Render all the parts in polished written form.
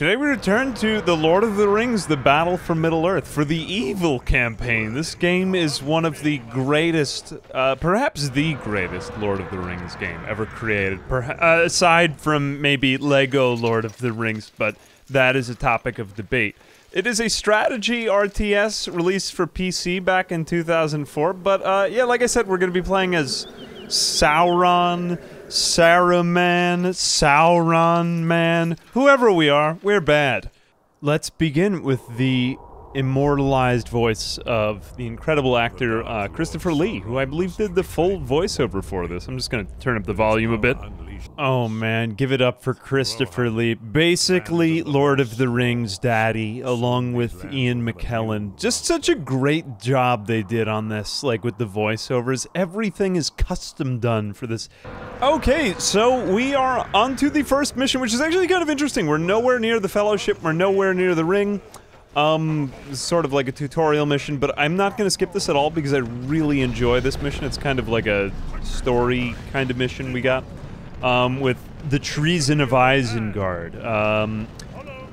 Today we return to The Lord of the Rings, The Battle for Middle-earth, for the Evil campaign. This game is one of the greatest, perhaps the greatest Lord of the Rings game ever created. Aside from maybe Lego Lord of the Rings, but that is a topic of debate. It is a strategy RTS released for PC back in 2004, but yeah, like I said, we're going to be playing as Sauron, Sauron Man, whoever we are, we're bad. Let's begin with the immortalized voice of the incredible actor Christopher Lee, who I believe did the full voiceover for this. I'm just gonna turn up the volume a bit. Oh man, give it up for Christopher Lee. Basically, Lord of the Rings daddy, along with Ian McKellen. Just such a great job they did on this, like with the voiceovers. Everything is custom done for this. Okay, so we are on to the first mission, which is actually kind of interesting. We're nowhere near the Fellowship, we're nowhere near the Ring. Sort of like a tutorial mission, but I'm not going to skip this at all because I really enjoy this mission. It's kind of like a story kind of mission we got. With the Treason of Isengard.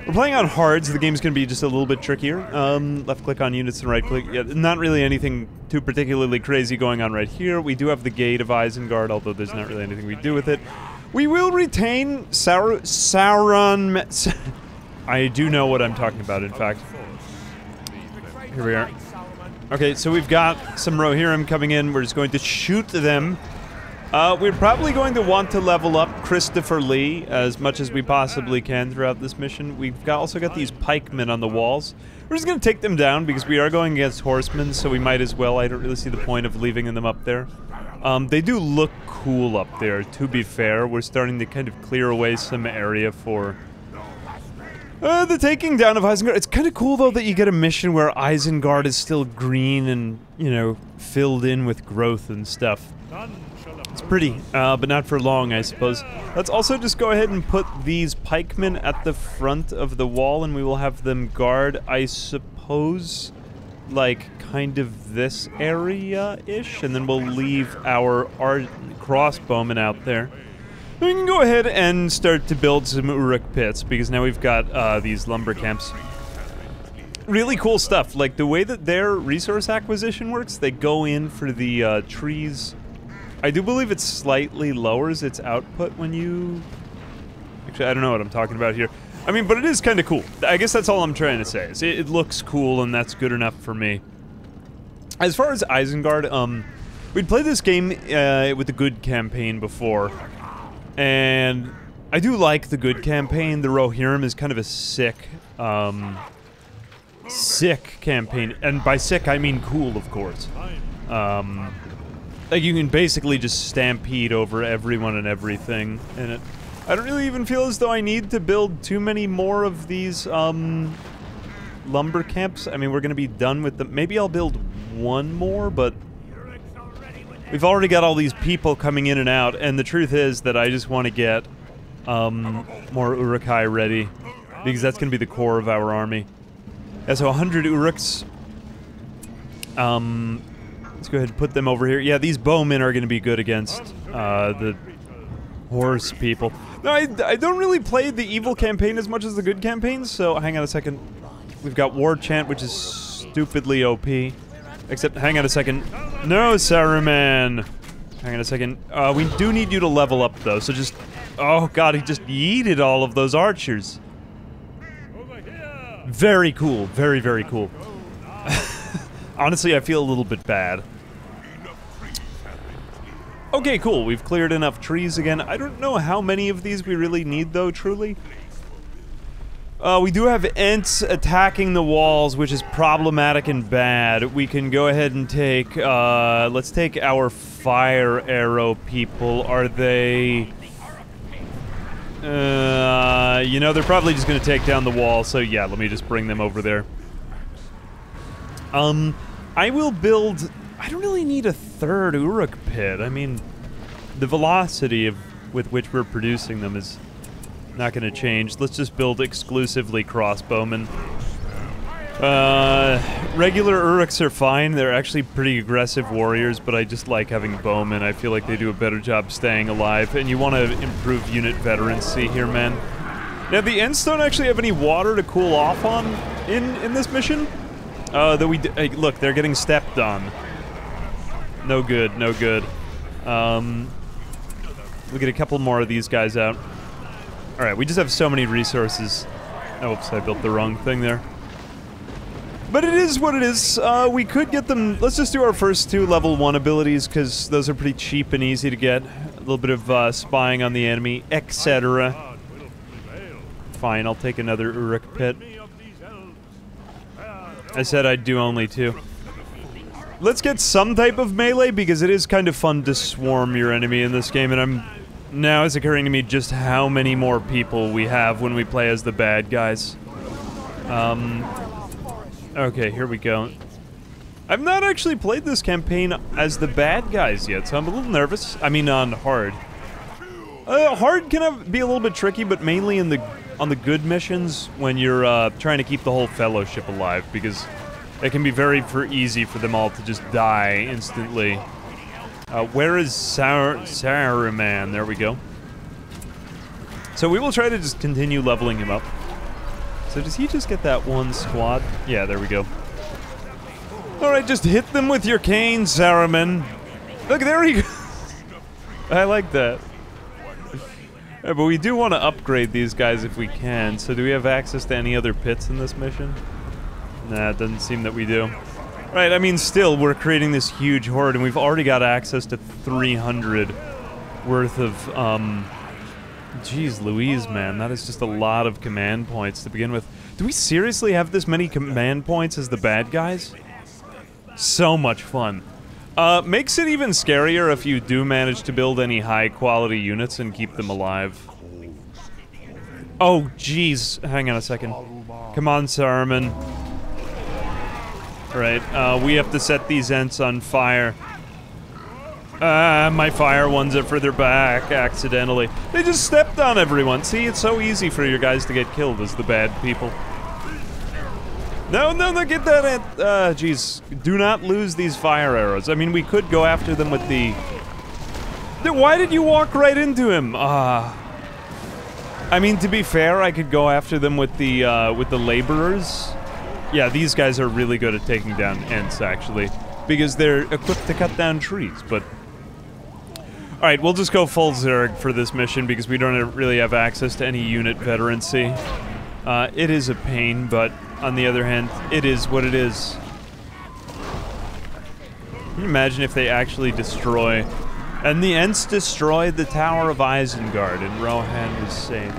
We're playing on hard, so the game's going to be just a little bit trickier. Left click on units and right click. Yeah, not really anything too particularly crazy going on right here. We do have the Gate of Isengard, although there's not really anything we do with it. We will retain Sauron... I do know what I'm talking about, in fact. Here we are. Okay, so we've got some Rohirrim coming in. We're just going to shoot them. We're probably going to want to level up Christopher Lee as much as we possibly can throughout this mission. We've also got these pikemen on the walls. We're just going to take them down because we are going against horsemen, so we might as well. I don't really see the point of leaving them up there. They do look cool up there, to be fair. We're starting to kind of clear away some area for... the taking down of Isengard. It's kind of cool, though, that you get a mission where Isengard is still green and, you know, filled in with growth and stuff. It's pretty, but not for long, I suppose. Let's also just go ahead and put these pikemen at the front of the wall, and we will have them guard, I suppose, like, kind of this area-ish, and then we'll leave our crossbowmen out there. We can go ahead and start to build some Uruk pits, because now we've got these lumber camps. Really cool stuff. Like, the way that their resource acquisition works, they go in for the trees. I do believe it slightly lowers its output when you... Actually, I don't know what I'm talking about here. I mean, but it is kind of cool. I guess that's all I'm trying to say. Is it looks cool, and that's good enough for me. As far as Isengard, we'd played this game with the good campaign before. And I do like the good campaign. The Rohirrim is kind of a sick campaign. And by sick, I mean cool, of course. Like, you can basically just stampede over everyone and everything in it. I don't really even feel as though I need to build too many more of these, lumber camps. I mean, we're gonna be done with them. Maybe I'll build one more, but... We've already got all these people coming in and out, and the truth is that I just want to get more Uruk-hai ready, because that's going to be the core of our army. Yeah, so 100 Uruks. Let's go ahead and put them over here. Yeah, these bowmen are going to be good against the horse people. No, I don't really play the evil campaign as much as the good campaigns, so hang on a second. We've got War Chant, which is stupidly OP. Except, hang on a second. No, Saruman! Hang on a second. We do need you to level up, though, so just... Oh, God, he just yeeted all of those archers. Very cool. Very, very cool. Honestly, I feel a little bit bad. Okay, cool. We've cleared enough trees again. I don't know how many of these we really need, though, truly. We do have Ents attacking the walls, which is problematic and bad. We can go ahead and take, let's take our fire arrow people. Are they... you know, they're probably just gonna take down the wall, so yeah, let me just bring them over there. I will build... I don't really need a third Uruk pit. I mean, the velocity with which we're producing them is... not gonna change. Let's just build exclusively crossbowmen. Regular Uruks are fine. They're actually pretty aggressive warriors, but I just like having bowmen. I feel like they do a better job staying alive, and you want to improve unit veterancy here, man. Now, the Ents don't actually have any water to cool off on in this mission. Hey, look, they're getting stepped on. No good, no good. We'll get a couple more of these guys out. Alright, we just have so many resources. Oh, oops, I built the wrong thing there. But it is what it is. We could get them... Let's just do our first 2 level 1 abilities, because those are pretty cheap and easy to get. A little bit of spying on the enemy, etc. Fine, I'll take another Uruk pit. I said I'd do only 2. Let's get some type of melee, because it is kind of fun to swarm your enemy in this game, and now it's occurring to me just how many more people we have when we play as the bad guys. Okay, here we go. I've not actually played this campaign as the bad guys yet, so I'm a little nervous. I mean, on hard. Hard can be a little bit tricky, but mainly on the good missions when you're trying to keep the whole fellowship alive, because it can be very easy for them all to just die instantly. Where is Saruman? There we go. So we will try to just continue leveling him up. So does he just get that one squad? Yeah, there we go. Alright, just hit them with your cane, Saruman. Look, there he goes. I like that. But we do want to upgrade these guys if we can. So do we have access to any other pits in this mission? Nah, it doesn't seem that we do. Right, I mean, still, we're creating this huge horde, and we've already got access to 300 worth of, Jeez Louise, man, that is just a lot of command points to begin with. Do we seriously have this many command points as the bad guys? So much fun. Makes it even scarier if you do manage to build any high-quality units and keep them alive. Oh, jeez. Hang on a second. Come on, Saruman. Alright, we have to set these Ents on fire. My fire ones are further back, accidentally. They just stepped on everyone. See, it's so easy for your guys to get killed as the bad people. No, get that Ent. Jeez. Do not lose these fire arrows. I mean, we could go after them with the... Why did you walk right into him? I mean, to be fair, I could go after them with the laborers. Yeah, these guys are really good at taking down Ents, actually, because they're equipped to cut down trees, but... Alright, we'll just go full Zerg for this mission, because we don't really have access to any unit veterancy. It is a pain, but on the other hand, it is what it is. Can you imagine if they actually destroy... And the Ents destroyed the Tower of Isengard, and Rohan was safe.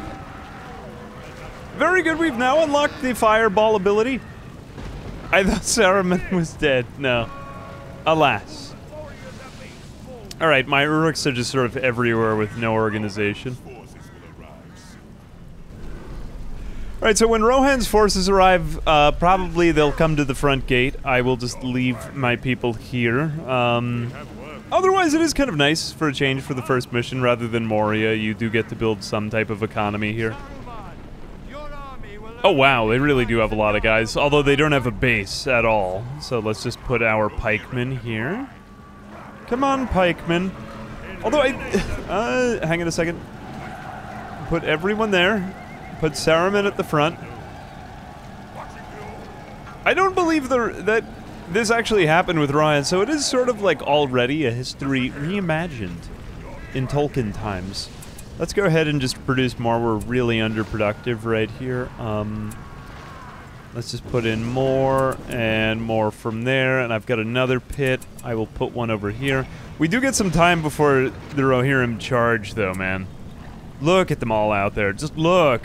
Very good, we've now unlocked the Fireball ability. I thought Saruman was dead. No. Alas. Alright, my Uruks are just sort of everywhere with no organization. Alright, so when Rohan's forces arrive, probably they'll come to the front gate. I will just leave my people here. Otherwise, it is kind of nice for a change for the first mission rather than Moria. You do get to build some type of economy here. Oh wow, they really do have a lot of guys, although they don't have a base at all. So let's just put our pikemen here. Come on, pikemen. Although hang on a second. Put everyone there. Put Saruman at the front. I don't believe that this actually happened with Ryan, so it is sort of like already a history reimagined in Tolkien times. Let's go ahead and just produce more. We're really underproductive right here. Let's just put in more and more from there, and I've got another pit. I will put one over here. We do get some time before the Rohirrim charge, though, man. Look at them all out there. Just look.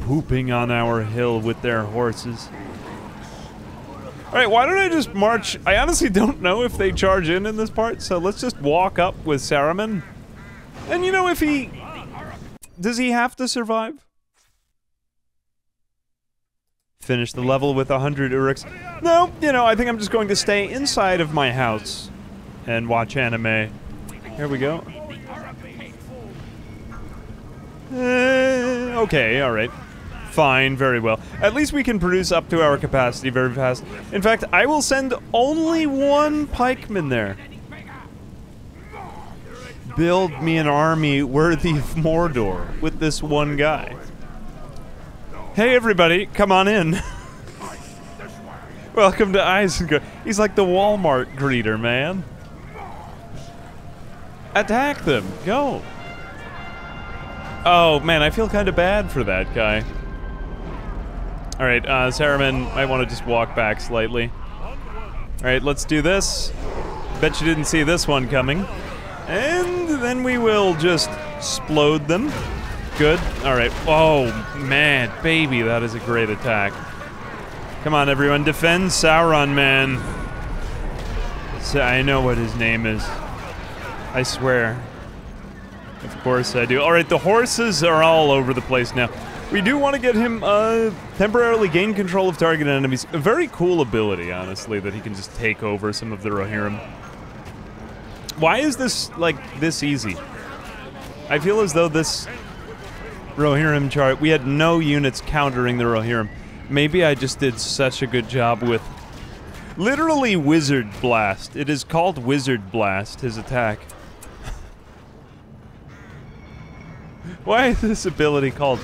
Pooping on our hill with their horses. Alright, why don't I just march? I honestly don't know if they charge in this part, so let's just walk up with Saruman. And you know, if he... Does he have to survive? Finish the level with 100 Uruks. No, you know, I think I'm just going to stay inside of my house and watch anime. Here we go. Okay, alright. Fine, very well. At least we can produce up to our capacity very fast. In fact, I will send only one pikeman there. build me an army worthy of Mordor with this one guy. Hey everybody, come on in. Welcome to Isengard. He's like the Walmart greeter, man. Attack them, go. Oh man, I feel kind of bad for that guy. Alright, Saruman might want to just walk back slightly. Alright, let's do this. Bet you didn't see this one coming. And then we will just explode them. Good. Alright. Oh, man. Baby, that is a great attack. Come on, everyone. Defend Sauron, man. I know what his name is. I swear. Of course I do. Alright, the horses are all over the place now. We do want to get him, temporarily gain control of target enemies. A very cool ability, honestly, that he can just take over some of the Rohirrim. Why is this, like, this easy? I feel as though this Rohirrim chart, we had no units countering the Rohirrim. Maybe I just did such a good job with literally Wizard Blast. It is called Wizard Blast, his attack. Why is this ability called?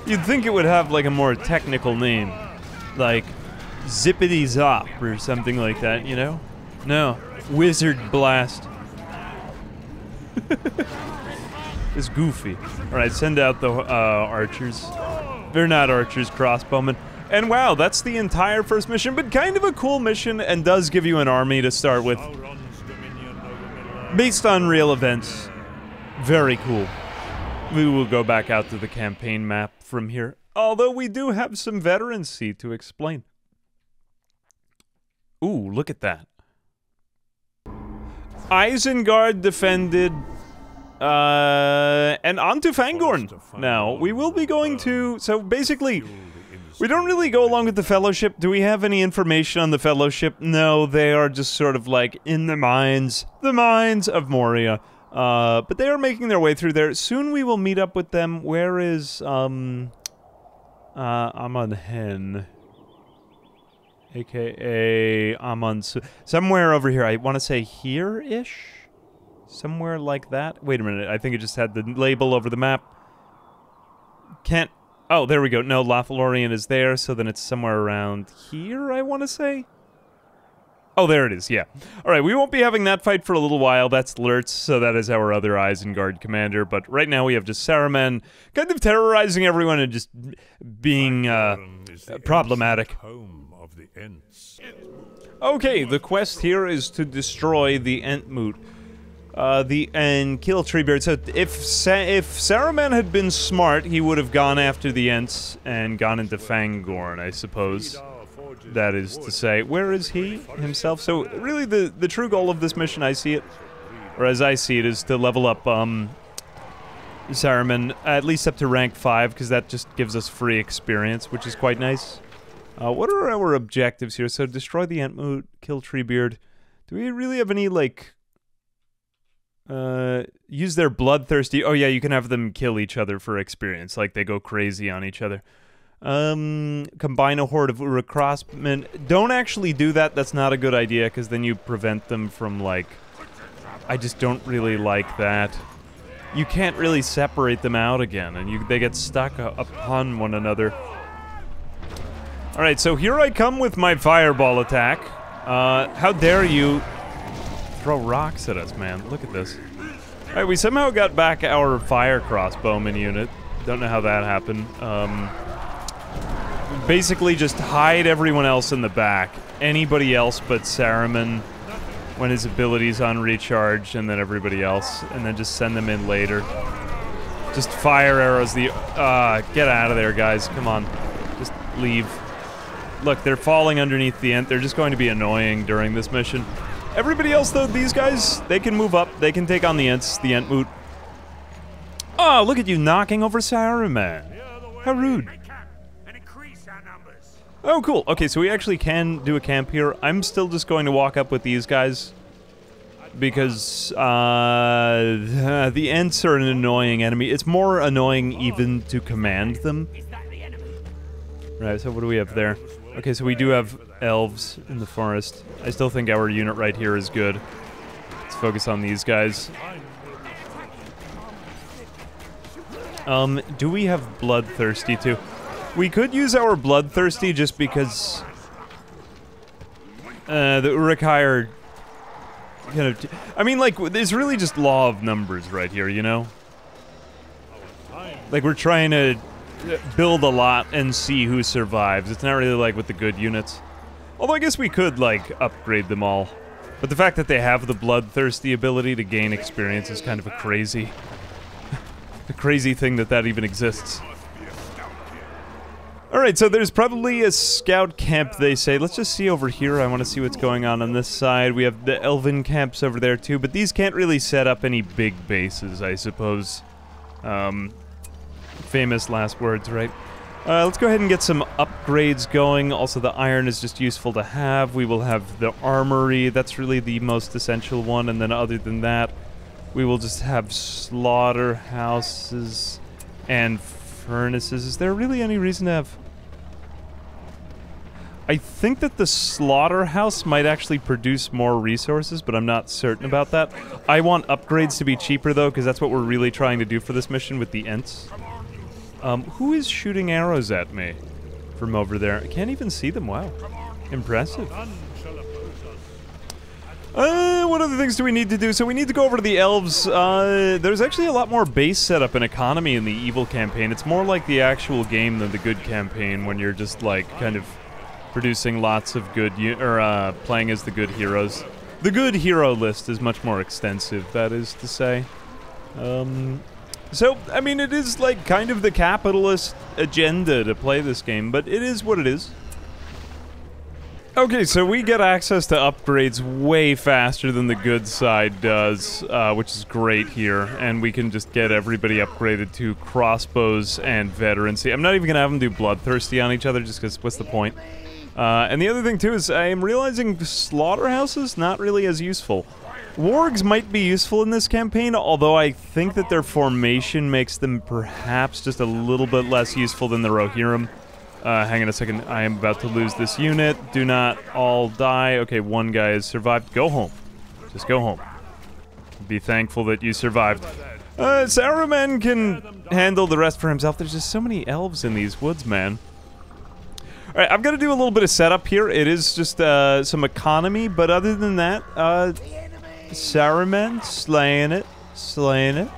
You'd think it would have like a more technical name. Like Zippity Zop or something like that, you know? No. Wizard Blast. It's goofy. Alright, send out the archers. They're not archers, crossbowmen. And wow, that's the entire first mission, but kind of a cool mission and does give you an army to start with. Based on real events. Very cool. We will go back out to the campaign map from here. Although we do have some veterancy to explain. Ooh, look at that. Isengard defended, and on to Fangorn. Now, we will be going to, so basically, we don't really go along with the Fellowship. Do we have any information on the Fellowship? No, they are just sort of like in the mines of Moria. But they are making their way through there. Soon we will meet up with them. Where is, Amon Hen? AKA Amon, somewhere over here. I want to say here-ish? Somewhere like that? Wait a minute, I think it just had the label over the map. Can't... Oh, there we go. No, Lothlorien is there, so then it's somewhere around here, I want to say? Oh, there it is, yeah. Alright, we won't be having that fight for a little while. That's Lurtz, so that is our other Isengard commander. But right now we have just Saruman kind of terrorizing everyone and just being, problematic. Okay, the quest here is to destroy the Entmoot. And kill Treebeard. So if Saruman had been smart, he would have gone after the Ents and gone into Fangorn, I suppose. That is to say. Where is he himself? So really the true goal of this mission, I see it, or as I see it, is to level up Saruman at least up to rank 5, because that just gives us free experience, which is quite nice. What are our objectives here? So destroy the Entmoot, kill Treebeard. Do we really have any, like... use their bloodthirsty... Oh yeah, you can have them kill each other for experience, like they go crazy on each other. Combine a horde of Uruk-crossmen. Don't actually do that, that's not a good idea, because then you prevent them from, like... I just don't really like that. You can't really separate them out again, and they get stuck upon one another. Alright, so here I come with my fireball attack. How dare you throw rocks at us, man. Look at this. Alright, we somehow got back our fire crossbowman unit. Don't know how that happened. Basically just hide everyone else in the back. Anybody else but Saruman when his ability's on recharge, and then everybody else, and then just send them in later. Just fire arrows the... get out of there, guys. Come on. Just leave. Look, they're falling underneath the Ent. They're just going to be annoying during this mission. Everybody else, though, these guys, they can move up. They can take on the Ents, the Entmoot. Oh, look at you knocking over Saruman. How rude. Oh, cool. Okay, so we actually can do a camp here. I'm still just going to walk up with these guys, because the Ents are an annoying enemy. It's more annoying even to command them. Right, so what do we have there? Okay, so we do have elves in the forest. I still think our unit right here is good. Let's focus on these guys. Do we have Bloodthirsty too? We could use our Bloodthirsty just because the Uruk-hai are kind of... I mean, like, there's really just law of numbers right here, you know? Like, we're trying to build a lot and see who survives. It's not really like with the good units. Although I guess we could, like, upgrade them all. But the fact that they have the Bloodthirsty ability to gain experience is kind of a crazy... a crazy thing that even exists. Alright, so there's probably a scout camp, they say. Let's just see over here. I want to see what's going on this side. We have the elven camps over there, too. But these can't really set up any big bases, I suppose. Famous last words, right? Let's go ahead and get some upgrades going. Also, the iron is just useful to have. We will have the armory. That's really the most essential one. And then other than that, we will just have slaughterhouses and furnaces. Is there really any reason to have... I think that the slaughterhouse might actually produce more resources, but I'm not certain about that. I want upgrades to be cheaper, though, because that's what we're really trying to do for this mission with the Ents. Who is shooting arrows at me from over there? I can't even see them. Wow. Impressive. What other things do we need to do? So we need to go over to the elves. There's actually a lot more base setup and economy in the evil campaign. It's more like the actual game than the good campaign, when you're just, like, kind of producing lots of good, playing as the good heroes. The good hero list is much more extensive, that is to say. So, I mean, it is, like, kind of the capitalist agenda to play this game, but it is what it is. Okay, so we get access to upgrades way faster than the good side does, which is great here, and we can just get everybody upgraded to crossbows and veterancy. I'm not even gonna have them do bloodthirsty on each other, just because what's the point? And the other thing, too, is I am realizing slaughterhouses, not really as useful. Wargs might be useful in this campaign, although I think that their formation makes them perhaps just a little bit less useful than the Rohirrim. Hang on a second, I am about to lose this unit. Do not all die. Okay, one guy has survived. Go home. Just go home. Be thankful that you survived. Saruman can handle the rest for himself. There's just so many elves in these woods, man. Alright, I'm gonna do a little bit of setup here. It is just some economy, but other than that, Saruman, slaying it, slaying it.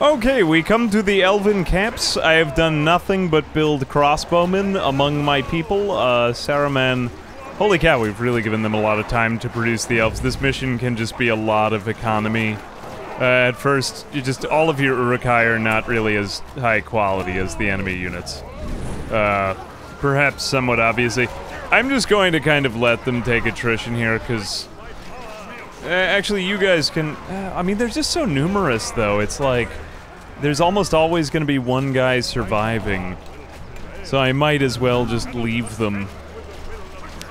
Okay, we come to the elven camps. I have done nothing but build crossbowmen among my people. Saruman, holy cow, we've really given them a lot of time to produce the elves. This mission can just be a lot of economy. At first, all of your Uruk-hai are not really as high quality as the enemy units. Perhaps somewhat obviously. I'm just going to kind of let them take attrition here, because... actually, you guys can... I mean, they're just so numerous, though. It's like... there's almost always going to be one guy surviving. So I might as well just leave them.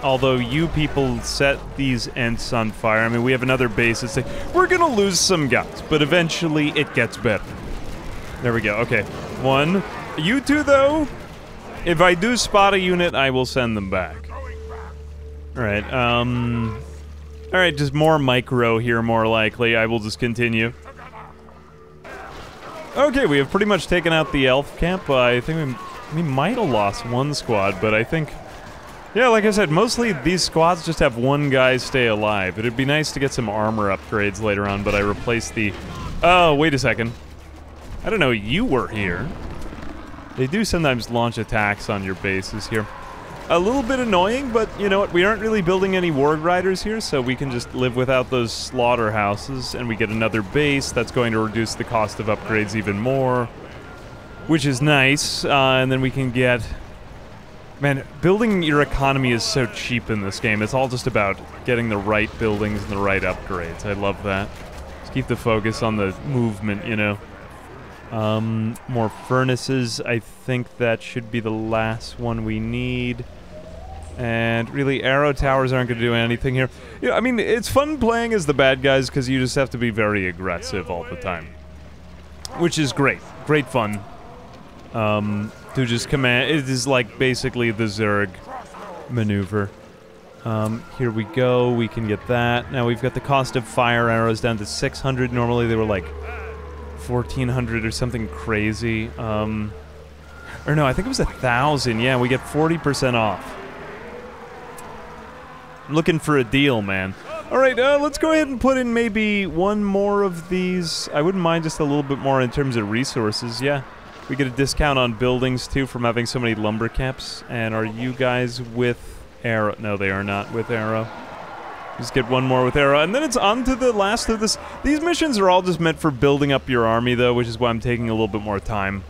Although you people set these Ents on fire. I mean, we have another base that's like, we're going to lose some guys, but eventually it gets better. There we go. Okay. One. You two, though... if I do spot a unit, I will send them back. Alright, alright, just more micro here, more likely. I will just continue. Okay, we have pretty much taken out the elf camp. I think we might have lost one squad, but I think... yeah, like I said, mostly these squads just have one guy stay alive. It'd be nice to get some armor upgrades later on, but I replaced the... oh, wait a second. I don't know, you were here. They do sometimes launch attacks on your bases here. A little bit annoying, but you know what? We aren't really building any Warg Riders here, so we can just live without those slaughterhouses, and we get another base. That's going to reduce the cost of upgrades even more, which is nice. And then we can get... man, building your economy is so cheap in this game. It's all just about getting the right buildings and the right upgrades. I love that. Just keep the focus on the movement, you know. More furnaces. I think that should be the last one we need. And really, arrow towers aren't going to do anything here. Yeah, I mean, it's fun playing as the bad guys because you just have to be very aggressive all the time. Which is great. Great fun. To just command... it is like basically the Zerg maneuver. Here we go. We can get that. Now we've got the cost of fire arrows down to 600. Normally they were like 1,400 or something crazy. Or no, I think it was 1,000. Yeah, we get 40% off. I'm looking for a deal, man. All right, let's go ahead and put in maybe one more of these. I wouldn't mind just a little bit more in terms of resources. Yeah, we get a discount on buildings too from having so many lumber camps. And are you guys with arrow? No, they are not with arrow. Just get one more with arrow, and then it's on to the last of this. These missions are all just meant for building up your army, though, which is why I'm taking a little bit more time.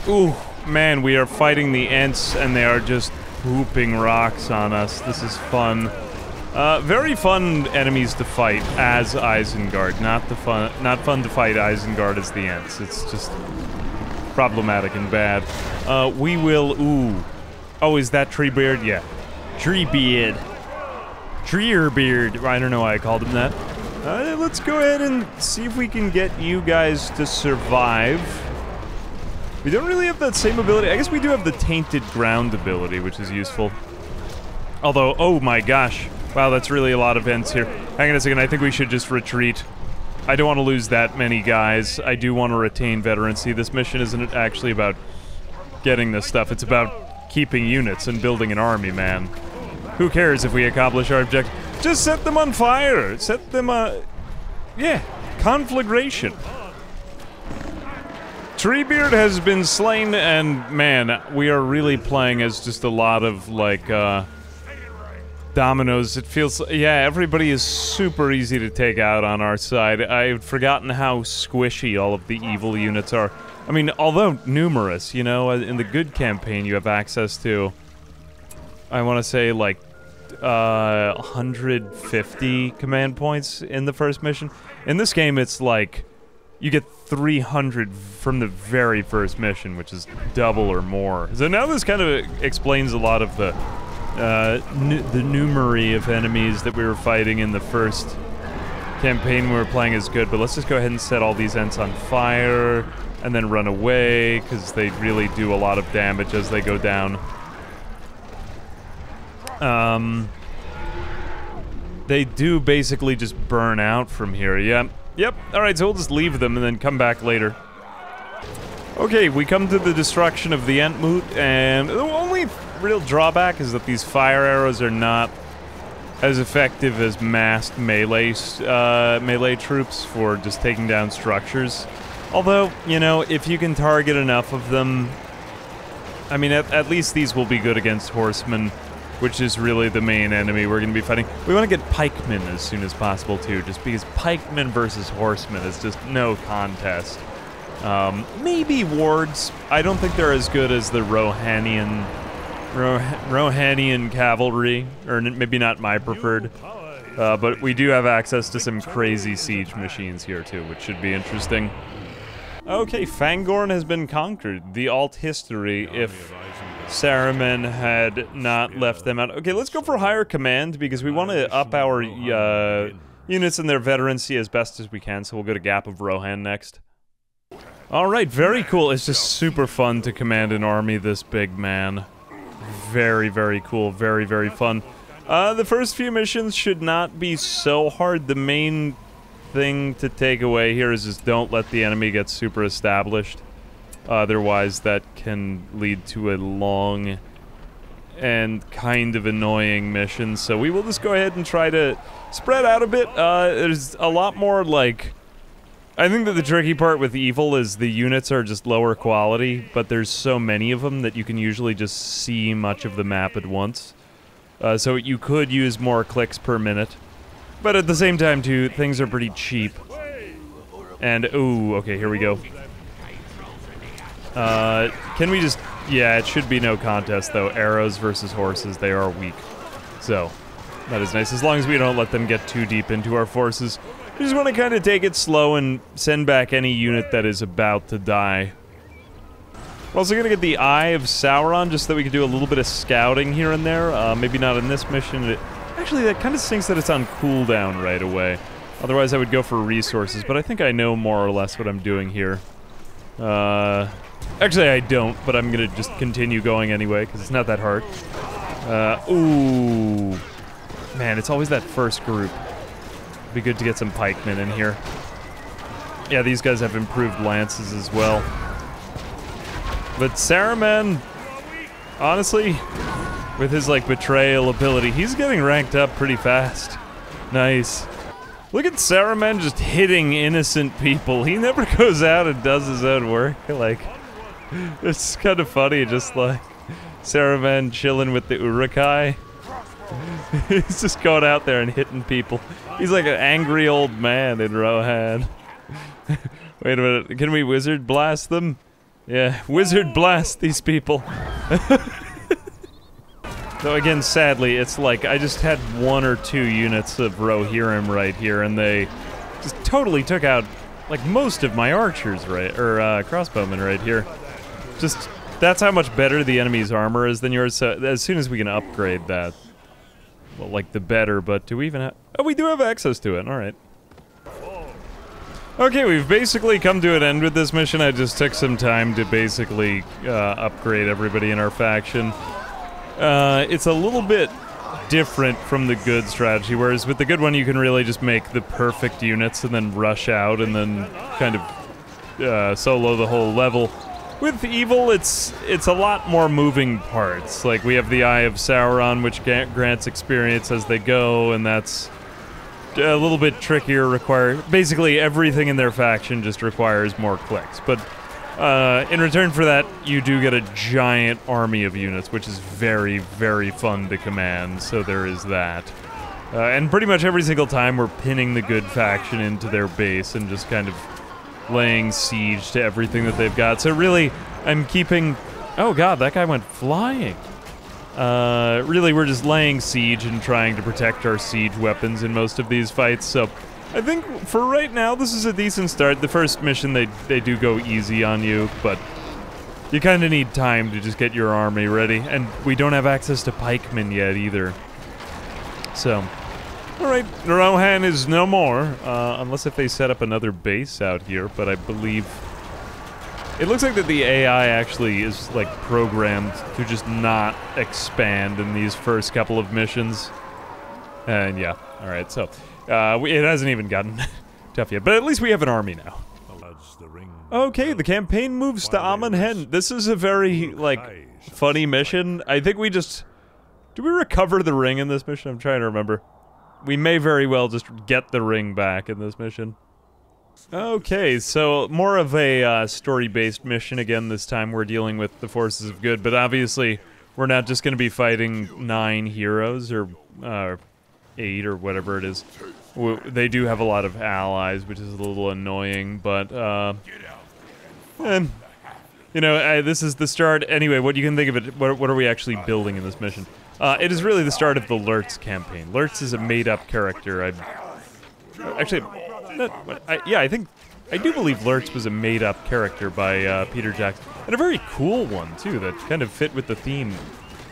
Ooh, man, we are fighting the Ents, and they are just pooping rocks on us. This is fun. Very fun enemies to fight as Isengard. Not fun to fight Isengard as the Ents. It's just problematic and bad. We will. Ooh. Oh, is that Treebeard? Yeah. Treebeard. Treebeard. I don't know why I called him that. Let's go ahead and see if we can get you guys to survive. We don't really have that same ability. I guess we do have the Tainted Ground ability, which is useful. Although, oh my gosh. Wow, that's really a lot of Ents here. Hang on a second, I think we should just retreat. I don't want to lose that many guys. I do want to retain veterancy. This mission isn't actually about getting this stuff. It's about keeping units and building an army, man. Who cares if we accomplish our objective? Just set them on fire! Set them, yeah, conflagration. Treebeard has been slain, and man, we are really playing as just a lot of, like, dominoes. It feels, yeah, everybody is super easy to take out on our side. I've forgotten how squishy all of the evil units are. I mean, although numerous, you know, in the good campaign you have access to, I want to say, like, 150 command points in the first mission. In this game, it's like, you get 300 from the very first mission, which is double or more. So now this kind of explains a lot of the numery of enemies that we were fighting in the first campaign we were playing is good, but let's just go ahead and set all these Ents on fire, and then run away, because they really do a lot of damage as they go down. They do basically just burn out from here, yeah. Yep, alright, so we'll just leave them and then come back later. Okay, we come to the destruction of the Entmoot, and the only real drawback is that these fire arrows are not as effective as massed melee troops for just taking down structures. Although, you know, if you can target enough of them, I mean, at least these will be good against horsemen, which is really the main enemy we're going to be fighting. We want to get pikemen as soon as possible, too, just because pikemen versus horsemen is just no contest. Maybe wards. I don't think they're as good as the Rohanian cavalry, or maybe not my preferred. But we do have access to some crazy siege machines here, too, which should be interesting. Okay, Fangorn has been conquered. The alt history, if Saruman had not left them out. Okay, let's go for higher command, because we want to up our units and their veterancy as best as we can, so we'll go to Gap of Rohan next. Alright, very cool. It's just super fun to command an army this big, man. Very, very cool. Very, very fun. The first few missions should not be so hard. The main thing to take away here is just don't let the enemy get super established. Otherwise, that can lead to a long and kind of annoying mission. So we will just go ahead and try to spread out a bit. There's a lot more, like... I think that the tricky part with evil is the units are just lower quality, but there's so many of them that you can usually just see much of the map at once. So you could use more clicks per minute. But at the same time, too, things are pretty cheap. And, ooh, okay, here we go. Can we just... Yeah, it should be no contest, though. Arrows versus horses, they are weak. So, that is nice. As long as we don't let them get too deep into our forces. We just want to kind of take it slow and send back any unit that is about to die. We're also going to get the Eye of Sauron, just so that we can do a little bit of scouting here and there. Maybe not in this mission. Actually, that kind of stinks that it's on cooldown right away. Otherwise, I would go for resources, but I think I know more or less what I'm doing here. Actually, I don't, but I'm going to just continue going anyway, because it's not that hard. Ooh. Man, it's always that first group. Be good to get some pikemen in here. Yeah, these guys have improved lances as well. But Saruman, honestly, with his, like, betrayal ability, he's getting ranked up pretty fast. Nice. Look at Saruman just hitting innocent people. He never goes out and does his own work. Like, it's kind of funny, just like Saruman chilling with the Urukai. He's just going out there and hitting people. He's like an angry old man in Rohan. Wait a minute, can we wizard blast them? Yeah, wizard blast these people. Though again, sadly, it's like I just had 1 or 2 units of Rohirrim right here, and they just totally took out like most of my archers, right, or crossbowmen right here. Just that's how much better the enemy's armor is than yours. So as soon as we can upgrade that, well, like the better. But do we even have? Oh, we do have access to it. All right. Okay, we've basically come to an end with this mission. I just took some time to basically upgrade everybody in our faction. It's a little bit different from the good strategy, whereas with the good one you can really just make the perfect units and then rush out and then kind of solo the whole level. With evil, it's a lot more moving parts. Like, we have the Eye of Sauron, which grants experience as they go, and that's a little bit trickier. Basically everything in their faction just requires more clicks, but in return for that, you do get a giant army of units, which is very, very fun to command, so there is that. And pretty much every single time we're pinning the good faction into their base and just kind of laying siege to everything that they've got. So really, I'm keeping... Oh god, that guy went flying! Really, we're just laying siege and trying to protect our siege weapons in most of these fights, so... I think for right now, this is a decent start. The first mission, they do go easy on you, but you kind of need time to just get your army ready. And we don't have access to pikemen yet either. So, alright, Rohan is no more, unless if they set up another base out here, but I believe... It looks like that the AI actually is, like, programmed to just not expand in these first couple of missions. And yeah, alright, so... it hasn't even gotten tough yet, but at least we have an army now. Okay, the campaign moves to Amun-Hen. This is a very, like, funny mission. I think we just... Do we recover the ring in this mission? I'm trying to remember. We may very well just get the ring back in this mission. Okay, so more of a story-based mission again this time. We're dealing with the forces of good, but obviously we're not just going to be fighting 9 heroes or 8 or whatever it is. They do have a lot of allies, which is a little annoying, but, you know, this is the start. Anyway, what you can think of it, what are we actually building in this mission? It is really the start of the Lurtz campaign. Lurtz is a made-up character. Yeah, I do believe Lurtz was a made-up character by Peter Jackson. And a very cool one, too, that kind of fit with the theme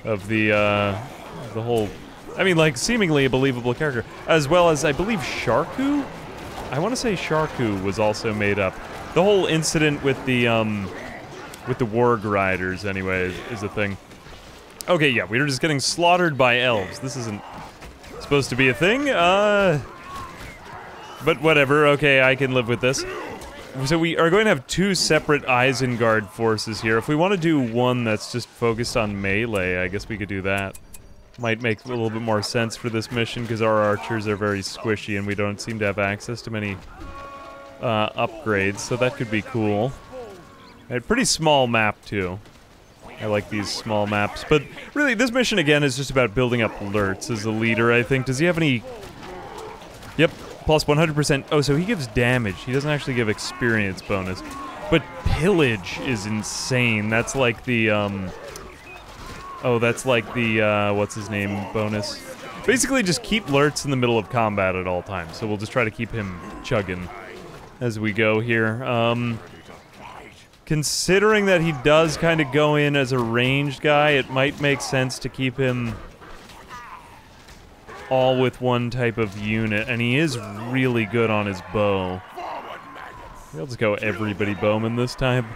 of the whole... I mean, like, seemingly a believable character. As well as, I believe, Sharku? I want to say Sharku was also made up. The whole incident with the Warg Riders, anyway, is a thing. Okay, yeah, we were just getting slaughtered by elves. This isn't supposed to be a thing, but whatever, okay, I can live with this. So we are going to have 2 separate Isengard forces here. If we want to do one that's just focused on melee, I guess we could do that. Might make a little bit more sense for this mission, because our archers are very squishy and we don't seem to have access to many upgrades, so that could be cool. A pretty small map, too. I like these small maps, but really, this mission, again, is just about building up Lurtz as a leader, I think. Does he have any... Yep, plus 100%. Oh, so he gives damage. He doesn't actually give experience bonus. But pillage is insane. That's like the, Oh, that's like the, what's his name bonus. Basically, just keep Lurtz in the middle of combat at all times. So we'll just try to keep him chugging as we go here. Considering that he does kind of go in as a ranged guy, it might make sense to keep him all with one type of unit. And he is really good on his bow. I'll just go everybody bowman this time.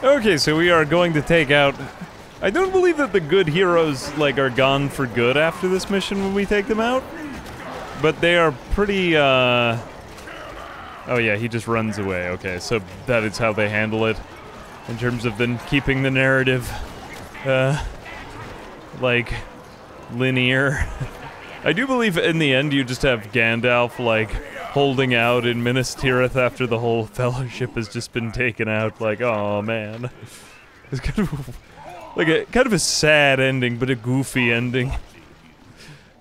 Okay, so we are going to take out... I don't believe that the good heroes, like, are gone for good after this mission when we take them out. But they are pretty, Oh yeah, he just runs away. Okay, so that is how they handle it. In terms of then keeping the narrative, like, linear. I do believe in the end you just have Gandalf, like, holding out in Minas Tirith after the whole Fellowship has just been taken out. Like, oh man. It's kind of like a sad ending, but a goofy ending.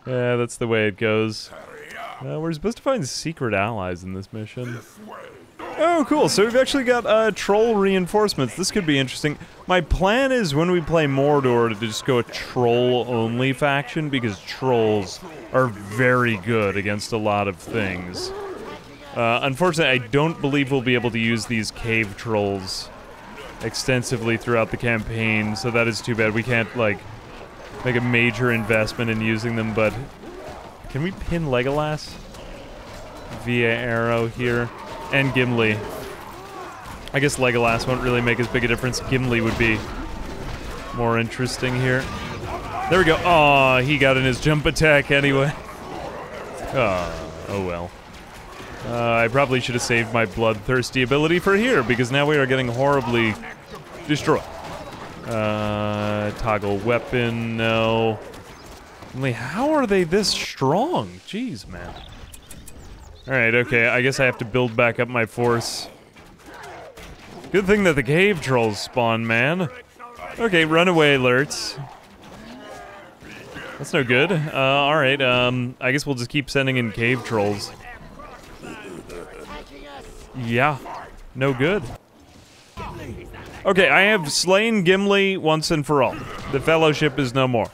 Yeah, that's the way it goes. We're supposed to find secret allies in this mission. Oh, cool. So we've actually got troll reinforcements. This could be interesting. My plan is when we play Mordor to just go a troll-only faction, because trolls are very good against a lot of things. Unfortunately, I don't believe we'll be able to use these cave trolls extensively throughout the campaign, so that is too bad. We can't, like, make a major investment in using them, but... Can we pin Legolas? Via arrow here. And Gimli. I guess Legolas won't really make as big a difference. Gimli would be more interesting here. There we go. Aw, he got in his jump attack anyway. Oh well. I probably should have saved my bloodthirsty ability for here, because now we are getting horribly destroyed. Toggle weapon, no. Only how are they this strong? Jeez, man. Alright, okay, I guess I have to build back up my force. Good thing that the cave trolls spawn, man. Okay, run away, alerts. That's no good. Alright, I guess we'll just keep sending in cave trolls. Yeah, no good. Okay, I have slain Gimli once and for all. The Fellowship is no more.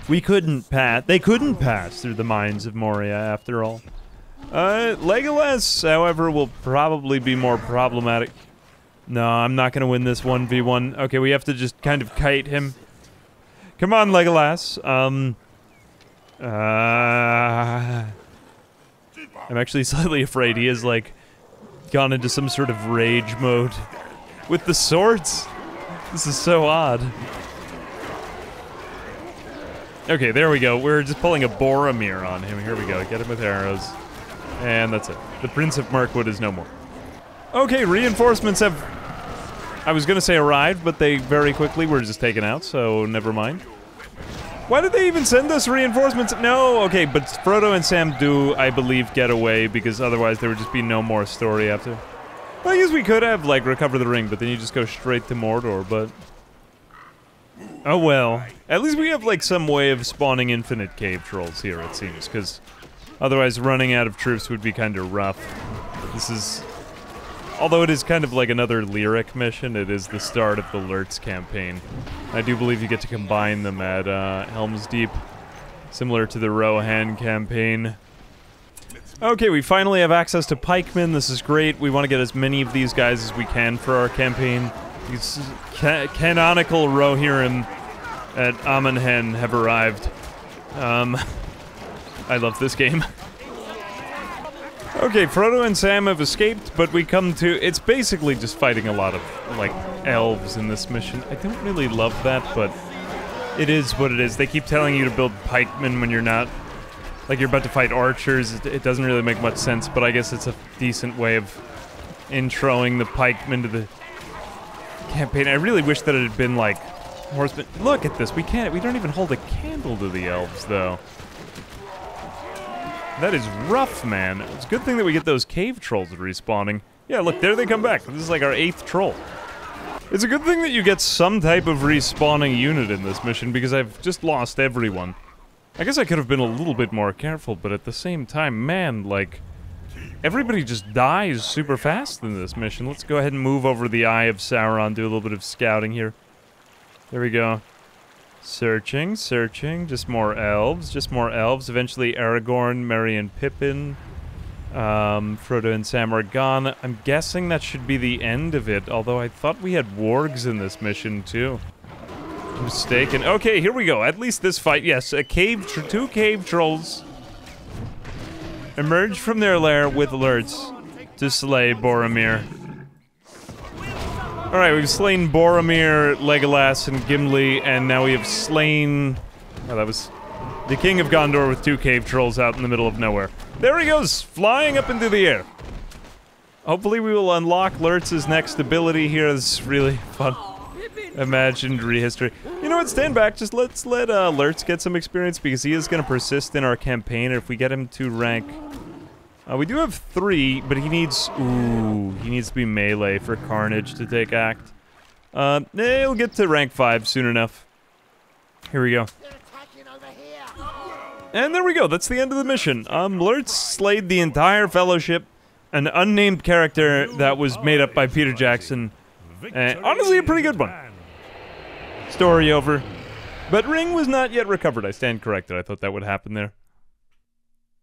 We couldn't pass. They couldn't pass through the mines of Moria, after all. Legolas, however, will probably be more problematic. No, I'm not gonna win this 1v1. Okay, we have to just kind of kite him. Come on, Legolas. I'm actually slightly afraid he has, like, gone into some sort of rage mode. With the swords? This is so odd. Okay, there we go. We're just pulling a Boromir on him. Here we go. Get him with arrows. And that's it. The Prince of Mirkwood is no more. Okay, reinforcements have... I was gonna say arrived, but they very quickly were just taken out, so never mind. Why did they even send us reinforcements? No, okay, but Frodo and Sam do, I believe, get away, because otherwise there would just be no more story after. Well, I guess we could have, like, recovered the ring, but then you just go straight to Mordor, but... Oh well. At least we have, like, some way of spawning infinite cave trolls here, it seems, because otherwise running out of troops would be kind of rough. This is... Although it is kind of like another lyric mission, it is the start of the Lurtz campaign. I do believe you get to combine them at Helm's Deep, similar to the Rohan campaign. Okay, we finally have access to pikemen. This is great. We want to get as many of these guys as we can for our campaign. These canonical Rohirrim at Amonhen have arrived. I love this game. Okay, Frodo and Sam have escaped, but we come to... It's basically just fighting a lot of, like, elves in this mission. I don't really love that, but it is what it is. They keep telling you to build pikemen when you're not... Like, you're about to fight archers. It doesn't really make much sense, but I guess it's a decent way of introing the pikemen to the campaign. I really wish that it had been, like, horsemen. Look at this. We don't even hold a candle to the elves, though. That is rough, man. It's a good thing that we get those cave trolls respawning. Yeah, look, there they come back. This is like our 8th troll. It's a good thing that you get some type of respawning unit in this mission, because I've just lost everyone. I guess I could have been a little bit more careful, but at the same time, man, like... Everybody just dies super fast in this mission. Let's go ahead and move over the Eye of Sauron, do a little bit of scouting here. There we go. Searching, searching, just more elves, eventually Aragorn, Merry and Pippin, Frodo and Sam are gone. I'm guessing that should be the end of it, although I thought we had wargs in this mission too. Mistaken. Okay, here we go, at least this fight, yes, two cave trolls emerge from their lair with Lurtz to slay Boromir. Alright, we've slain Boromir, Legolas, and Gimli, and now we have slain... Oh, that was the King of Gondor with 2 cave trolls out in the middle of nowhere. There he goes, flying up into the air. Hopefully we will unlock Lurtz's next ability here. This is really fun. Imagined rehistory. You know what, stand back, just let's let Lurtz get some experience because he is going to persist in our campaign, and if we get him to rank... we do have 3, but he needs... Ooh, he needs to be melee for Carnage to take act. He'll get to rank 5 soon enough. Here we go. And there we go, that's the end of the mission. Lurtz slayed the entire Fellowship, an unnamed character that was made up by Peter Jackson. Honestly, a pretty good one. Story over. But Ring was not yet recovered. I stand corrected. I thought that would happen there.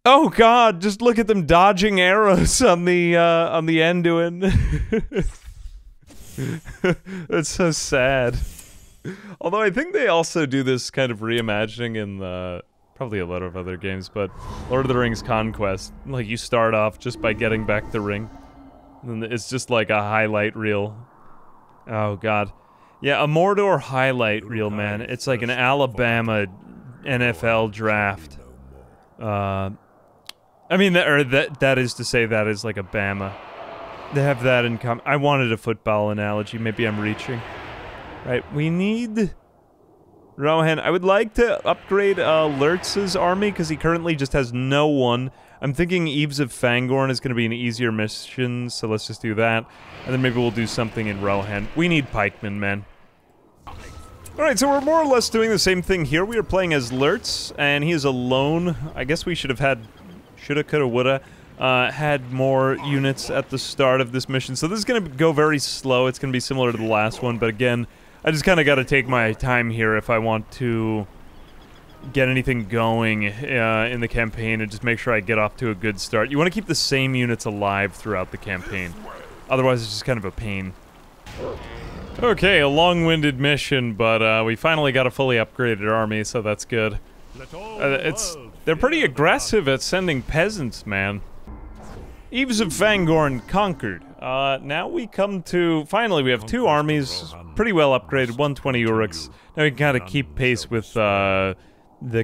Oh god, just look at them dodging arrows on the Anduin. That's so sad. Although I think they also do this kind of reimagining in probably a lot of other games, but Lord of the Rings Conquest. Like, you start off just by getting back the ring. And it's just like a highlight reel. Oh god. Yeah, a Mordor highlight reel, man. It's like an Alabama NFL draft. I mean, that is to say that is like a Bama. They have that in common. I wanted a football analogy. Maybe I'm reaching. Right, we need... Rohan. I would like to upgrade Lurtz's army, because he currently just has no one. I'm thinking Eves of Fangorn is going to be an easier mission, so let's just do that. And then maybe we'll do something in Rohan. We need pikemen, man. Alright, so we're more or less doing the same thing here. We are playing as Lurtz, and he is alone. I guess we should have had... Shoulda, coulda, woulda. Had more units at the start of this mission. So this is going to go very slow. It's going to be similar to the last one, but again, I just kind of got to take my time here if I want to get anything going in the campaign and just make sure I get off to a good start. You want to keep the same units alive throughout the campaign. Otherwise, it's just kind of a pain. Okay, a long-winded mission, but we finally got a fully upgraded army, so that's good. They're pretty aggressive at sending peasants, man. Eves of Fangorn conquered. Now we come to... Finally, we have 2 armies, pretty well upgraded, 120 Uruks. Now we can kind of keep pace with the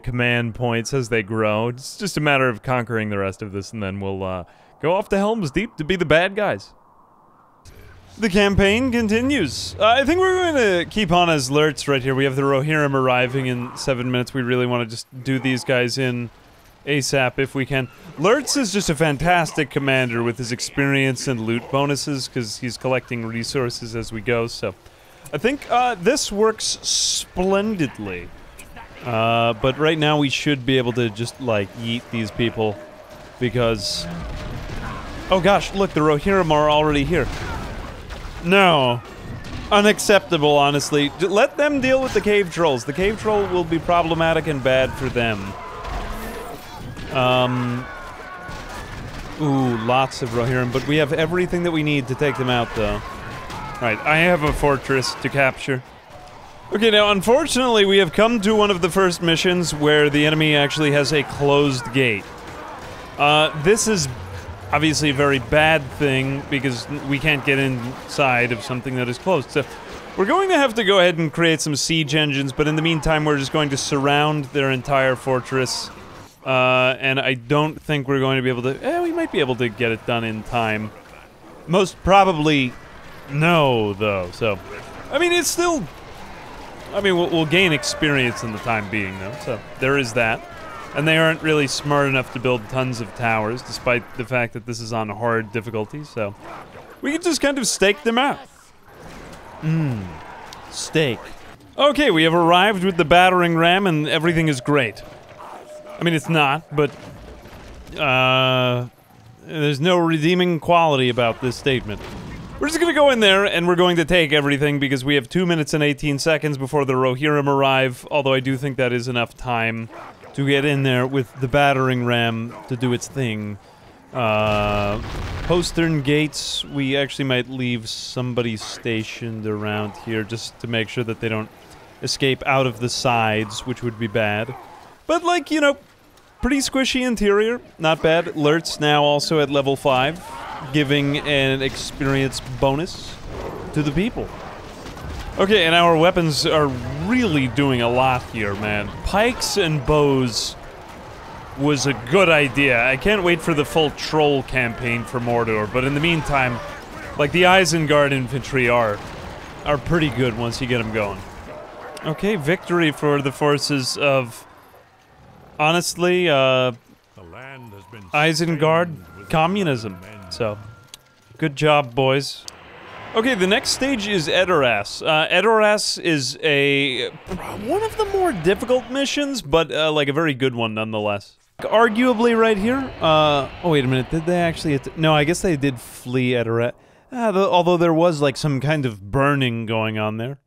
command points as they grow. It's just a matter of conquering the rest of this, and then we'll go off to Helm's Deep to be the bad guys. The campaign continues. I think we're going to keep on as Lurtz right here. We have the Rohirrim arriving in 7 minutes. We really want to just do these guys in ASAP if we can. Lurtz is just a fantastic commander with his experience and loot bonuses because he's collecting resources as we go, so... I think this works splendidly. But right now we should be able to just, like, yeet these people because... Oh gosh, look, the Rohirrim are already here. No. Unacceptable, honestly. Let them deal with the cave trolls. The cave troll will be problematic and bad for them. Ooh, lots of Rohirrim, but we have everything that we need to take them out, though. Alright, I have a fortress to capture. Okay, now, unfortunately, we have come to one of the first missions where the enemy actually has a closed gate. This is obviously a very bad thing, because we can't get inside of something that is closed. So, we're going to have to go ahead and create some siege engines, but in the meantime, we're just going to surround their entire fortress. And I don't think we're going to be able to... we might be able to get it done in time. Most probably... No, though, so... I mean, it's still... I mean, we'll gain experience in the time being, though, so there is that. And they aren't really smart enough to build tons of towers, despite the fact that this is on hard difficulty, so... We can just kind of stake them out. Stake. Okay, we have arrived with the battering ram, and everything is great. I mean, it's not, but... there's no redeeming quality about this statement. We're just gonna go in there, and we're going to take everything, because we have 2 minutes and 18 seconds before the Rohirrim arrive, although I do think that is enough time to get in there with the battering ram to do its thing. Postern gates, we actually might leave somebody stationed around here, just to make sure that they don't escape out of the sides, which would be bad. But, like, you know, pretty squishy interior, not bad. Lurtz now also at level 5. Giving an experience bonus to the people. Okay, and our weapons are really doing a lot here, man. Pikes and bows was a good idea. I can't wait for the full troll campaign for Mordor, but in the meantime, like, the Isengard infantry are pretty good once you get them going. Okay, victory for the forces of, honestly, Isengard communism. So, good job, boys. Okay, the next stage is Edoras. Edoras is one of the more difficult missions, but like a very good one nonetheless. Arguably right here, oh wait a minute, did they actually, no, I guess they did flee Edoras. Although there was like some kind of burning going on there.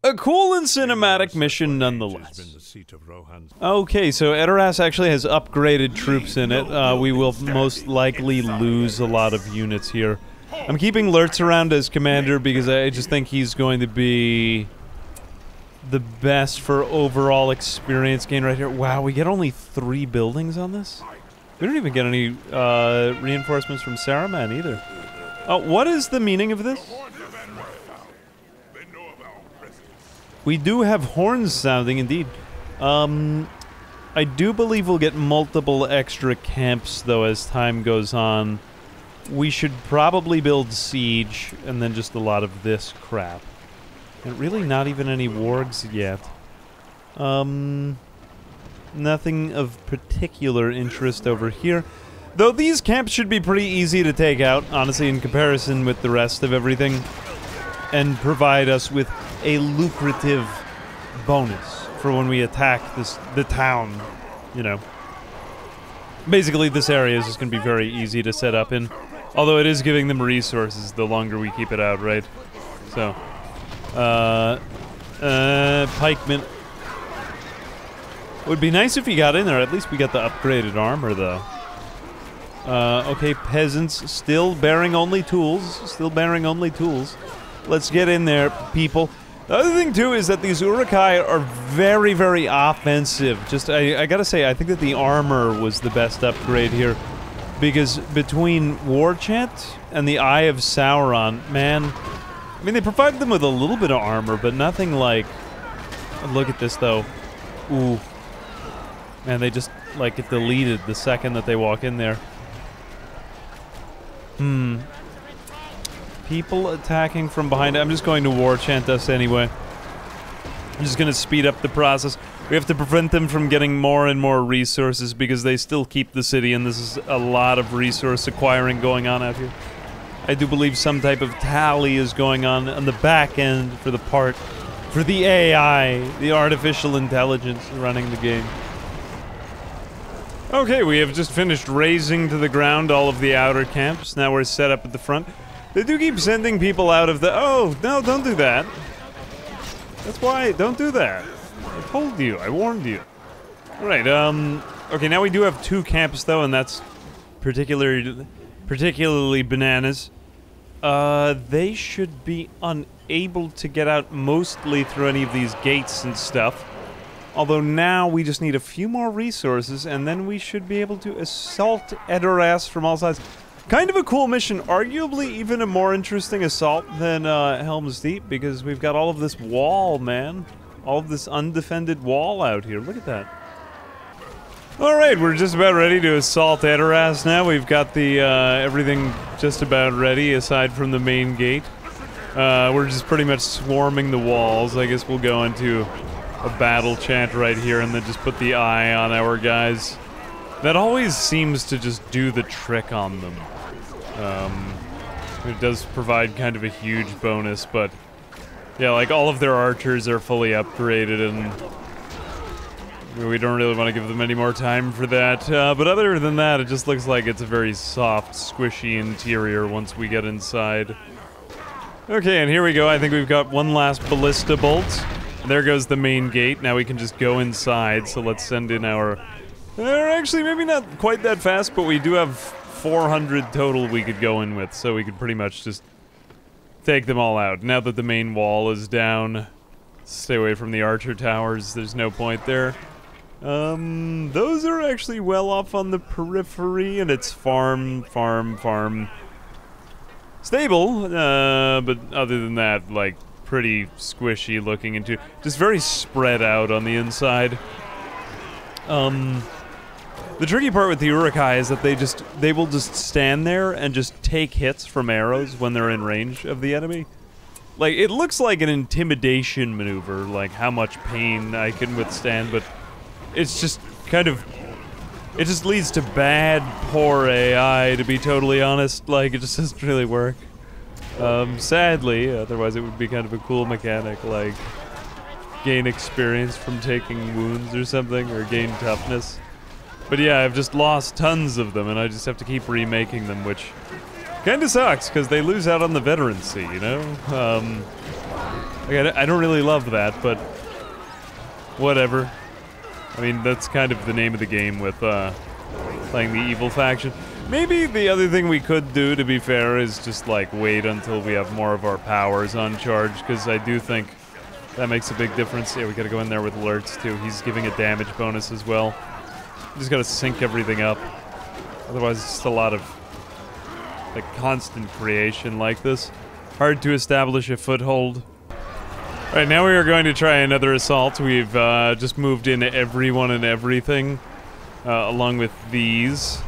A cool and cinematic mission nonetheless. Okay, so Edoras actually has upgraded troops in it. We will most likely lose a lot of units here. I'm keeping Lurtz around as commander because I just think he's going to be the best for overall experience gain right here. Wow, we get only 3 buildings on this? We don't even get any reinforcements from Saruman either. What is the meaning of this? We do have horns sounding, indeed. I do believe we'll get multiple extra camps, though, as time goes on. We should probably build siege, and then just a lot of this crap. And really not even any wargs yet. Nothing of particular interest over here. Though these camps should be pretty easy to take out, honestly, in comparison with the rest of everything. And provide us with a lucrative bonus for when we attack the town, you know. Basically, this area is just going to be very easy to set up in. Although it is giving them resources the longer we keep it out, right? So, pikemen. Would be nice if he got in there. At least we got the upgraded armor, though. Okay, peasants still bearing only tools. Still bearing only tools. Let's get in there, people. The other thing, too, is that these Uruk-hai are very, very offensive. Just, I gotta say, I think that the armor was the best upgrade here. Because between War Chant and the Eye of Sauron, man... I mean, they provided them with a little bit of armor, but nothing like... Look at this, though. Ooh. Man, they just, like, get deleted the second that they walk in there. People attacking from behind. I'm just going to War Chant us anyway. I'm just going to speed up the process. We have to prevent them from getting more and more resources because they still keep the city, and this is a lot of resource acquiring going on out here. I do believe some type of tally is going on the back end for the AI, the artificial intelligence running the game. Okay, we have just finished razing to the ground all of the outer camps. Now we're set up at the front. They do keep sending people out of the... Oh, no, don't do that. That's why, don't do that. I told you, I warned you. Right, okay, now we do have 2 camps, though, and that's particularly bananas. They should be unable to get out mostly through any of these gates and stuff. Although now we just need a few more resources, and then we should be able to assault Edoras from all sides. Kind of a cool mission, arguably even a more interesting assault than Helm's Deep, because we've got all of this wall, man. All of this undefended wall out here. Look at that. Alright, we're just about ready to assault Edoras now. We've got the everything just about ready, aside from the main gate. We're just pretty much swarming the walls. I guess we'll go into a battle chant right here and then just put the eye on our guys. That always seems to just do the trick on them. It does provide kind of a huge bonus, but yeah, like all of their archers are fully upgraded and we don't really want to give them any more time for that. But other than that, it just looks like it's a very soft, squishy interior once we get inside. Okay, and here we go. I think we've got one last ballista bolt. There goes the main gate. Now we can just go inside, so let's send in our... actually, maybe not quite that fast, but we do have 400 total we could go in with, so we could pretty much just take them all out. Now that the main wall is down, stay away from the archer towers. There's no point there. Those are actually well off on the periphery, and it's farm. Stable, but other than that, like, pretty squishy looking into, just very spread out on the inside. The tricky part with the Urukai is that they will just stand there and just take hits from arrows when they're in range of the enemy. Like, it looks like an intimidation maneuver, like how much pain I can withstand, but it's just kind of... It just leads to bad, poor AI, to be totally honest. Like, it just doesn't really work. Sadly, otherwise it would be kind of a cool mechanic, like gain experience from taking wounds or something, or gain toughness. But yeah, I've just lost tons of them, and I just have to keep remaking them, which kind of sucks, because they lose out on the veterancy, you know? Like, I don't really love that, but whatever. I mean, that's kind of the name of the game with playing the evil faction. Maybe the other thing we could do, to be fair, is just like wait until we have more of our powers on charge, because I do think that makes a big difference. Yeah, we gotta go in there with alerts too. He's giving a damage bonus as well. Just gotta sync everything up. Otherwise, it's just a lot of like constant creation like this. Hard to establish a foothold. Alright, now we are going to try another assault. We've just moved in everyone and everything, along with these.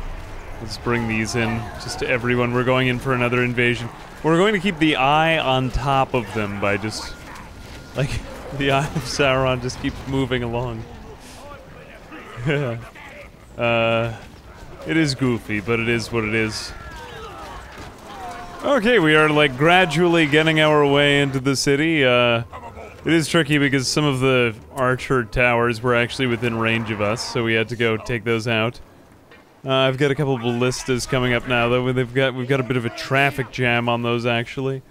Let's bring these in, just to everyone. We're going in for another invasion. We're going to keep the eye on top of them by just... like, the eye of Sauron just keeps moving along. It is goofy, but it is what it is. Okay, we are, like, gradually getting our way into the city. It is tricky because some of the archer towers were actually within range of us, so we had to go take those out. I've got a couple of ballistas coming up now, though. We've got a bit of a traffic jam on those, actually.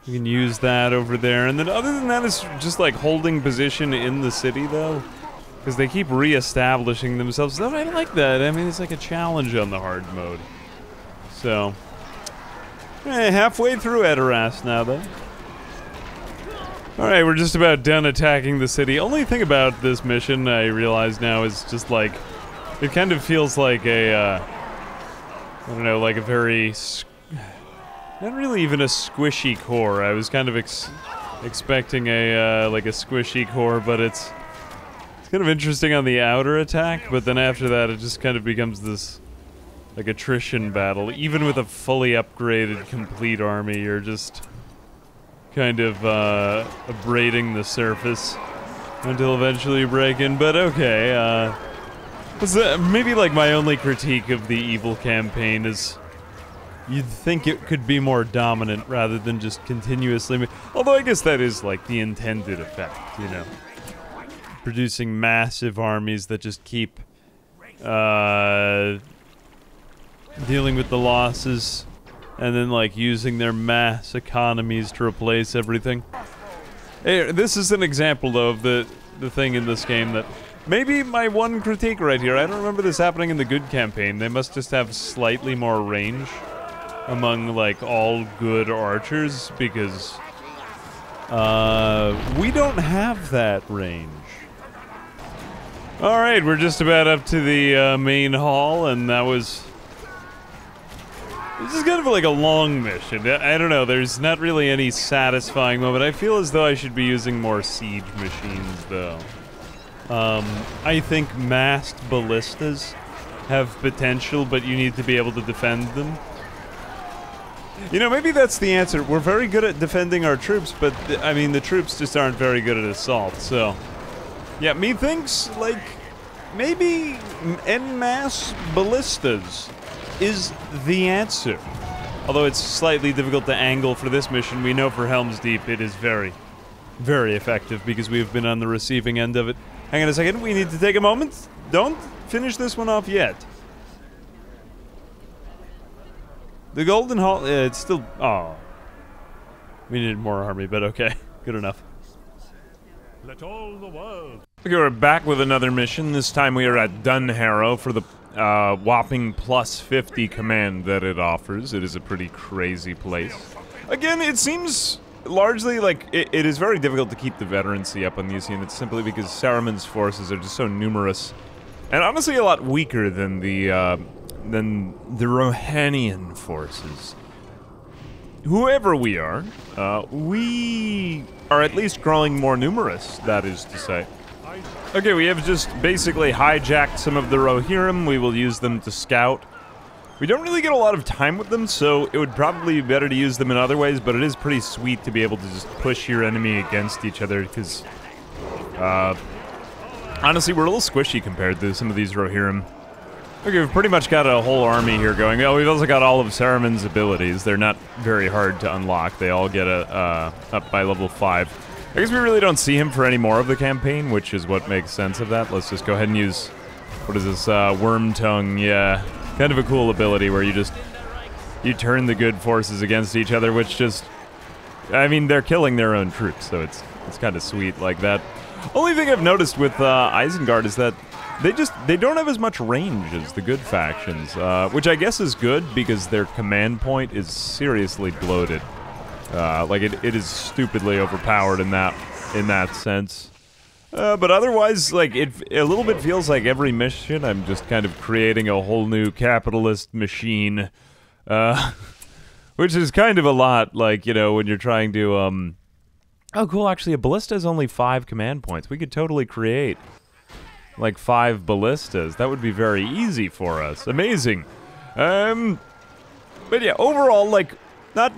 We can use that over there. And then other than that, it's just like holding position in the city, though. Because they keep re-establishing themselves. Though I like that. I mean, it's like a challenge on the hard mode. So... halfway through Edoras now, though. Alright, we're just about done attacking the city. Only thing about this mission, I realize now, is just like... It kind of feels like a, I don't know, like a very... not really even a squishy core. I was kind of expecting a, like a squishy core, but it's kind of interesting on the outer attack, but then after that it just kind of becomes this, like, attrition battle. Even with a fully upgraded, complete army, you're just kind of, abrading the surface until eventually you break in, but okay, maybe, like, my only critique of the evil campaign is you'd think it could be more dominant rather than just continuously... Although I guess that is, like, the intended effect, you know? Producing massive armies that just keep, dealing with the losses, and then, like, using their mass economies to replace everything. Hey, this is an example, though, of the thing in this game that... Maybe my one critique right here, I don't remember this happening in the good campaign. They must just have slightly more range among, like, all good archers, because we don't have that range. Alright, we're just about up to the main hall, and that was... This is kind of like a long mission. I don't know, there's not really any satisfying moment. I feel as though I should be using more siege machines, though. I think massed ballistas have potential, but you need to be able to defend them. You know, maybe that's the answer. We're very good at defending our troops, but, I mean, the troops just aren't very good at assault, so... Yeah, methinks, like, maybe en masse ballistas is the answer. Although it's slightly difficult to angle for this mission, we know for Helm's Deep it is very, very effective because we have been on the receiving end of it. Hang on a second, we need to take a moment. Don't finish this one off yet. The Golden Hall, it's still... Oh. We needed more army, but okay. Good enough. Let all the world... Okay, we're back with another mission. This time we are at Dunharrow for the whopping plus 50 command that it offers. It is a pretty crazy place. Again, it seems largely like it is very difficult to keep the veterancy up on these units simply because Saruman's forces are just so numerous. And honestly a lot weaker than the Rohanian forces. Whoever we are at least growing more numerous, that is to say. Okay, we have just basically hijacked some of the Rohirrim. We will use them to scout. We don't really get a lot of time with them, so it would probably be better to use them in other ways, but it is pretty sweet to be able to just push your enemy against each other, because, honestly, we're a little squishy compared to some of these Rohirrim. Okay, we've pretty much got a whole army here going. Oh, we've also got all of Saruman's abilities. They're not very hard to unlock. They all get up by level 5. I guess we really don't see him for any more of the campaign, which is what makes sense of that. Let's just go ahead and use, what is this, Worm Tongue, yeah. Kind of a cool ability where you turn the good forces against each other, which just, I mean, they're killing their own troops, so it's kind of sweet like that. Only thing I've noticed with Isengard is that they don't have as much range as the good factions, which I guess is good because their command point is seriously bloated. Like it is stupidly overpowered in that sense. But otherwise, like, it a little bit feels like every mission I'm just kind of creating a whole new capitalist machine, which is kind of a lot, like, you know, when you're trying to, oh, cool, actually, a ballista is only 5 command points. We could totally create, like, 5 ballistas. That would be very easy for us. Amazing. But yeah, overall, like, I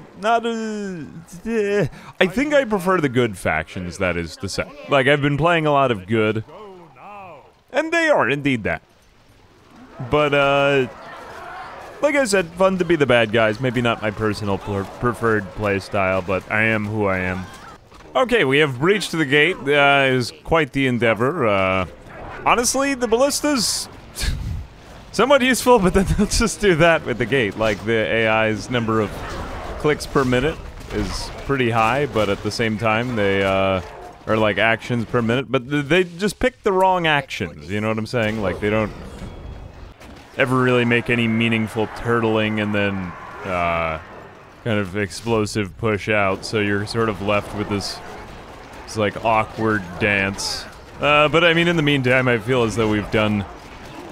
think I prefer the good factions, that is to say. Like, I've been playing a lot of good, and they are indeed that. But, like I said, fun to be the bad guys. Maybe not my personal preferred play style, but I am who I am. Okay, we have breached the gate. It is quite the endeavor. Honestly, the ballistas, somewhat useful, but then let's just do that with the gate. Like, the AI's number of clicks per minute is pretty high, but at the same time, they are like actions per minute, but they just pick the wrong actions, you know what I'm saying? Like, they don't ever really make any meaningful turtling and then kind of explosive push out, so you're sort of left with this like awkward dance. But I mean, in the meantime, I feel as though we've done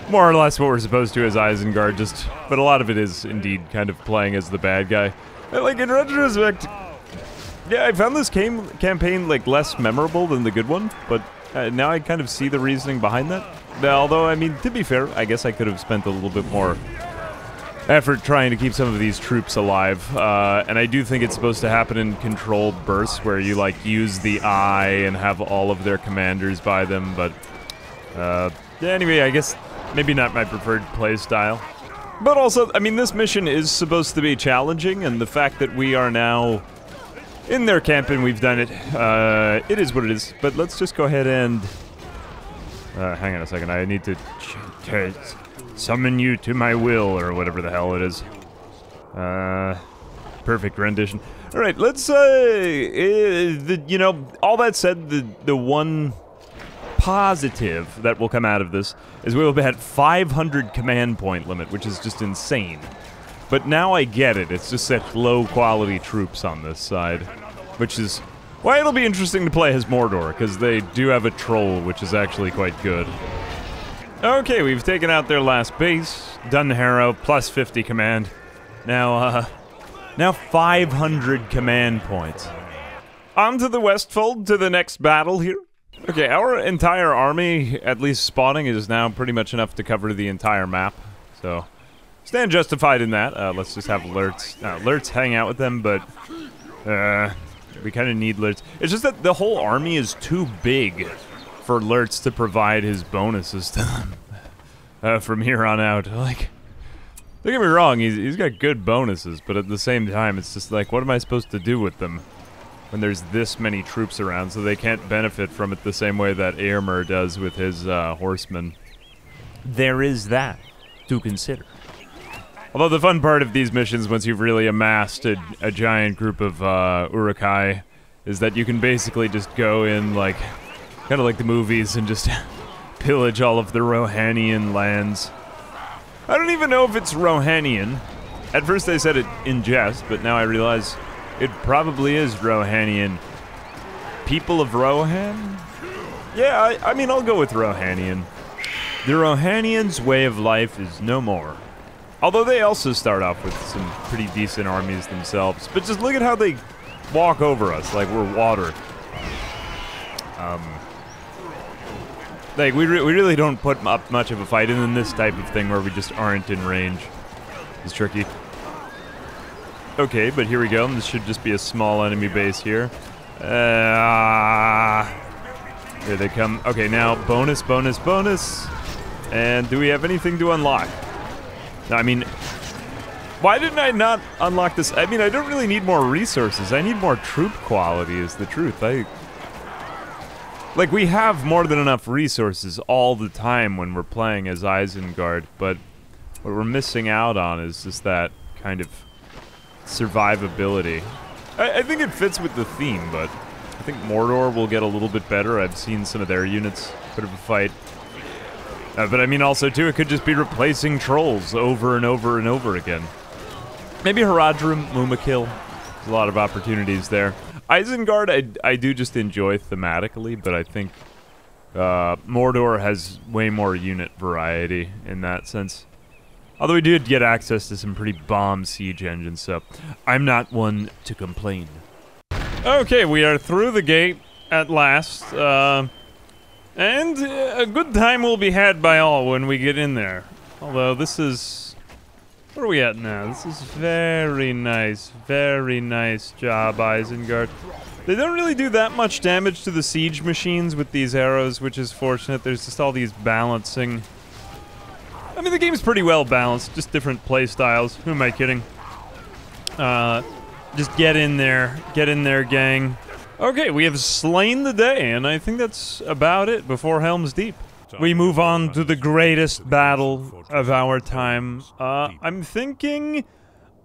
more or less what we're supposed to as Isengard, but a lot of it is indeed kind of playing as the bad guy. Like, in retrospect, yeah, I found this campaign, like, less memorable than the good one, but now I kind of see the reasoning behind that. Although, I mean, to be fair, I guess I could have spent a little bit more effort trying to keep some of these troops alive. And I do think it's supposed to happen in controlled bursts, where you, like, use the eye and have all of their commanders by them, but, yeah, anyway, I guess maybe not my preferred play style. But also, I mean, this mission is supposed to be challenging, and the fact that we are now in their camp and we've done it, it is what it is. But let's just go ahead and... hang on a second, I need to summon you to my will, or whatever the hell it is. Perfect rendition. Alright, let's, you know, all that said, the one positive that will come out of this is we will be at 500 command point limit, which is just insane. But now I get it. It's just such low quality troops on this side, which is why it'll be interesting to play as Mordor, because they do have a troll, which is actually quite good. Okay, we've taken out their last base. Dun Harrow, plus 50 command. Now 500 command points. On to the Westfold, to the next battle here. Okay, our entire army, at least spawning, is now pretty much enough to cover the entire map. So, stand justified in that. Let's just have Lurtz hang out with them, but we kind of need Lurtz. It's just that the whole army is too big for Lurtz to provide his bonuses to them from here on out. Like, don't get me wrong, he's got good bonuses, but at the same time, it's just like, what am I supposed to do with them when there's this many troops around, so they can't benefit from it the same way that Eomer does with his horsemen? There is that to consider. Although the fun part of these missions, once you've really amassed a giant group of Uruk-hai, is that you can basically just go in, like, kind of like the movies, and just pillage all of the Rohanian lands. I don't even know if it's Rohanian. At first they said it in jest, but now I realize it probably is Rohanian. People of Rohan? Yeah, I mean, I'll go with Rohanian. The Rohanians' way of life is no more. Although they also start off with some pretty decent armies themselves. But just look at how they walk over us like we're water. Like, we really don't put up much of a fight, and then this type of thing where we just aren't in range is tricky. Okay, but here we go. This should just be a small enemy base here. Here they come. Okay, now bonus, bonus, bonus. And do we have anything to unlock? No, I mean, why didn't I not unlock this? I mean, I don't really need more resources. I need more troop quality is the truth. Like, we have more than enough resources all the time when we're playing as Isengard, but what we're missing out on is just that kind of survivability. I think it fits with the theme, but I think Mordor will get a little bit better. I've seen some of their units put up a fight. But I mean, also, too, it could just be replacing trolls over and over and over again. Maybe Haradrim, Mumakil. There's a lot of opportunities there. Isengard, I do just enjoy thematically, but I think Mordor has way more unit variety in that sense. Although we did get access to some pretty bomb siege engines, so I'm not one to complain. Okay, we are through the gate at last, and a good time will be had by all when we get in there. Although this is... Where are we at now? This is very nice job, Isengard. They don't really do that much damage to the siege machines with these arrows, which is fortunate. There's just all these balancing. I mean, the game's pretty well balanced, just different play styles. Who am I kidding? Just get in there, gang. Okay, we have slain the day, and I think that's about it before Helm's Deep. We move on to the greatest battle of our time. I'm thinking,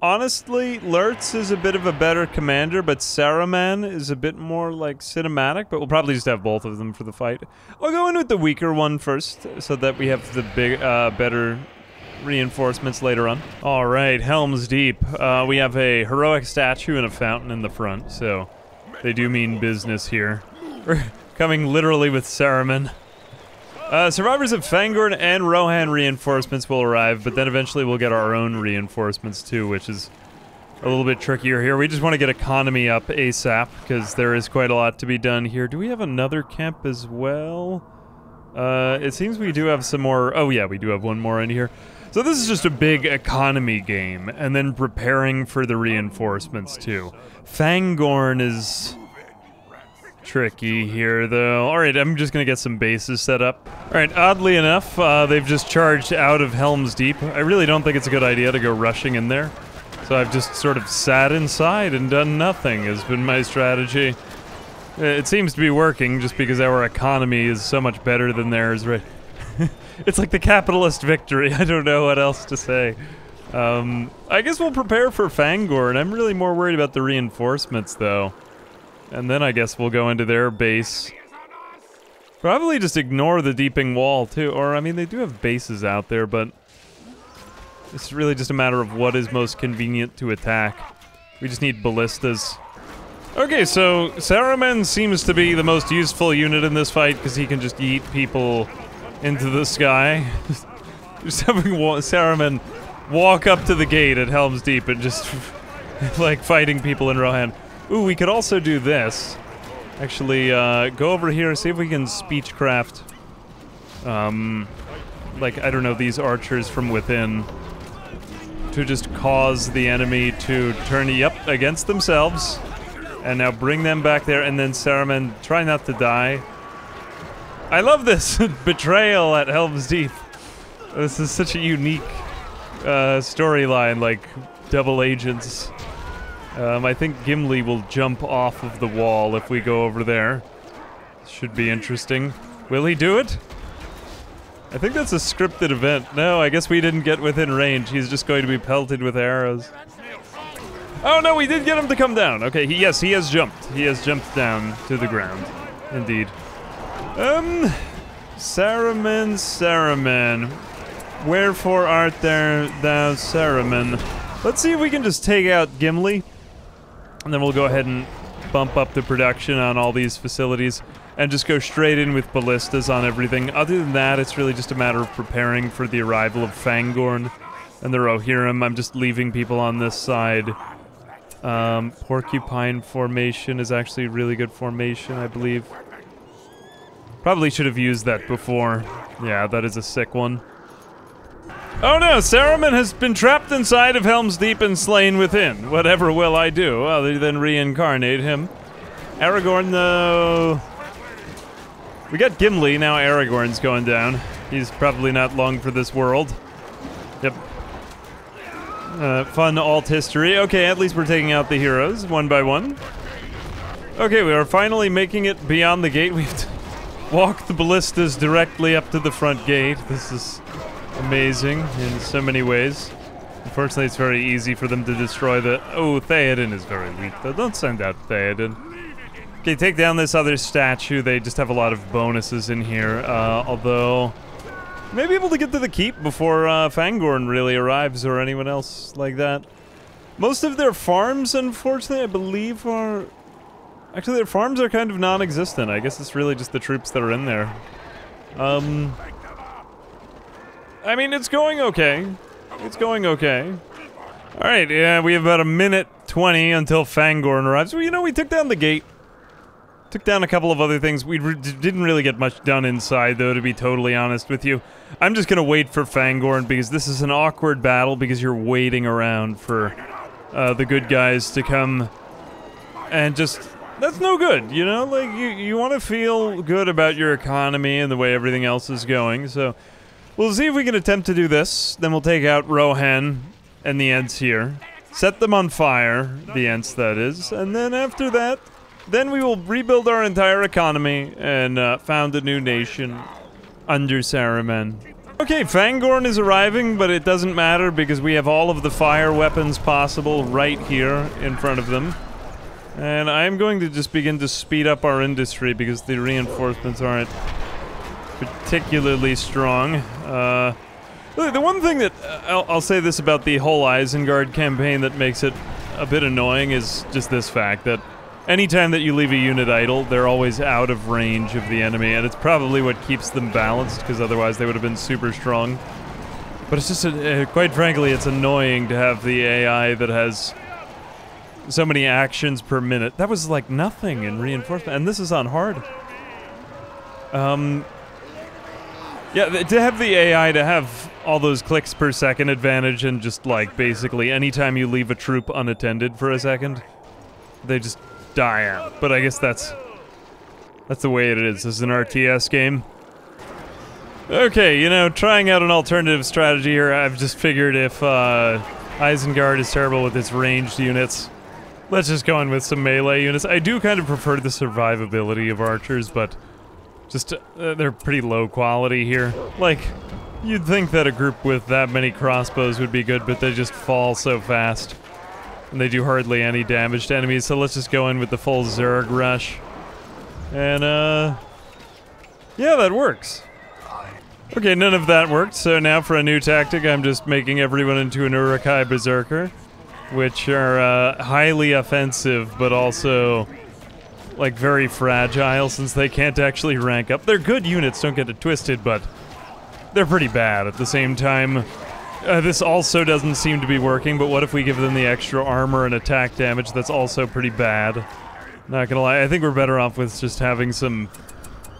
honestly, Lurtz is a bit of a better commander, but Saruman is a bit more, like, cinematic, but we'll probably just have both of them for the fight. I'll go in with the weaker one first, so that we have the big, better reinforcements later on. Alright, Helm's Deep. We have a heroic statue and a fountain in the front, so they do mean business here. We're coming literally with Saruman. Survivors of Fangorn and Rohan reinforcements will arrive, but then eventually we'll get our own reinforcements too, which is a little bit trickier here. We just want to get economy up ASAP, because there is quite a lot to be done here. Do we have another camp as well? It seems we do have some more. Oh yeah, we do have one more in here. So this is just a big economy game, and then preparing for the reinforcements too. Fangorn is... tricky here, though. Alright, I'm just gonna get some bases set up. Alright, oddly enough, they've just charged out of Helm's Deep. I really don't think it's a good idea to go rushing in there. So I've just sort of sat inside and done nothing, has been my strategy. It seems to be working, just because our economy is so much better than theirs, right? It's like the capitalist victory, I don't know what else to say. I guess we'll prepare for Fangorn. I'm really more worried about the reinforcements, though. And then I guess we'll go into their base. Probably just ignore the deeping wall, too. Or, I mean, they do have bases out there, but... it's really just a matter of what is most convenient to attack. We just need ballistas. Okay, so Saruman seems to be the most useful unit in this fight, because he can just yeet people into the sky. Just having Saruman walk up to the gate at Helm's Deep and just, like, fighting people in Rohan. Ooh, we could also do this. Actually, go over here and see if we can speechcraft, like, I don't know, these archers from within to just cause the enemy to turn against themselves. And now bring them back there, and then Saruman, try not to die. I love this! Betrayal at Helm's Deep. This is such a unique storyline, like double agents. I think Gimli will jump off of the wall if we go over there. Should be interesting. Will he do it? I think that's a scripted event. No, I guess we didn't get within range. He's just going to be pelted with arrows. Oh no, we did get him to come down. Okay, yes, he has jumped. He has jumped down to the ground. Indeed. Saruman. Wherefore art thou, Saruman? Let's see if we can just take out Gimli. And then we'll go ahead and bump up the production on all these facilities and just go straight in with ballistas on everything. Other than that, it's really just a matter of preparing for the arrival of Fangorn and the Rohirrim. I'm just leaving people on this side. Porcupine formation is actually a really good formation, I believe. Probably should have used that before. Yeah, that is a sick one. Oh no, Saruman has been trapped inside of Helm's Deep and slain within. Whatever will I do? Other than reincarnate him. Aragorn, though... We got Gimli, now Aragorn's going down. He's probably not long for this world. Yep. Fun alt history. Okay, at least we're taking out the heroes, one by one. Okay, we are finally making it beyond the gate. We've walked the ballistas directly up to the front gate. This is amazing in so many ways. Unfortunately, it's very easy for them to destroy the... Oh, Theoden is very weak, though. Don't send out Theoden. Okay, take down this other statue. They just have a lot of bonuses in here, although... Maybe able to get to the keep before Fangorn really arrives or anyone else like that. Most of their farms, unfortunately, I believe are... Actually, their farms are kind of non-existent. I guess it's really just the troops that are in there. I mean, it's going okay. It's going okay. Alright, yeah, we have about a minute 20 until Fangorn arrives. Well, you know, we took down the gate. Took down a couple of other things. We didn't really get much done inside, though, to be totally honest with you. I'm just gonna wait for Fangorn, because this is an awkward battle, because you're waiting around for the good guys to come. And just... That's no good, you know? Like, you want to feel good about your economy and the way everything else is going, so... We'll see if we can attempt to do this. Then we'll take out Rohan and the Ents here. Set them on fire, the Ents, that is. And then after that... Then we will rebuild our entire economy and found a new nation under Saruman. Okay, Fangorn is arriving, but it doesn't matter because we have all of the fire weapons possible right here in front of them. And I'm going to just begin to speed up our industry because the reinforcements aren't particularly strong. The one thing that I'll say this about the whole Isengard campaign that makes it a bit annoying is just this fact that anytime that you leave a unit idle, they're always out of range of the enemy, and it's probably what keeps them balanced, because otherwise they would have been super strong. But it's just, quite frankly, it's annoying to have the AI that has so many actions per minute. That was like nothing in reinforcement, and this is on hard. Yeah, to have the AI to have all those clicks per second advantage and just like basically anytime you leave a troop unattended for a second, they just die out. But I guess that's the way it is. This is an RTS game. Okay, you know, trying out an alternative strategy here. I've just figured if Isengard is terrible with its ranged units, let's just go in with some melee units. I do kind of prefer the survivability of archers, but just they're pretty low quality here. Like, you'd think that a group with that many crossbows would be good, but they just fall so fast. And they do hardly any damage to enemies, so let's just go in with the full Zerg rush. And, yeah, that works. Okay, none of that worked, so now for a new tactic, I'm just making everyone into an Uruk-hai Berserker, which are, highly offensive, but also, like, very fragile, since they can't actually rank up. They're good units, don't get it twisted, but they're pretty bad at the same time. This also doesn't seem to be working, but what if we give them the extra armor and attack damage? That's also pretty bad. Not gonna lie, I think we're better off with just having some...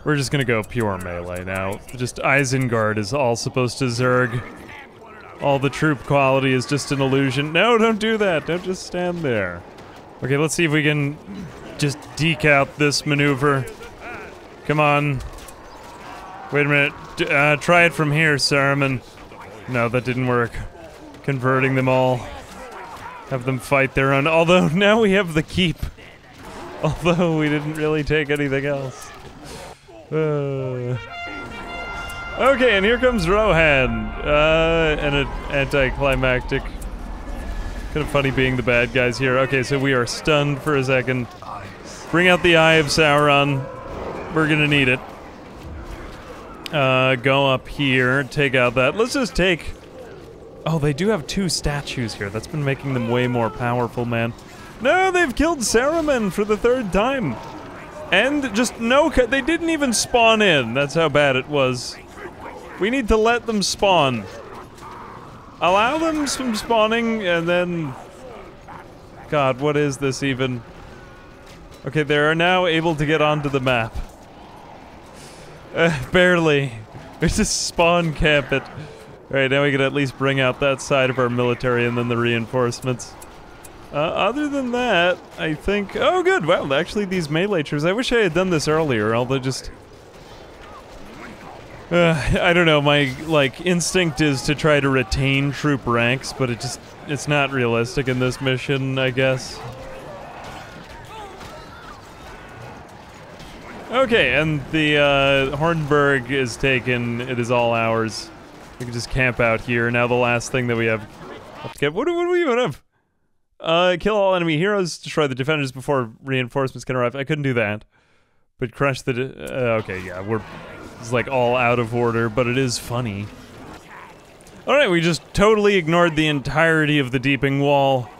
We're just gonna go pure melee now. Just Isengard is all supposed to Zerg. All the troop quality is just an illusion. No, don't do that. Don't just stand there. Okay, let's see if we can just deke out this maneuver. Come on. Wait a minute. Try it from here, Saruman. No, that didn't work. Converting them all. Have them fight their own. Although, now we have the keep. Although, we didn't really take anything else. Okay, and here comes Rohan. And an anticlimactic. Kind of funny being the bad guys here. Okay, so we are stunned for a second. Bring out the Eye of Sauron. We're gonna need it. Go up here, take out that. Let's just take... Oh, they do have 2 statues here. That's been making them way more powerful, man. No, they've killed Saruman for the 3rd time. And just no... They didn't even spawn in. That's how bad it was. We need to let them spawn. Allow them some spawning, and then... God, what is this even? Okay, they are now able to get onto the map. Barely. We just spawn camp it. Alright, now we can at least bring out that side of our military and then the reinforcements. Other than that, I think... Oh, good. Well, actually, these melee troops... I wish I had done this earlier, although just... I don't know, my, like, instinct is to try to retain troop ranks, but it's not realistic in this mission, I guess. Okay, and the, Hornburg is taken. It is all ours. We can just camp out here. Now the last thing that we have... What do we even have? Kill all enemy heroes, destroy the defenders before reinforcements can arrive. I couldn't do that. But crush the... okay, yeah, it's like all out of order, but it is funny. Alright, we just totally ignored the entirety of the Deeping Wall.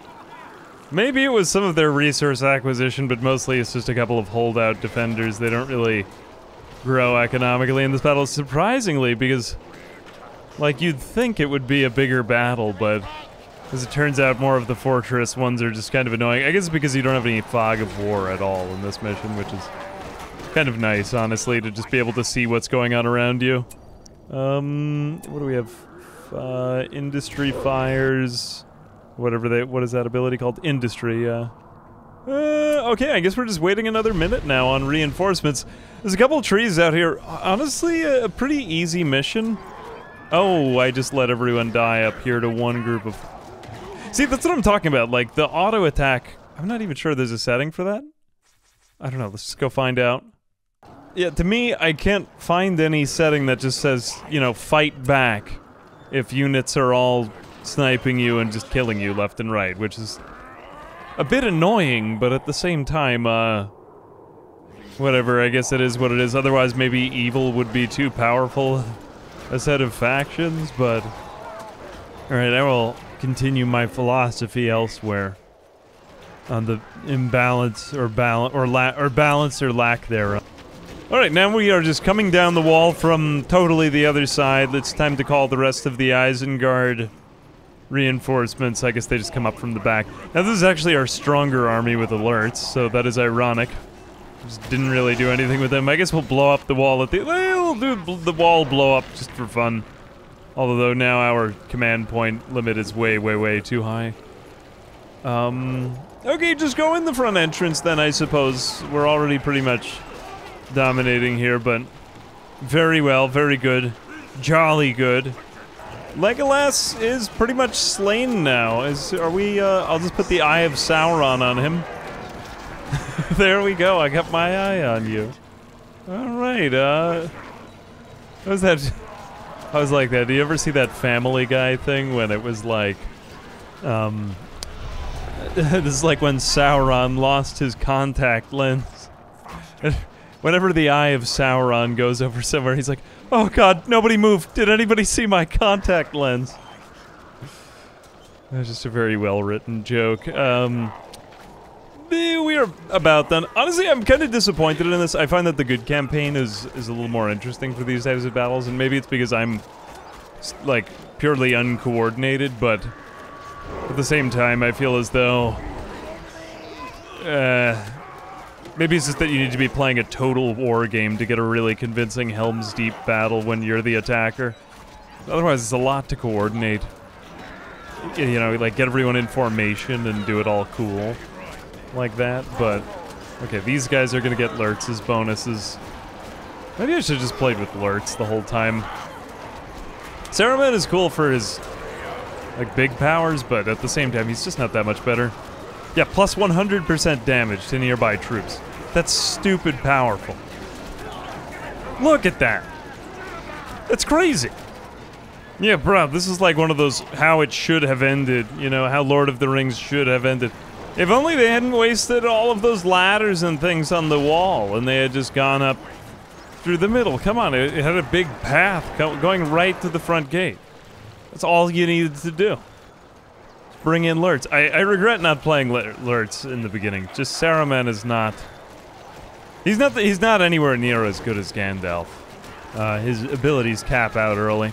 Maybe it was some of their resource acquisition, but mostly it's just a couple of holdout defenders. They don't really grow economically in this battle, surprisingly, because, like, you'd think it would be a bigger battle, but as it turns out, more of the fortress ones are just kind of annoying. I guess it's because you don't have any fog of war at all in this mission, which is kind of nice, honestly, to just be able to see what's going on around you. What do we have? Industry fires... what is that ability called? Industry, okay, I guess we're just waiting another minute now on reinforcements. There's a couple trees out here. Honestly, a pretty easy mission. Oh, I just let everyone die up here to one group of... See, that's what I'm talking about, like, the auto-attack. I'm not even sure there's a setting for that. I don't know, let's just go find out. Yeah, to me, I can't find any setting that just says, you know, fight back if units are all sniping you and just killing you left and right, which is a bit annoying, but at the same time, whatever, I guess it is what it is. Otherwise, maybe evil would be too powerful a set of factions, but... Alright, I will continue my philosophy elsewhere on the imbalance or balance or lack thereof. Alright, now we are just coming down the wall from totally the other side. It's time to call the rest of the Isengard reinforcements. I guess they just come up from the back. Now this is actually our stronger army with alerts, so that is ironic. Just didn't really do anything with them. I guess we'll blow up the wall at the... We'll do the wall blow up just for fun. Although now our command point limit is way, way, way too high. Okay, just go in the front entrance then, I suppose. We're already pretty much dominating here, but very well, very good. Jolly good. Legolas is pretty much slain now. Are we, I'll just put the Eye of Sauron on him. There we go, I got my eye on you. Alright, what was that? I was like that. Do you ever see that Family Guy thing when it was like, this is like when Sauron lost his contact lens. Whenever the Eye of Sauron goes over somewhere, he's like, oh god, nobody move! Did anybody see my contact lens? That's just a very well-written joke. We are about done. Honestly, I'm kind of disappointed in this. I find that the good campaign is a little more interesting for these types of battles, and maybe it's because I'm, like, purely uncoordinated, but at the same time, I feel as though... maybe it's just that you need to be playing a total war game to get a really convincing Helm's Deep battle when you're the attacker. Otherwise, it's a lot to coordinate. You know, like, get everyone in formation and do it all cool like that, but... Okay, these guys are gonna get Lurtz as bonuses. Maybe I should have just played with Lurtz the whole time. Saruman is cool for his, like, big powers, but at the same time, he's just not that much better. Yeah, plus 100% damage to nearby troops. That's stupid powerful. Look at that. That's crazy. Yeah, bro, this is like one of those how it should have ended, you know, how Lord of the Rings should have ended. If only they hadn't wasted all of those ladders and things on the wall and they had just gone up through the middle. Come on, it had a big path going right to the front gate. That's all you needed to do. Bring in Lurtz. I regret not playing Lurtz in the beginning. Just Saruman is not... He's not anywhere near as good as Gandalf. His abilities cap out early.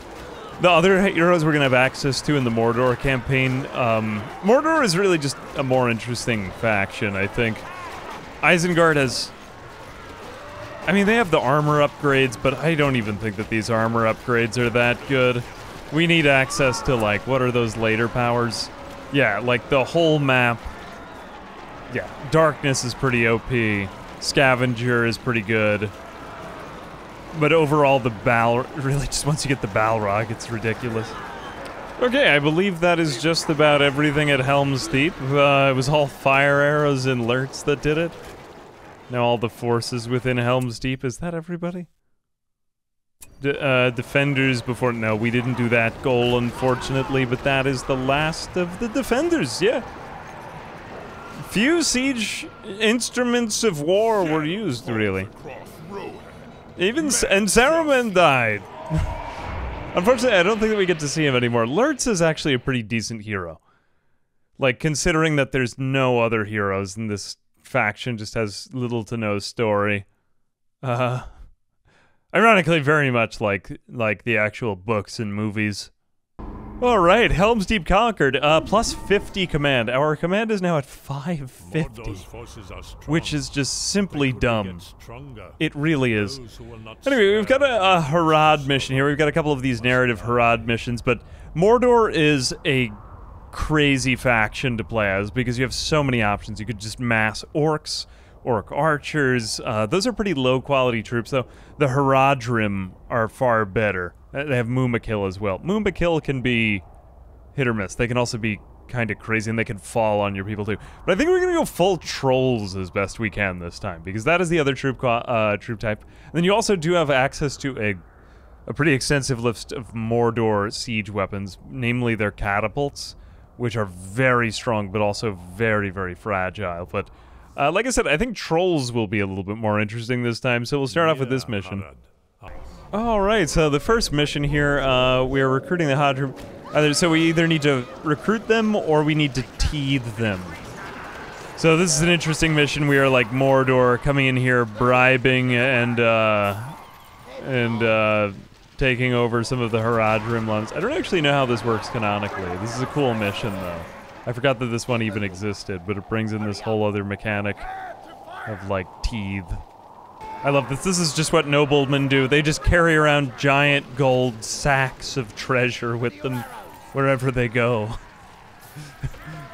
The other heroes we're gonna have access to in the Mordor campaign, Mordor is really just a more interesting faction, I think. Isengard has I mean, they have the armor upgrades, but I don't even think that these armor upgrades are that good. We need access to, like, what are those later powers? Yeah, like the whole map. Yeah, Darkness is pretty OP. Scavenger is pretty good. But overall, the really, just once you get the Balrog, it's ridiculous. Okay, I believe that is just about everything at Helm's Deep. It was all fire arrows and lurts that did it. Now all the forces within Helm's Deep, is that everybody? Defenders before, no, we didn't do that goal, unfortunately, but that is the last of the defenders, yeah. Few siege instruments of war were used, really. Even, and Saruman died. Unfortunately, I don't think that we get to see him anymore. Lurtz is actually a pretty decent hero. Like, considering that there's no other heroes and this faction just has little to no story. Ironically, very much like the actual books and movies. Alright, Helm's Deep conquered. Plus 50 command. Our command is now at 550. Which is just simply dumb. It really is. Anyway, we've got a Harad mission here. We've got a couple of these narrative Harad missions, but Mordor is a crazy faction to play as because you have so many options. You could just mass orcs, orc archers. Those are pretty low quality troops, though. The Haradrim are far better. They have Mumakil as well. Mumakil can be hit or miss. They can also be kind of crazy, and they can fall on your people too. But I think we're gonna go full trolls as best we can this time, because that is the other troop type. And then you also do have access to a pretty extensive list of Mordor siege weapons, namely their catapults, which are very strong, but also very, very fragile. But like I said, I think trolls will be a little bit more interesting this time, so we'll start off with this mission. Alright, so the first mission here, we are recruiting the Hadrim. So we either need to recruit them, or we need to teeth them. So this is an interesting mission. We are like Mordor, coming in here, bribing and taking over some of the Haradrim lands. I don't actually know how this works canonically. This is a cool mission, though. I forgot that this one even existed, but it brings in this whole other mechanic of, like, teeth. I love this. This is just what noblemen do. They just carry around giant gold sacks of treasure with them wherever they go.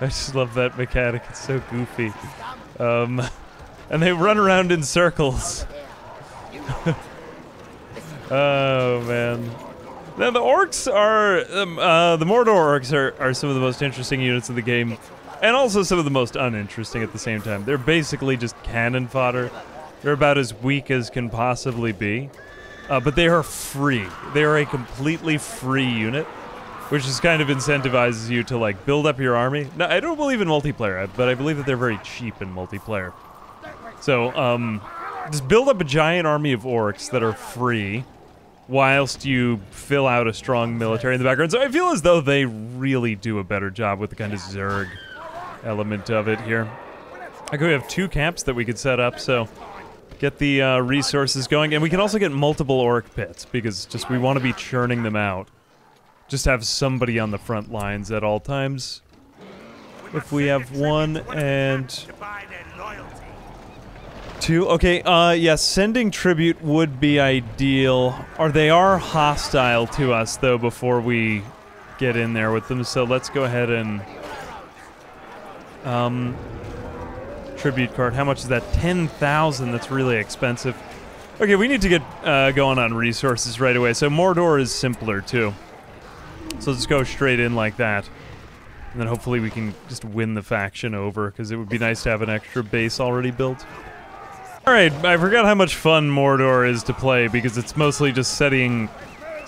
I just love that mechanic. It's so goofy. And they run around in circles. Oh, man. Now, the orcs are... the Mordor orcs are some of the most interesting units of the game, and also some of the most uninteresting at the same time. They're basically just cannon fodder. They're about as weak as can possibly be. But they are free. They are a completely free unit, which just kind of incentivizes you to, like, build up your army. Now, I don't believe in multiplayer, but I believe that they're very cheap in multiplayer. So, just build up a giant army of orcs that are free, whilst you fill out a strong military in the background. So I feel as though they really do a better job with the kind of Zerg element of it here. Okay, we have 2 camps that we could set up, so get the resources going. And we can also get multiple orc pits, because just we want to be churning them out. Just have somebody on the front lines at all times. If we have 1 and 2, okay, yeah, sending tribute would be ideal. Or they are hostile to us, though, before we get in there with them, so let's go ahead and... tribute card, how much is that? 10,000, that's really expensive. Okay, we need to get going on resources right away, so Mordor is simpler, too. So let's go straight in like that. And then hopefully we can just win the faction over, because it would be nice to have an extra base already built. Alright, I forgot how much fun Mordor is to play, because it's mostly just setting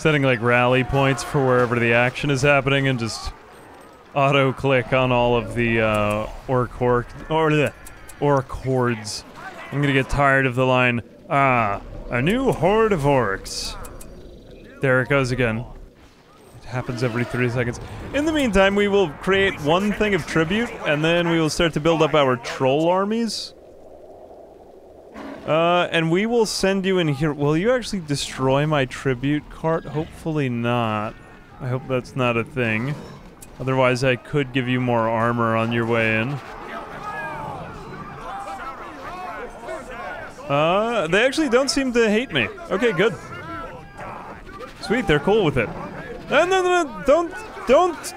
like rally points for wherever the action is happening, and just auto-click on all of the orc hordes. I'm gonna get tired of the line, "Ah, a new horde of orcs." There it goes again. It happens every 3 seconds. In the meantime, we will create 1 thing of tribute, and then we will start to build up our troll armies. And we will send you in here. Will you actually destroy my tribute cart? Hopefully not. I hope that's not a thing. Otherwise, I could give you more armor on your way in. They actually don't seem to hate me. Okay, good. Sweet, they're cool with it. No, don't.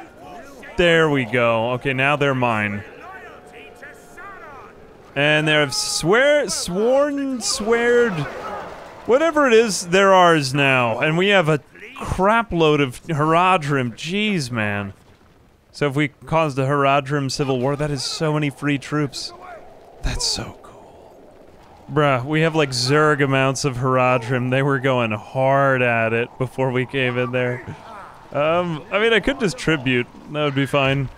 There we go. Okay, now they're mine. And they've sworn, whatever it is, they're ours now. And we have a crap load of Haradrim. Jeez, man. So if we caused a Haradrim civil war, that is so many free troops. That's so cool. Bruh, we have like Zerg amounts of Haradrim. They were going hard at it before we came in there. I mean, I could just tribute. That would be fine.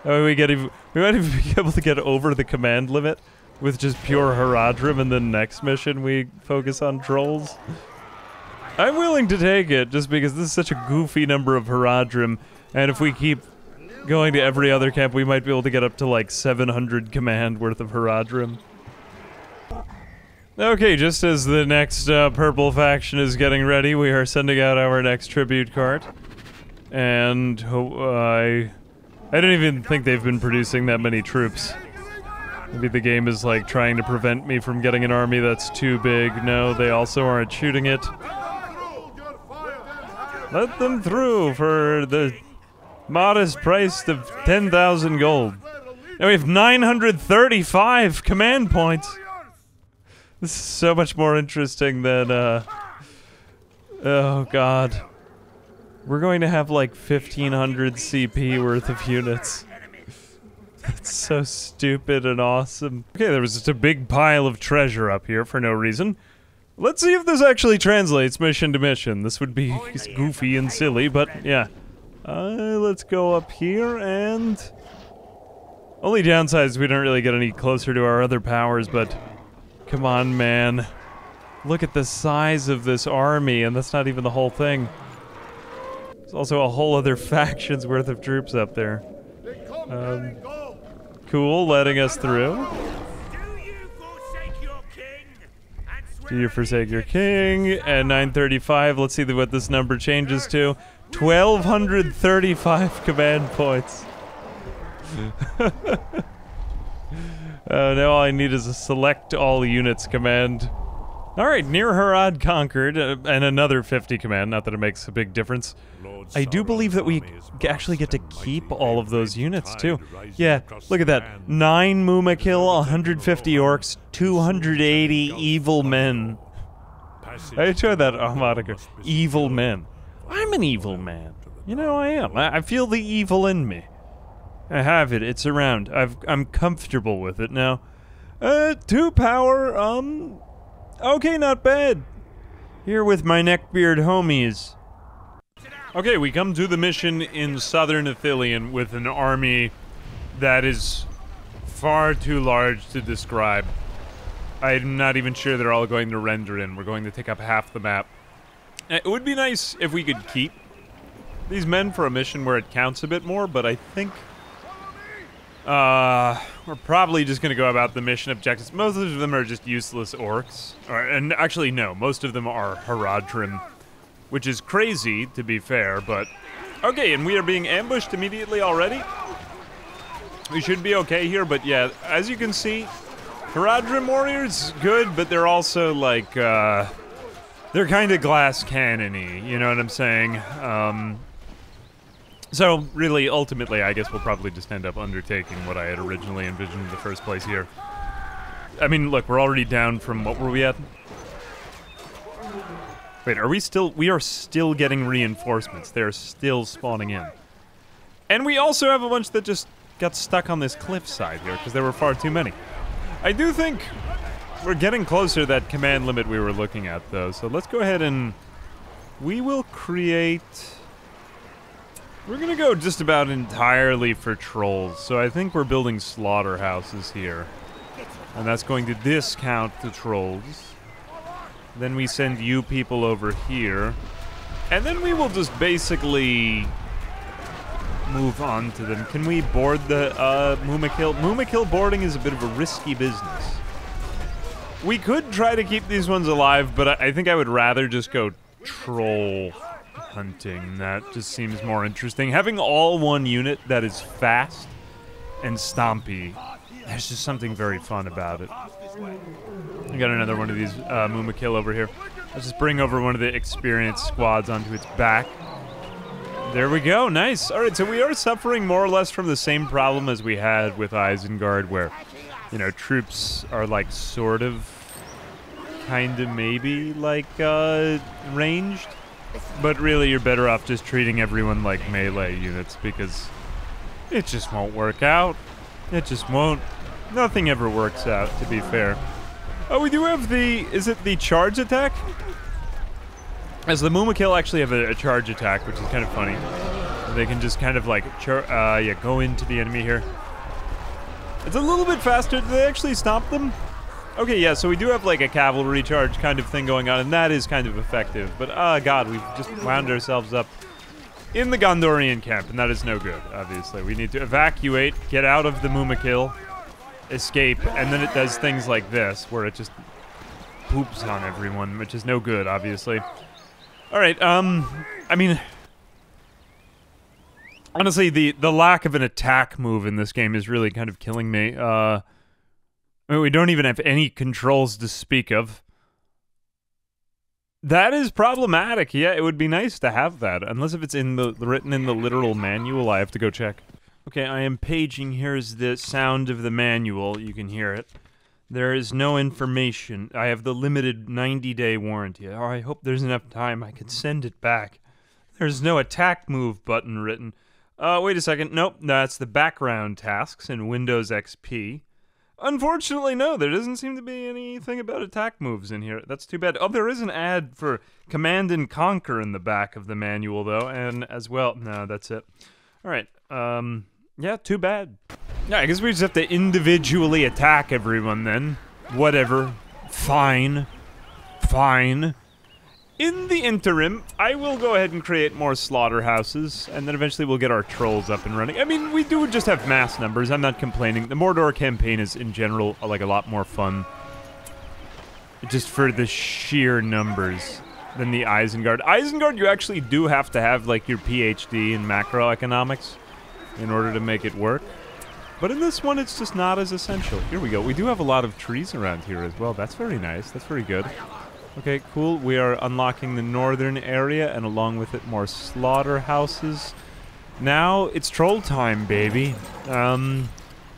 We might even be able to get over the command limit with just pure Haradrim, and then next mission we focus on trolls. I'm willing to take it, just because this is such a goofy number of Haradrim, and if we keep going to every other camp, we might be able to get up to like 700 command worth of Haradrim. Okay, just as the next purple faction is getting ready, we are sending out our next tribute cart. And I didn't even think they've been producing that many troops. Maybe the game is like trying to prevent me from getting an army that's too big. No, they also aren't shooting it. Let them through for the modest price of 10,000 gold. And we have 935 command points. This is so much more interesting than, oh god. We're going to have like 1,500 CP worth of units. That's so stupid and awesome. Okay, there was just a big pile of treasure up here for no reason. Let's see if this actually translates mission to mission. This would be goofy and silly, but yeah. Let's go up here and... Only downside is we don't really get any closer to our other powers, but... Come on, man. Look at the size of this army, and that's not even the whole thing. There's also a whole other faction's worth of troops up there. Cool, letting us through. Do you forsake your king? And 935, let's see what this number changes to. 1,235 command points. Now all I need is a select all units command. Alright, Near Harad conquered, and another 50 command, not that it makes a big difference. I do believe that we actually get to keep all of those units, too. Yeah, look at that. 9 Mumakil, 150 orcs, 280 evil men. I enjoy that moniker. Evil men. I'm an evil man. You know, I am. I feel the evil in me. I have it. It's around. I'm comfortable with it now. 2 power, okay, not bad. Here with my neckbeard homies. Okay, we come to the mission in southern Athelion with an army that is far too large to describe. I'm not even sure they're all going to render in. We're going to take up half the map. It would be nice if we could keep these men for a mission where it counts a bit more, but I think we're probably just going to go about the mission objectives. Most of them are just useless orcs. And actually, no, most of them are Haradrim, which is crazy, to be fair, but... Okay, and we are being ambushed immediately already. We should be okay here, but yeah, as you can see, Haradrim warriors, good, but they're also, like, they're kind of glass cannon-y, you know what I'm saying? So, really, ultimately, I guess we'll probably just end up undertaking what I had originally envisioned in the first place here. I mean, look, we're already down from, what were we at? Wait, are we still... We are still getting reinforcements. They're still spawning in. And we also have a bunch that just got stuck on this cliffside here, because there were far too many. I do think we're getting closer to that command limit we were looking at, though. So let's go ahead and... We will create... We're gonna go just about entirely for trolls. So I think we're building slaughterhouses here. And that's going to discount the trolls. Then we send you people over here. And then we will just basically move on to them. Can we board the Mumakil? Mumakil boarding is a bit of a risky business. We could try to keep these ones alive, but I think I would rather just go troll hunting. That just seems more interesting. Having all one unit that is fast and stompy, there's just something very fun about it. We got another one of these Mumakil over here. Let's just bring over one of the experienced squads onto its back. There we go, nice. All right, so we are suffering more or less from the same problem as we had with Isengard, where, you know, troops are like sort of, kind of maybe like ranged, but really you're better off just treating everyone like melee units because it just won't work out. It just won't. Nothing ever works out, to be fair. Oh, we do have the, is it the charge attack? As the Mumakil actually have a charge attack, which is kind of funny. They can just kind of like, go into the enemy here. It's a little bit faster. Did they actually stop them? Okay, yeah, so we do have like a cavalry charge kind of thing going on, and that is kind of effective. But, god, we've just wound ourselves up in the Gondorian camp, and that is no good, obviously. We need to evacuate, get out of the Mumakil, escape, and then it does things like this, where it just poops on everyone, which is no good, obviously. Alright, I mean, honestly, the lack of an attack move in this game is really kind of killing me. I mean, we don't even have any controls to speak of. That is problematic. Yeah, it would be nice to have that, unless if it's in the written in the literal manual. I have to go check. Okay, I am paging. Here's the sound of the manual. You can hear it. There is no information. I have the limited 90-day warranty. Oh, I hope there's enough time I could send it back. There's no attack move button written. Wait a second. Nope, that's the background tasks in Windows XP. Unfortunately, no, there doesn't seem to be anything about attack moves in here. That's too bad. Oh, there is an ad for Command and Conquer in the back of the manual, though, and as well. No, that's it. All right, yeah, too bad. Yeah, I guess we just have to individually attack everyone then. Whatever. Fine. Fine. In the interim, I will go ahead and create more slaughterhouses, and then eventually we'll get our trolls up and running. I mean, we do just have mass numbers. I'm not complaining. The Mordor campaign is, in general, like a lot more fun. Just for the sheer numbers than the Isengard. Isengard, you actually do have to have, like, your PhD in macroeconomics in order to make it work. But in this one, it's just not as essential. Here we go. We do have a lot of trees around here as well. That's very nice. That's very good. Okay, cool. We are unlocking the northern area, and along with it, more slaughterhouses. Now, it's troll time, baby.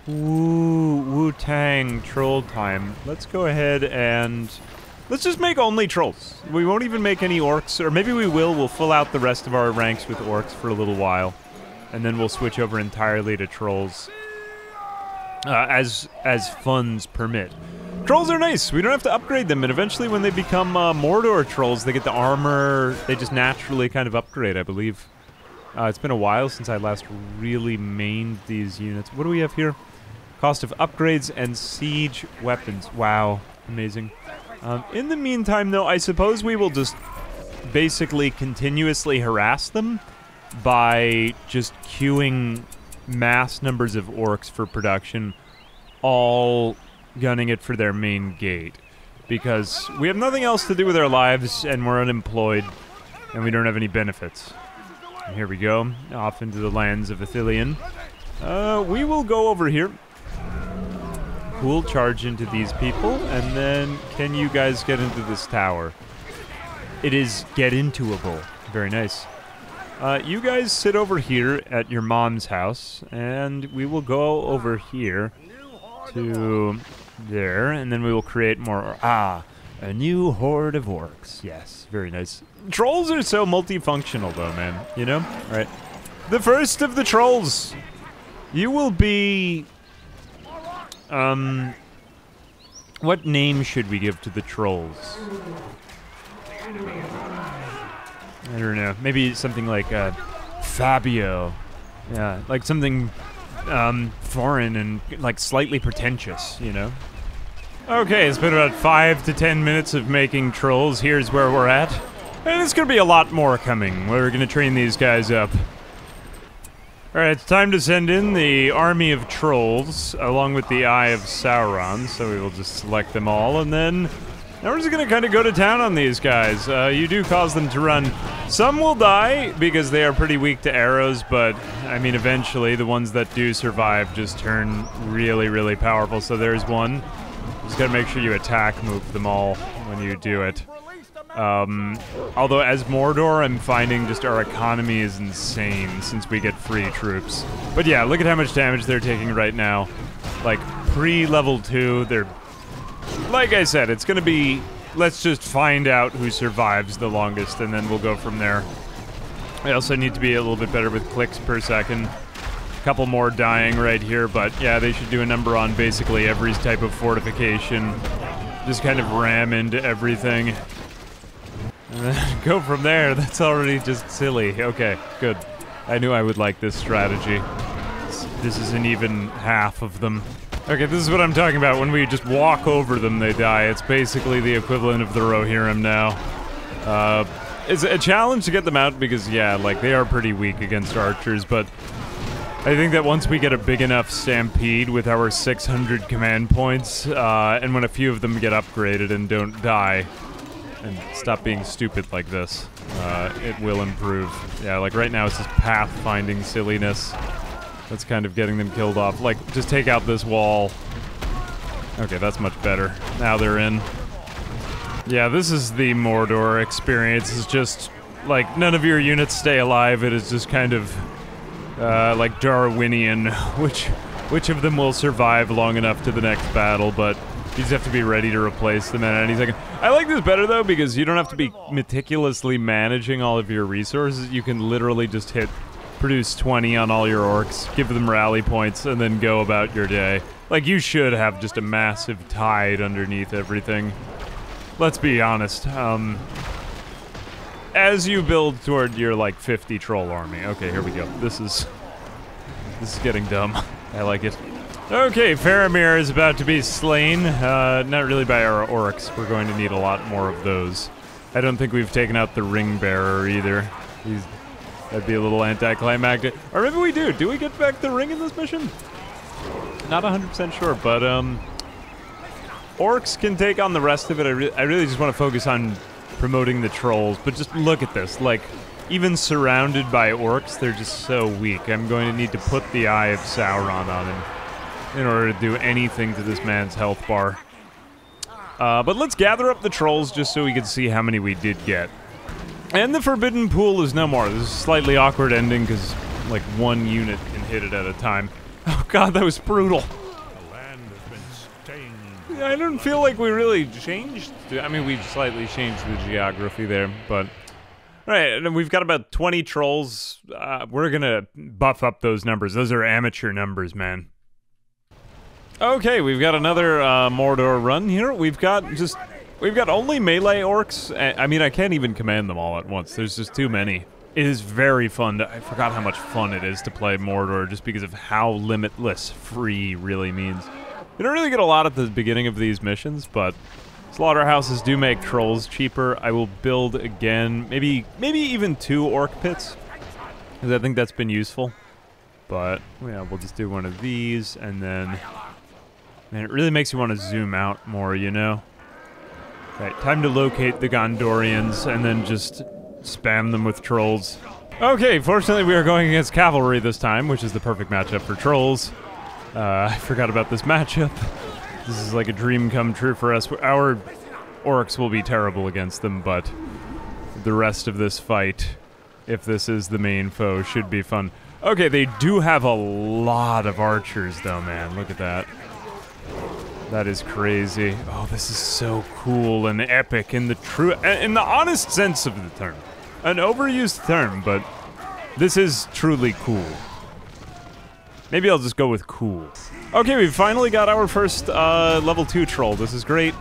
Wu-Tang troll time. Let's go ahead and... let's just make only trolls. We won't even make any orcs, or maybe we will. We'll fill out the rest of our ranks with orcs for a little while. And then we'll switch over entirely to trolls. As funds permit. Trolls are nice. We don't have to upgrade them, and eventually when they become Mordor trolls, they get the armor. They just naturally kind of upgrade, I believe. It's been a while since I last really mained these units. What do we have here? Cost of upgrades and siege weapons. Wow. Amazing. In the meantime, though, I suppose we will just basically continuously harass them by just queuing mass numbers of orcs for production, all gunning it for their main gate, because we have nothing else to do with our lives, and we're unemployed, and we don't have any benefits. And here we go, off into the lands of Ithilien. We will go over here. Cool, charge into these people, and then can you guys get into this tower? It is get-intoable. Very nice. You guys sit over here at your mom's house, and we will go over here to there, and then we will create more. A new horde of orcs. Yes, very nice. Trolls are so multifunctional, though, man. You know? All right. The first of the trolls. You will be... what name should we give to the trolls? I don't know. Maybe something like Fabio. Yeah, like something foreign and like slightly pretentious, you know? Okay, it's been about 5 to 10 minutes of making trolls. Here's where we're at. And it's gonna be a lot more coming. We're gonna train these guys up. Alright, it's time to send in the army of trolls, along with the Eye of Sauron, so we will just select them all, and then... now we're just gonna kind of go to town on these guys. You do cause them to run. Some will die because they are pretty weak to arrows, but I mean, eventually the ones that do survive just turn really, really powerful. So there's one. Just gotta make sure you attack move them all when you do it. Although as Mordor, I'm finding just our economy is insane since we get free troops. But yeah, look at how much damage they're taking right now. Like, pre-level 2, they're... Like I said, it's gonna be... Let's just find out who survives the longest, and then we'll go from there. I also need to be a little bit better with clicks per second. A couple more dying right here, but yeah, they should do a number on basically every type of fortification. Just kind of ram into everything. And then go from there. That's already just silly. Okay, good. I knew I would like this strategy. This isn't even half of them. Okay, this is what I'm talking about. When we just walk over them, they die. It's basically the equivalent of the Rohirrim now. It's a challenge to get them out because, yeah, like, they are pretty weak against archers, but I think that once we get a big enough stampede with our 600 command points, and when a few of them get upgraded and don't die, and stop being stupid like this, it will improve. Yeah, like right now it's just pathfinding silliness. That's kind of getting them killed off. Like, just take out this wall. Okay, that's much better. Now they're in. Yeah, this is the Mordor experience. It's just, like, none of your units stay alive. It is just kind of, like, Darwinian. Which of them will survive long enough to the next battle, but you just have to be ready to replace them at any second. I like this better, though, because you don't have to be meticulously managing all of your resources. You can literally just produce 20 on all your orcs, give them rally points, and then go about your day. Like, you should have just a massive tide underneath everything. Let's be honest. As you build toward your, like, 50 troll army. Okay, here we go. This is getting dumb. I like it. Okay, Faramir is about to be slain. Not really by our orcs. We're going to need a lot more of those. I don't think we've taken out the ring bearer either. That'd be a little anticlimactic. Or maybe we do. Do we get back the ring in this mission? Not 100% sure, but orcs can take on the rest of it. I really just want to focus on promoting the trolls. But just look at this. Like, even surrounded by orcs, they're just so weak. I'm going to need to put the Eye of Sauron on him in order to do anything to this man's health bar. But let's gather up the trolls just so we can see how many we did get. And the Forbidden Pool is no more. This is a slightly awkward ending because, like, one unit can hit it at a time. Oh god, that was brutal. The land has been stained. I don't feel like we really changed. I mean, we slightly changed the geography there, but... Alright, and we've got about 20 trolls. We're gonna buff up those numbers. Those are amateur numbers, man. Okay, we've got another Mordor run here. We've got only melee orcs. I mean, I can't even command them all at once. There's just too many. It is very fun. I forgot how much fun it is to play Mordor just because of how limitless free really means. You don't really get a lot at the beginning of these missions, but slaughterhouses do make trolls cheaper. I will build again, maybe even 2 orc pits, because I think that's been useful. But yeah, we'll just do one of these, and then... Man, it really makes you want to zoom out more, you know? Right, time to locate the Gondorians, and then just spam them with trolls. Okay, fortunately we are going against cavalry this time, which is the perfect matchup for trolls. I forgot about this matchup. This is like a dream come true for us. Our orcs will be terrible against them, but the rest of this fight, if this is the main foe, should be fun. Okay, they do have a lot of archers, though, man. Look at that. That is crazy. Oh, this is so cool and epic in the honest sense of the term. An overused term, but this is truly cool. Maybe I'll just go with cool. Okay, we've finally got our first level 2 troll. This is great.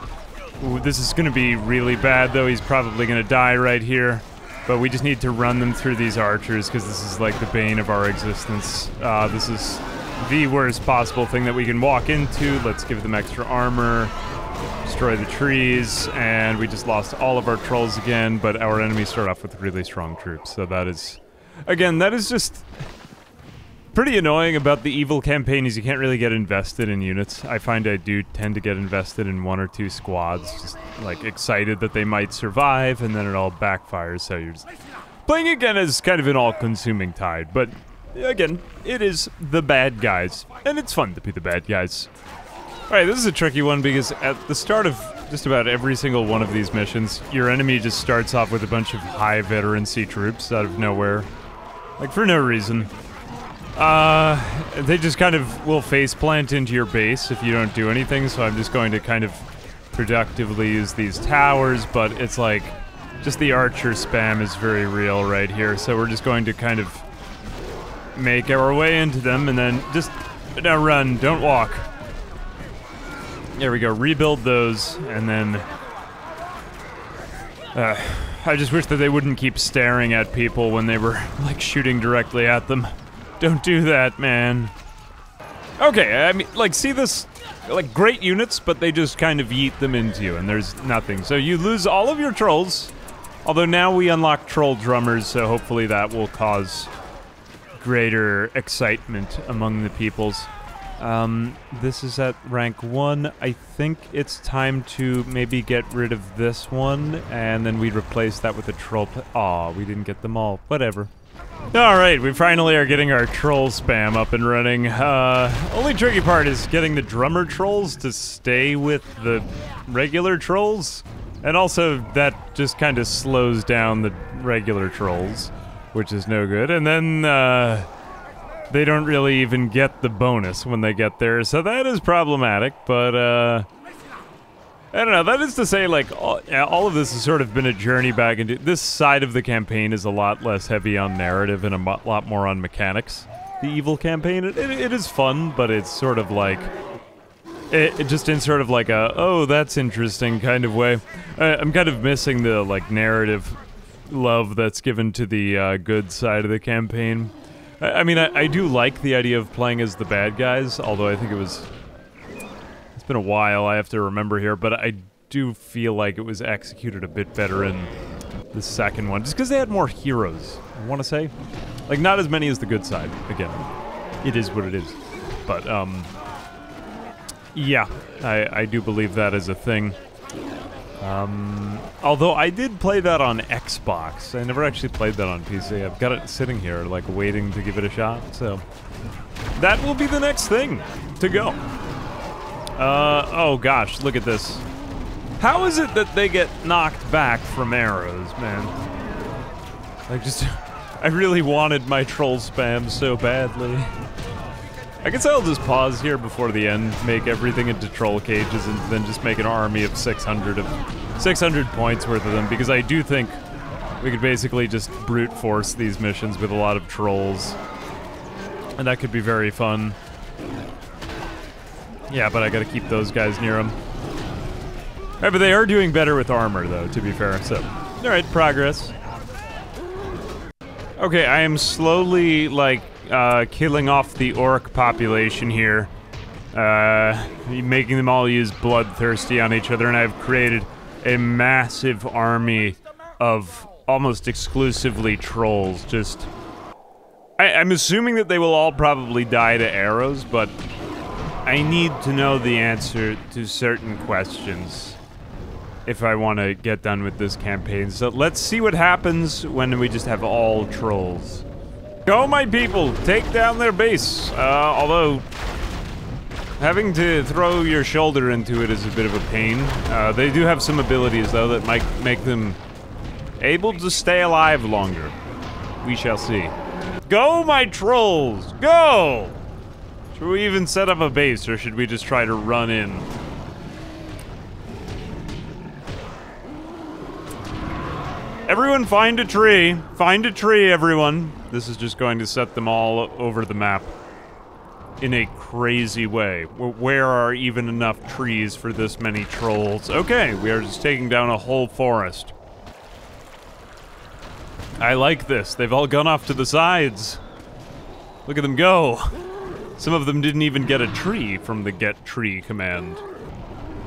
Ooh, this is gonna be really bad, though. He's probably gonna die right here. But we just need to run them through these archers, because this is like the bane of our existence. This is the worst possible thing that we can walk into. Let's give them extra armor, destroy the trees, and we just lost all of our trolls again, but our enemies start off with really strong troops, so that is... Again, that is just... pretty annoying about the evil campaign is you can't really get invested in units. I find I do tend to get invested in 1 or 2 squads, just, like, excited that they might survive, and then it all backfires, so you're just... Playing again is kind of an all-consuming tide, but... Again, it is the bad guys, and it's fun to be the bad guys. Alright, this is a tricky one because at the start of just about every single one of these missions, your enemy just starts off with a bunch of high veterancy troops out of nowhere. Like, for no reason. They just kind of will face plant into your base if you don't do anything, so I'm just going to kind of productively use these towers, but it's like, just the archer spam is very real right here, so we're just going to kind of make our way into them and then just, now run, don't walk. There we go, rebuild those, and then... I just wish that they wouldn't keep staring at people when they were, like, shooting directly at them. Don't do that, man. Okay, I mean, like, see this? Like, great units, but they just kind of yeet them into you, and there's nothing. So you lose all of your trolls, although now we unlock troll drummers, so hopefully that will cause greater excitement among the peoples. This is at rank 1. I think it's time to maybe get rid of this one, and then we replace that with a troll. Aw, we didn't get them all. Whatever. Alright, we finally are getting our troll spam up and running. Only tricky part is getting the drummer trolls to stay with the regular trolls. And also, that just kind of slows down the regular trolls, which is no good. And then, they don't really even get the bonus when they get there, so that is problematic, but, I don't know, that is to say, like, all of this has sort of been a journey back into... This side of the campaign is a lot less heavy on narrative and a lot more on mechanics. The evil campaign, it is fun, but it's sort of like... It just in sort of like a, oh, that's interesting kind of way. I'm kind of missing the, like, narrative love that's given to the, good side of the campaign. I mean, I do like the idea of playing as the bad guys, although I think it's been a while, I have to remember here, but I do feel like it was executed a bit better in the second one, just because they had more heroes, I want to say. Like, not as many as the good side, again. It is what it is. But, yeah, I do believe that is a thing. Although I did play that on Xbox. I never actually played that on PC. I've got it sitting here, like, waiting to give it a shot, so... That will be the next thing to go. Oh gosh, look at this. How is it that they get knocked back from arrows, man? Like, just... I really wanted my troll spam so badly. I guess I'll just pause here before the end, make everything into troll cages, and then just make an army of 600 points worth of them, because I do think we could basically just brute force these missions with a lot of trolls. And that could be very fun. Yeah, but I gotta keep those guys near them. Alright, but they are doing better with armor, though, to be fair, so... Alright, progress. Okay, I am slowly, like, killing off the orc population here. Making them all use bloodthirsty on each other, and I've created a massive army of almost exclusively trolls, just... I'm assuming that they will all probably die to arrows, but I need to know the answer to certain questions if I want to get done with this campaign. So let's see what happens when we just have all trolls. Go, my people! Take down their base! Although, having to throw your shoulder into it is a bit of a pain. They do have some abilities, though, that might make them able to stay alive longer. We shall see. Go, my trolls! Go! Should we even set up a base, or should we just try to run in? Everyone find a tree. Find a tree, everyone. This is just going to set them all over the map in a crazy way. Where are even enough trees for this many trolls? Okay, we are just taking down a whole forest. I like this. They've all gone off to the sides. Look at them go. Some of them didn't even get a tree from the get tree command.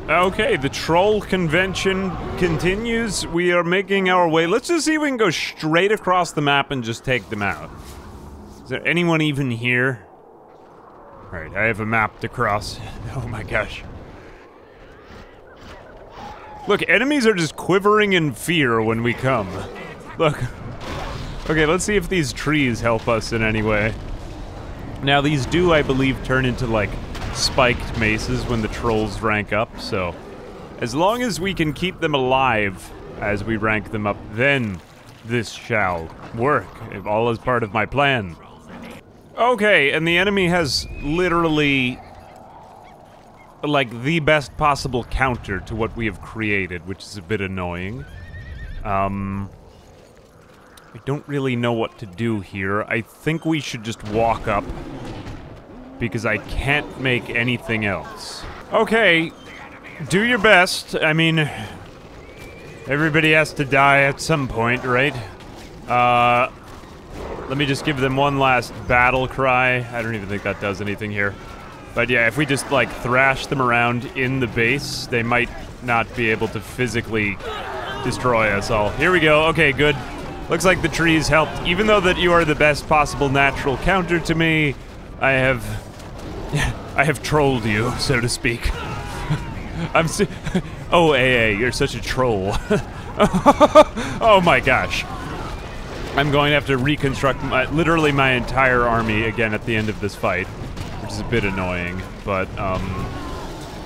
Okay, the troll convention continues. We are making our way. Let's just see if we can go straight across the map and just take them out. Is there anyone even here? Alright, I have a map to cross. Oh my gosh. Look, enemies are just quivering in fear when we come. Look. Okay, let's see if these trees help us in any way. Now, these do, I believe, turn into, like, spiked maces when the trolls rank up, so as long as we can keep them alive as we rank them up, then this shall work, all as part of my plan. Okay, and the enemy has literally, like, the best possible counter to what we have created, which is a bit annoying. I don't really know what to do here. I think we should just walk up, because I can't make anything else. Okay, do your best. I mean, everybody has to die at some point, right? Let me just give them one last battle cry. I don't even think that does anything here. But yeah, if we just, like, thrash them around in the base, they might not be able to physically destroy us all. Here we go. Okay, good. Looks like the trees helped. Even though that you are the best possible natural counter to me, I have trolled you, so to speak. Oh, AA, you're such a troll. Oh my gosh. I'm going to have to reconstruct literally my entire army again at the end of this fight, which is a bit annoying, but,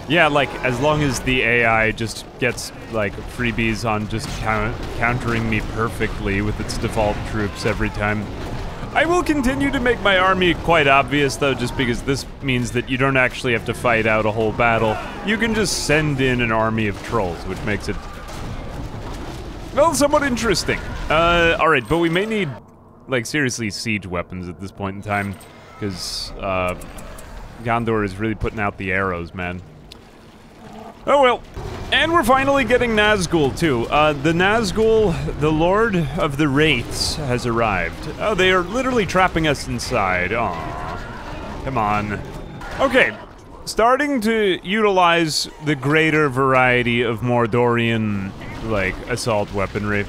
yeah, like, as long as the AI just gets, like, freebies on just countering me perfectly with its default troops every time. I will continue to make my army quite obvious, though, just because this means that you don't actually have to fight out a whole battle. You can just send in an army of trolls, which makes it, well, somewhat interesting. Alright, but we may need, like, seriously siege weapons at this point in time, because, Gondor is really putting out the arrows, man. Oh well. And we're finally getting Nazgul, too. The Nazgul, the Lord of the Wraiths, has arrived. Oh, they are literally trapping us inside. Aw. Come on. Okay. Starting to utilize the greater variety of Mordorian, like, assault weaponry.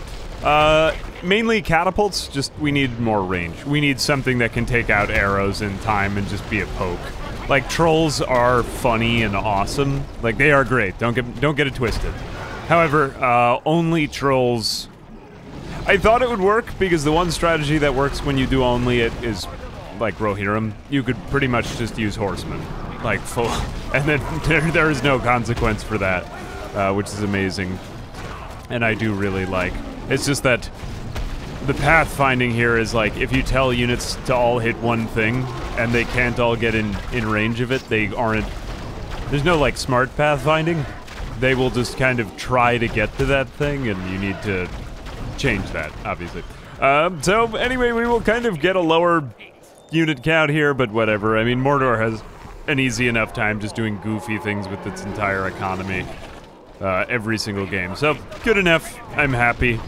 Mainly catapults, just we need more range. We need something that can take out arrows in time and just be a poke. Like, trolls are funny and awesome. Like, they are great. Don't get it twisted. However, only trolls. I thought it would work because the one strategy that works when you do only it is, like, Rohirrim. You could pretty much just use horsemen, like, full, and then there is no consequence for that, which is amazing. And I do really like. It's just that the pathfinding here is like, if you tell units to all hit one thing, and they can't all get in range of it, they aren't... There's no, like, smart pathfinding. They will just kind of try to get to that thing, and you need to change that, obviously. So, anyway, we will kind of get a lower unit count here, but whatever. I mean, Mordor has an easy enough time just doing goofy things with its entire economy every single game. So, good enough. I'm happy.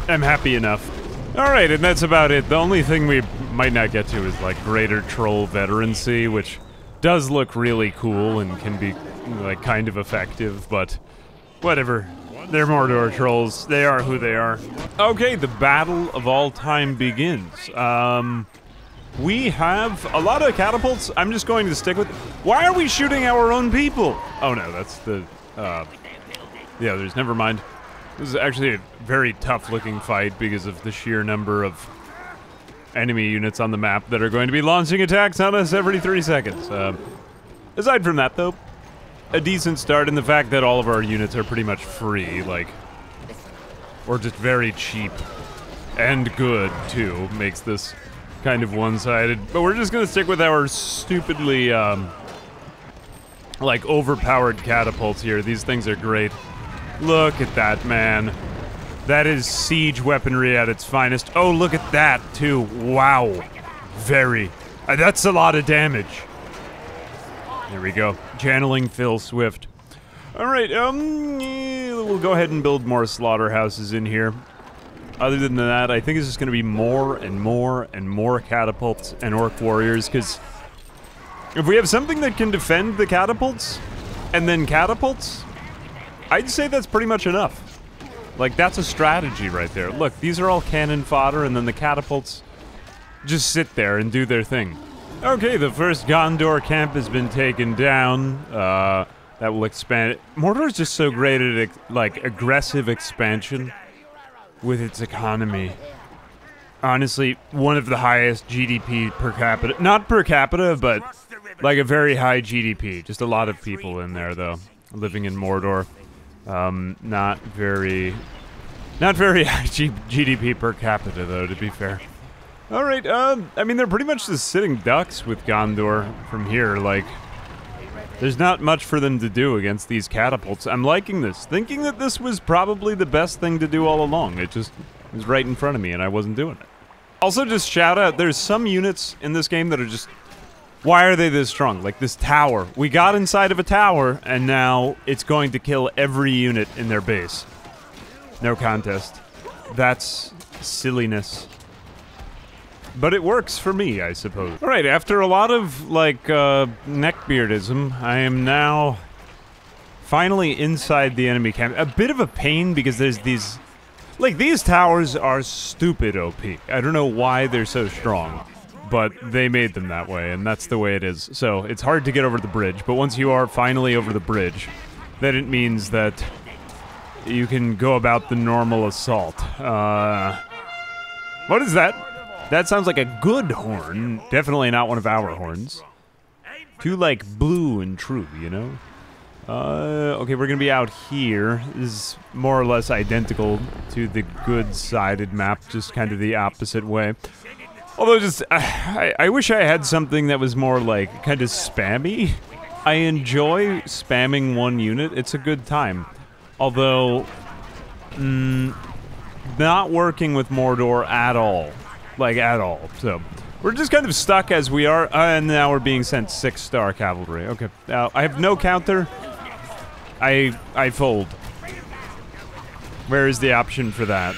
I'm happy enough. Alright, and that's about it. The only thing we might not get to is, like, greater troll veterancy, which does look really cool and can be, like, kind of effective, but whatever. They're Mordor trolls. They are who they are. Okay, the battle of all time begins. We have a lot of catapults. I'm just going to stick with... Why are we shooting our own people? Oh no, that's the, yeah, there's... Never mind. This is actually a very tough-looking fight because of the sheer number of enemy units on the map that are going to be launching attacks on us every 3 seconds. Aside from that, though, a decent start in the fact that all of our units are pretty much free, like, or just very cheap and good, too, makes this kind of one-sided. But we're just gonna stick with our stupidly, like, overpowered catapults here. These things are great. Look at that, man. That is siege weaponry at its finest. Oh, look at that, too. Wow. Very. That's a lot of damage. There we go. Channeling Phil Swift. Alright, we'll go ahead and build more slaughterhouses in here. Other than that, I think it's just gonna be more and more and more catapults and orc warriors, because if we have something that can defend the catapults, and then catapults, I'd say that's pretty much enough. Like, that's a strategy right there. Look, these are all cannon fodder, and then the catapults just sit there and do their thing. Okay, the first Gondor camp has been taken down. That will expand it. Mordor's just so great at, like, aggressive expansion with its economy. Honestly, one of the highest GDP per capita. Not per capita, but Like a very high GDP. Just a lot of people in there, though, living in Mordor. Not very high GDP per capita, though, to be fair. All right, I mean, they're pretty much just sitting ducks with Gondor from here. Like, there's not much for them to do against these catapults. I'm liking this, thinking that this was probably the best thing to do all along. It just was right in front of me, and I wasn't doing it. Also, just shout out, there's some units in this game that are just... Why are they this strong? Like this tower. We got inside of a tower, and now it's going to kill every unit in their base. No contest. That's silliness. But it works for me, I suppose. Alright, after a lot of, like, neckbeardism, I am now finally inside the enemy camp. A bit of a pain because there's these... Like, these towers are stupid OP. I don't know why they're so strong. But they made them that way, and that's the way it is. So, it's hard to get over the bridge, but once you are finally over the bridge, then it means that you can go about the normal assault. What is that? That sounds like a good horn. Definitely not one of our horns. Too, like, blue and true, you know? Okay, we're gonna be out here. This is more or less identical to the good-sided map, just kind of the opposite way. Although, just, I wish I had something that was more, like, kind of spammy. I enjoy spamming one unit. It's a good time. Although, not working with Mordor at all. Like, at all. So, we're just kind of stuck as we are, and now we're being sent 6-star cavalry. Okay, now, I have no counter. I fold. Where is the option for that?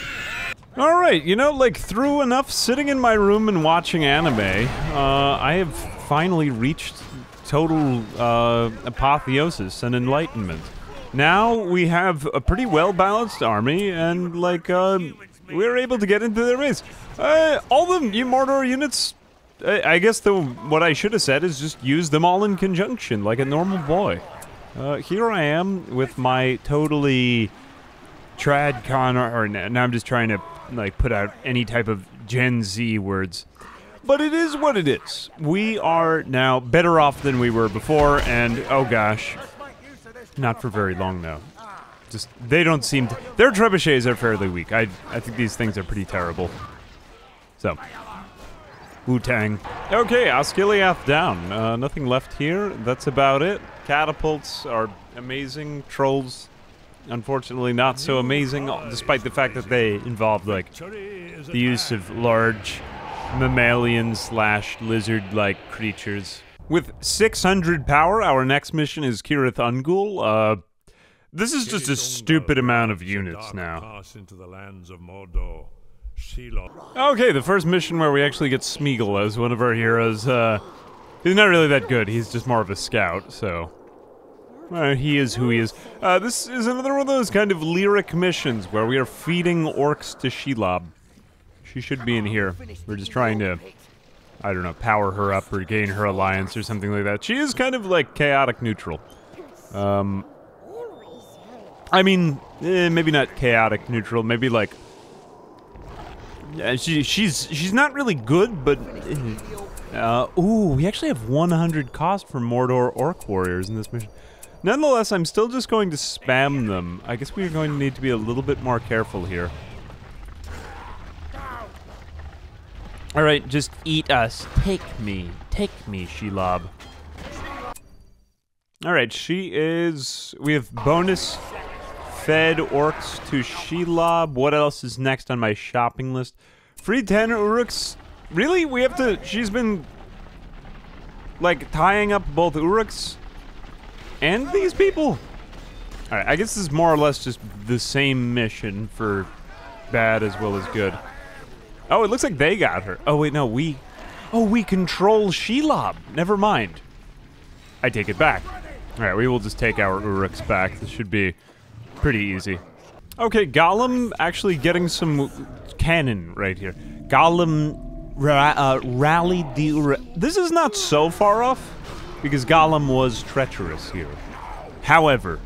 Alright, you know, like, through enough sitting in my room and watching anime, I have finally reached total, apotheosis and enlightenment. Now we have a pretty well-balanced army, and, like, we're able to get into their base. All the Mordor units, I guess what I should have said is just use them all in conjunction, like a normal boy. Here I am with my totally tradcon, or now I'm just trying to, like, put out any type of Gen Z words. But it is what it is. We are now better off than we were before, and, oh gosh, not for very long, though. Just, they don't seem to... Their trebuchets are fairly weak. I think these things are pretty terrible. So, Wu-Tang. Okay, Osgiliath down. Nothing left here. That's about it. Catapults are amazing. Trolls, unfortunately, not so amazing, despite the fact that they involve, like, the use of large mammalian/lizard-like creatures. With 600 power, our next mission is Cirith Ungol. This is just a stupid amount of units now. Okay, the first mission where we actually get Smeagol as one of our heroes. He's not really that good, he's just more of a scout, so... he is who he is. This is another one of those kind of lyric missions where we are feeding orcs to Shelob. She should be in here. We're just trying to, I don't know, power her up or gain her alliance or something like that. She is kind of like chaotic neutral. I mean, maybe not chaotic neutral, maybe like... she's not really good, but... ooh, we actually have 100 cost for Mordor Orc Warriors in this mission. Nonetheless, I'm still just going to spam them. I guess we're going to need to be a little bit more careful here. Alright, just eat us. Take me, Shelob. Alright, she is... We have bonus fed orcs to Shelob. What else is next on my shopping list? Free 10 Uruks. Really? We have to... She's been... like, tying up both Uruks and these people? Alright, I guess this is more or less just the same mission for bad as well as good. Oh, it looks like they got her. Oh, wait, no, we... Oh, we control Shelob. Never mind. I take it back. Alright, we will just take our Uruks back. This should be pretty easy. Okay, Gollum actually getting some cannon right here. Gollum rallied the Uruk. This is not so far off, because Gollum was treacherous here. However,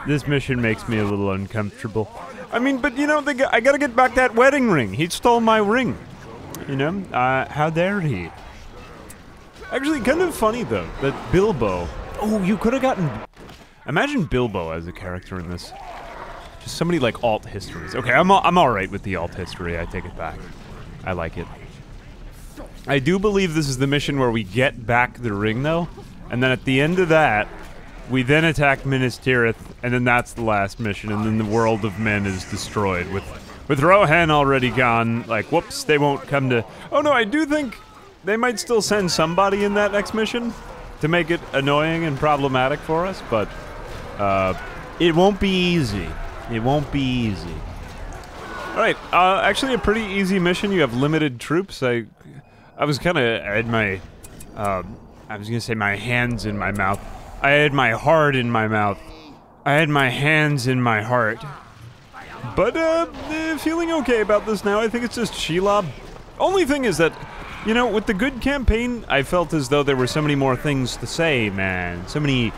this mission makes me a little uncomfortable. I mean, but you know, I gotta get back that wedding ring. He stole my ring. You know, how dare he? Actually, kind of funny, though, that Bilbo... Oh, you could have gotten... Imagine Bilbo as a character in this. Just somebody like alt histories. Okay, I'm all right with the alt history. I take it back. I like it. I do believe this is the mission where we get back the ring, though. And then at the end of that, we then attack Minas Tirith, and then that's the last mission, and then the world of men is destroyed. With Rohan already gone, like, whoops, they won't come to... Oh no, I do think they might still send somebody in that next mission to make it annoying and problematic for us, but it won't be easy. It won't be easy. Alright, actually a pretty easy mission. You have limited troops. I was kind of... I had my... I was gonna say my hands in my mouth. I had my heart in my mouth. I had my hands in my heart. But, feeling okay about this now. I think it's just Shelob. Only thing is that, you know, with the good campaign, I felt as though there were so many more things to say, man. So many,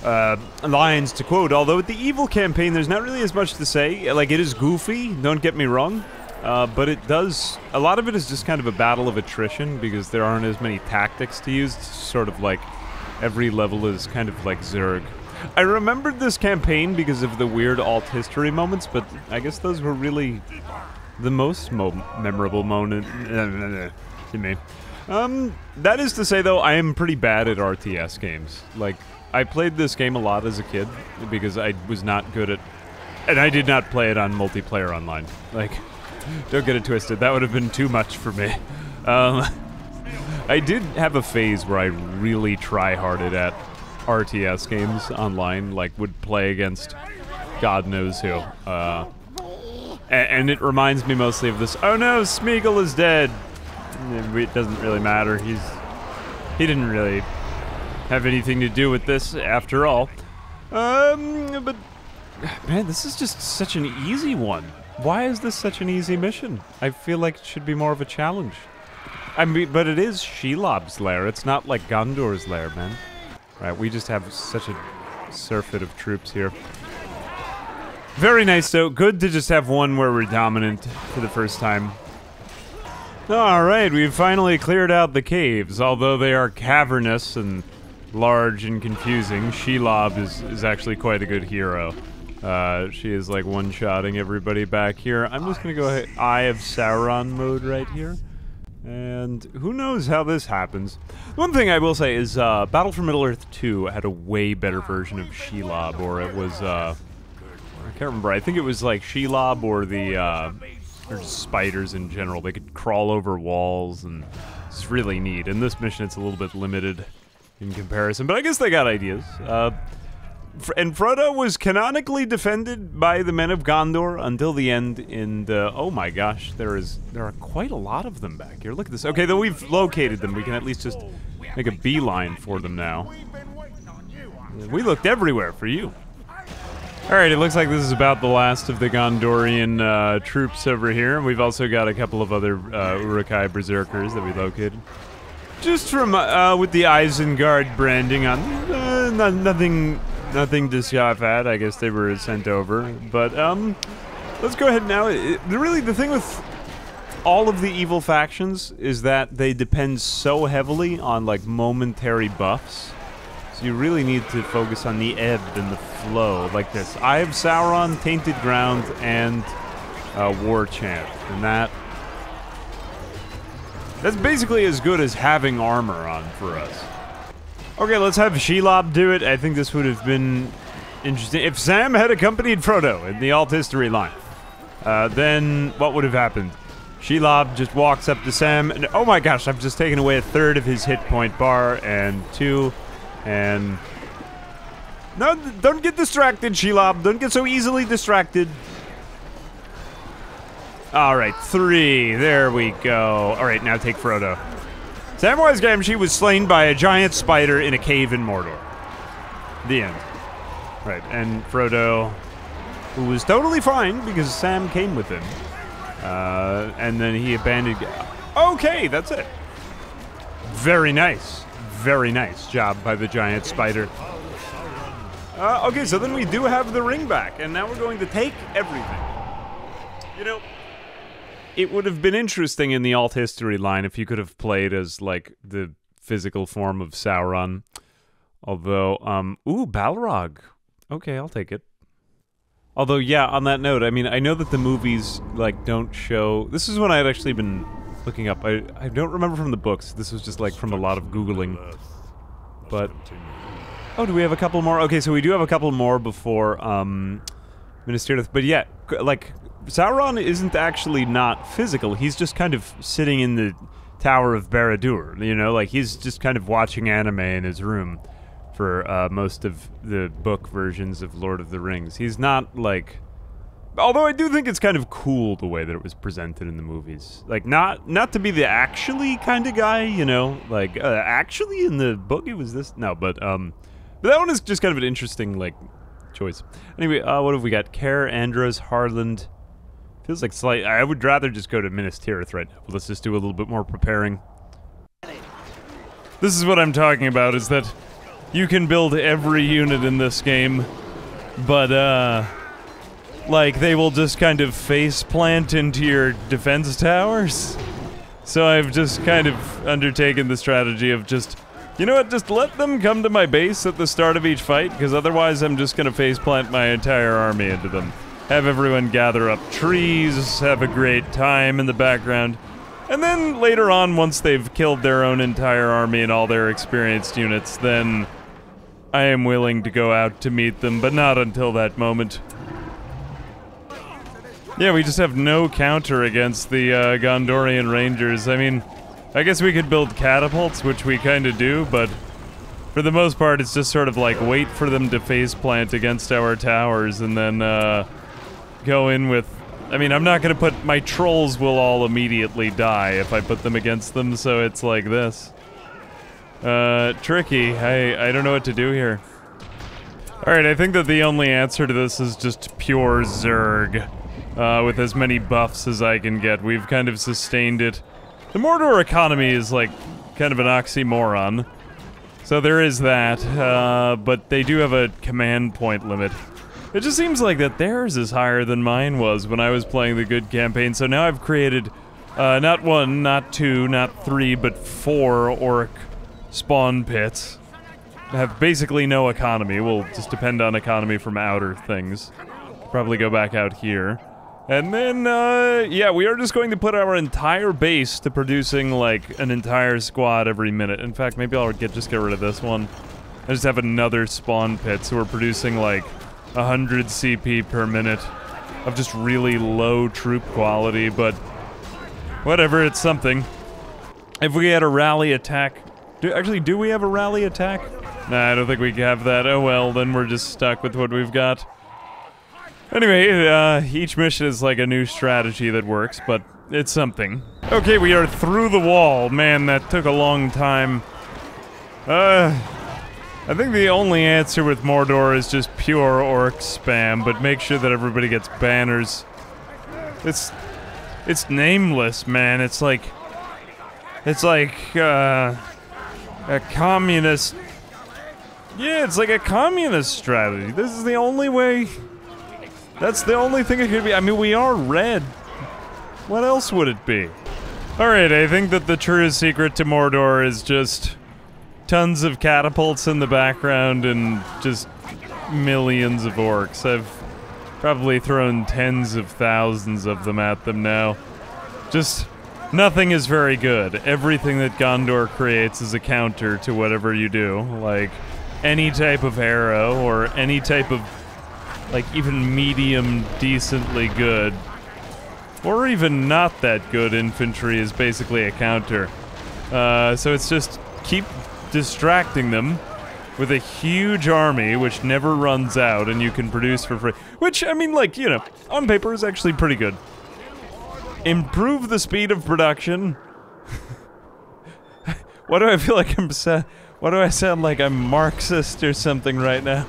lines to quote. Although with the evil campaign, there's not really as much to say. Like, it is goofy, don't get me wrong. But it does... A lot of it is just kind of a battle of attrition, because there aren't as many tactics to use. It's sort of like... Every level is kind of like Zerg. I remembered this campaign because of the weird alt history moments, but I guess those were really the most memorable moment to me. That is to say, though, I am pretty bad at RTS games. Like, I played this game a lot as a kid because I was not good at... And I did not play it on multiplayer online. Like, don't get it twisted. That would have been too much for me. I did have a phase where I really try-harded at RTS games online, like would play against God knows who. And it reminds me mostly of this, oh no, Smeagol is dead. It doesn't really matter, he didn't really have anything to do with this after all. But, man, this is just such an easy one. Why is this such an easy mission? I feel like it should be more of a challenge. I mean, but it is Shelob's lair. It's not like Gondor's lair, man. Right, we just have such a surfeit of troops here. Very nice, though. Good to just have one where we're dominant for the first time. Alright, we've finally cleared out the caves. Although they are cavernous and large and confusing, Shelob is actually quite a good hero. She is like one-shotting everybody back here. I'm just gonna go ahead, Eye of Sauron mode right here. And who knows how this happens. One thing I will say is Battle for Middle-earth 2 had a way better version of Shelob, or it was, I can't remember, I think it was like Shelob or the, or just spiders in general. They could crawl over walls, and it's really neat. In this mission, it's a little bit limited in comparison, but I guess they got ideas. And Frodo was canonically defended by the men of Gondor until the end in the... Oh my gosh, there are quite a lot of them back here. Look at this. Okay, though we've located them, we can at least just make a beeline for them now. We looked everywhere for you. Alright, it looks like this is about the last of the Gondorian troops over here. We've also got a couple of other Uruk-hai berserkers that we located. Just from, with the Isengard branding on, nothing to scoff at. I guess they were sent over. But, let's go ahead now. Really, the thing with all of the evil factions is that they depend so heavily on, like, momentary buffs. So you really need to focus on the ebb and the flow, like this. Eye of Sauron, Tainted Ground, and War Chant. And that's basically as good as having armor on for us. Okay, let's have Shelob do it. I think this would have been interesting. If Sam had accompanied Frodo in the alt history line, then what would have happened? Shelob just walks up to Sam, and oh my gosh, I've just taken away a third of his hit point bar, and 2, and... No, don't get distracted, Shelob. Don't get so easily distracted. Alright, 3. There we go. Alright, now take Frodo. Samwise Gamgee was slain by a giant spider in a cave in Mordor. The end. Right, and Frodo, who was totally fine because Sam came with him. And then he abandoned... Okay, that's it. Very nice. Very nice job by the giant spider. Okay, so then we do have the ring back, and now we're going to take everything. You know... It would have been interesting in the alt history line if you could have played as, like, the physical form of Sauron. Although, ooh, Balrog. Okay, I'll take it. Although, yeah, on that note, I mean, I know that the movies, like, don't show... This is what I had actually been looking up. I don't remember from the books. This was just, like, from a lot of Googling. But... Oh, do we have a couple more? Okay, so we do have a couple more before, Minas Tirith. But yeah, like, Sauron isn't actually not physical. He's just kind of sitting in the Tower of Barad-dûr, you know? Like, he's just kind of watching anime in his room for most of the book versions of Lord of the Rings. He's not, like... Although I do think it's kind of cool the way that it was presented in the movies. Like, not to be the actually kind of guy, you know? Like, actually in the book it was this... No, but that one is just kind of an interesting, like, choice. Anyway, what have we got? Kaer, Andros, Harland. Feels like slight... I would rather just go to Minas Tirith right now. But let's just do a little bit more preparing. This is what I'm talking about, is that you can build every unit in this game, but, like, they will just kind of face plant into your defense towers. So I've just kind of undertaken the strategy of just... You know what, just let them come to my base at the start of each fight, because otherwise I'm just gonna face plant my entire army into them. Have everyone gather up trees, have a great time in the background, and then later on, once they've killed their own entire army and all their experienced units, then I am willing to go out to meet them, but not until that moment. Yeah, we just have no counter against the Gondorian Rangers. I mean, I guess we could build catapults, which we kind of do, but for the most part, it's just sort of like wait for them to face plant against our towers and then go in with... I mean, I'm not going to put... My trolls will all immediately die if I put them against them, so it's like this. Tricky. I don't know what to do here. Alright, I think that the only answer to this is just pure Zerg. With as many buffs as I can get. We've kind of sustained it. The Mordor economy is, like, kind of an oxymoron. So there is that, but they do have a command point limit. It just seems like that theirs is higher than mine was when I was playing the good campaign, so now I've created, not 1, not 2, not 3, but 4 orc spawn pits. Have basically no economy. We'll just depend on economy from outer things. Probably go back out here. And then, yeah, we are just going to put our entire base to producing, like, an entire squad every minute. In fact, maybe I'll just get rid of this one. I just have another spawn pit, so we're producing, like, 100 CP per minute of just really low troop quality, but whatever, it's something. If we had a rally attack... do we have a rally attack? Nah, I don't think we have that. Oh well, then we're just stuck with what we've got. Anyway, each mission is like a new strategy that works, but it's something. Okay, we are through the wall. Man, that took a long time. I think the only answer with Mordor is just pure orc spam, but make sure that everybody gets banners. It's nameless, man. It's like a communist... Yeah, it's like a communist strategy. This is the only way... That's the only thing it could be. I mean, we are red. What else would it be? Alright, I think that the true secret to Mordor is just tons of catapults in the background and just millions of orcs. I've probably thrown tens of thousands of them at them now. Just nothing is very good. Everything that Gondor creates is a counter to whatever you do. Like, any type of arrow or any type of... like, even medium, decently good, or even not that good infantry is basically a counter. So it's just keep distracting them with a huge army which never runs out and you can produce for free. Which, I mean, like, you know, on paper is actually pretty good. Improve the speed of production. Why do I feel like why do I sound like I'm Marxist or something right now?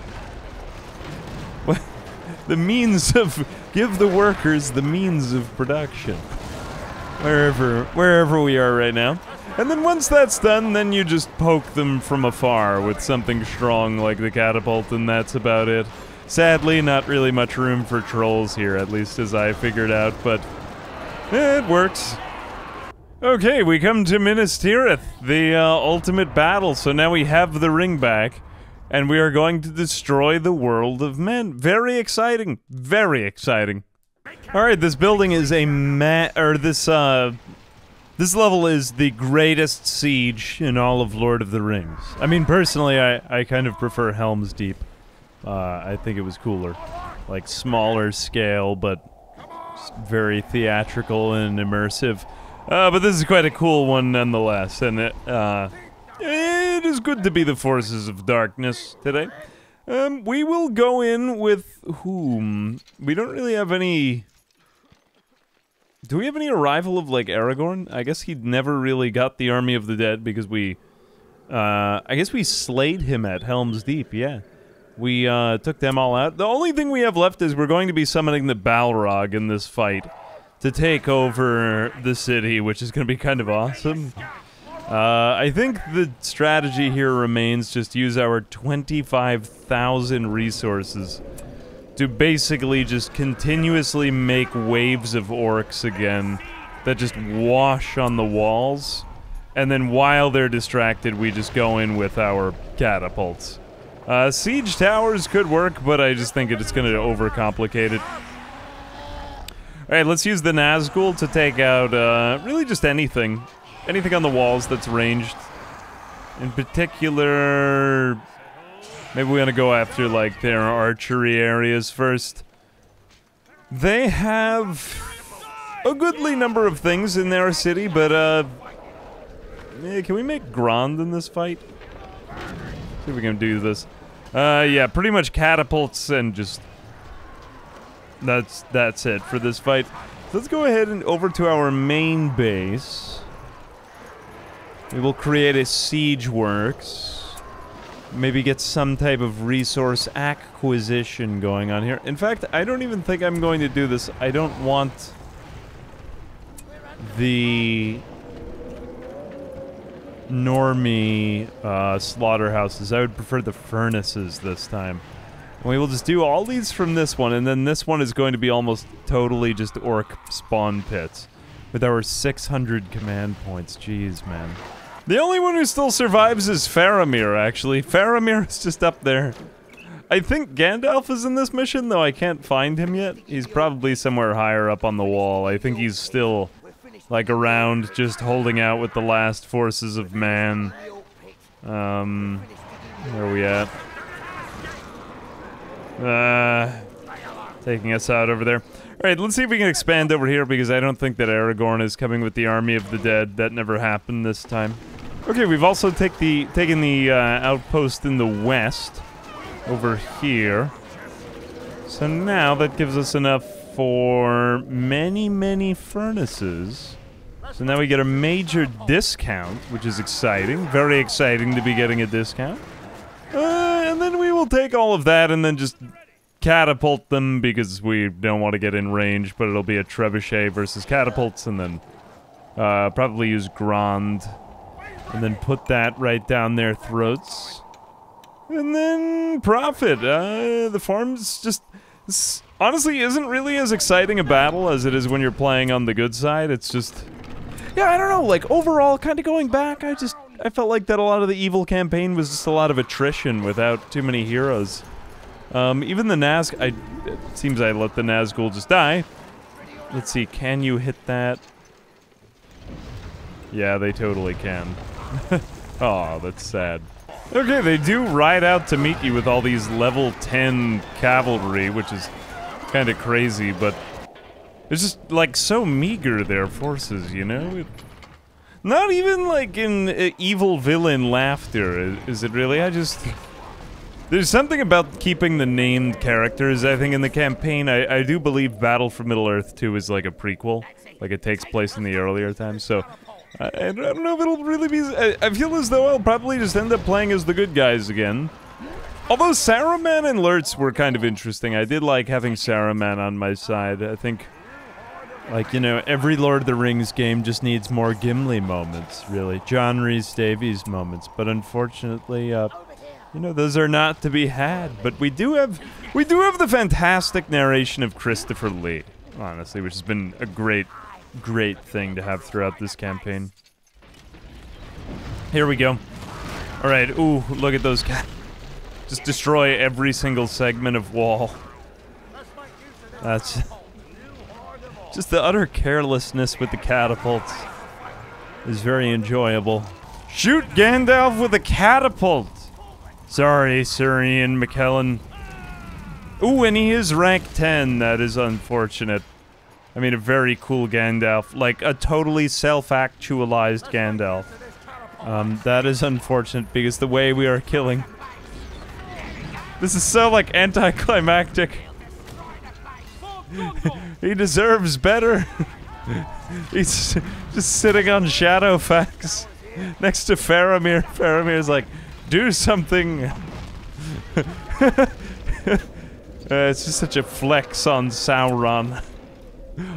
The means of... give the workers the means of production. Wherever we are right now. And then once that's done, then you just poke them from afar with something strong like the catapult, and that's about it. Sadly, not really much room for trolls here, at least as I figured out, but... it works. Okay, we come to Minas Tirith, the ultimate battle. So now we have the ring back, and we are going to destroy the world of men. Very exciting. Very exciting. Alright, this building is a this level is the greatest siege in all of Lord of the Rings. I mean, personally, I kind of prefer Helm's Deep. I think it was cooler. Like, smaller scale, but just very theatrical and immersive. But this is quite a cool one nonetheless, and it is good to be the forces of darkness today. We will go in with whom? We don't really have any... Do we have any arrival of, like, Aragorn? I guess he never really got the Army of the Dead because we... I guess we slayed him at Helm's Deep, yeah. We, took them all out. The only thing we have left is we're going to be summoning the Balrog in this fight to take over the city, which is going to be kind of awesome. I think the strategy here remains just use our 25,000 resources to basically just continuously make waves of orcs again that just wash on the walls, and then while they're distracted, we just go in with our catapults. Siege towers could work, but I just think it's going to overcomplicate it. Alright, let's use the Nazgul to take out, really just anything. Anything on the walls that's ranged. In particular... Maybe we're gonna go after, like, their archery areas first. They have a goodly number of things in their city, but, can we make Grand in this fight? See if we can do this. Yeah, pretty much catapults and just... That's it for this fight. So let's go ahead and over to our main base. We will create a siege works. Maybe get some type of resource acquisition going on here. In fact, I don't even think I'm going to do this. I don't want the normie slaughterhouses. I would prefer the furnaces this time. And we will just do all these from this one, and then this one is going to be almost totally just orc spawn pits. With our 600 command points. Jeez, man. The only one who still survives is Faramir, actually. Faramir is just up there. I think Gandalf is in this mission, though I can't find him yet. He's probably somewhere higher up on the wall. I think he's still, like, around, just holding out with the last forces of man. Where are we at? Taking us out over there. Alright, let's see if we can expand over here, because I don't think that Aragorn is coming with the Army of the Dead. That never happened this time. Okay, we've also taken the outpost in the west over here. So now that gives us enough for many, many furnaces. So now we get a major discount, which is exciting. Very exciting to be getting a discount. And then we will take all of that and then just catapult them because we don't want to get in range, but it'll be a trebuchet versus catapults, and then probably use Grand, and then put that right down their throats. And then profit. The farms just... honestly isn't really as exciting a battle as it is when you're playing on the good side. It's just... yeah, I don't know, like, overall, kind of going back, I felt like that a lot of the evil campaign was just a lot of attrition without too many heroes. Even the it seems I let the Nazgul just die. Let's see, can you hit that? Yeah, they totally can. Oh, that's sad. Okay, they do ride out to meet you with all these level 10 cavalry, which is kind of crazy, but it's just, like, so meager, their forces, you know? Not even, like, in evil villain laughter, is it really? There's something about keeping the named characters, I think, in the campaign. I do believe Battle for Middle-earth 2 is like a prequel. Like, it takes place in the earlier times, so... I don't know if it'll really be... I feel as though I'll probably just end up playing as the good guys again. Although Saruman and Lurtz were kind of interesting. I did like having Saruman on my side. I think... like, you know, every Lord of the Rings game just needs more Gimli moments, really. John Rhys Davies moments. But unfortunately, you know, those are not to be had. But we do have the fantastic narration of Christopher Lee, honestly, which has been a great great thing to have throughout this campaign. Here we go. Alright, ooh, look at those cats. Just destroy every single segment of wall. That's... just the utter carelessness with the catapults is very enjoyable. Shoot Gandalf with a catapult! Sorry, Sir Ian McKellen. Ooh, and he is rank 10. That is unfortunate. I mean, a very cool Gandalf. Like, a totally self-actualized Gandalf. That is unfortunate, because the way we are killing... This is so, like, anticlimactic. He deserves better. He's just sitting on Shadowfax next to Faramir. Faramir's like, do something. It's just such a flex on Sauron.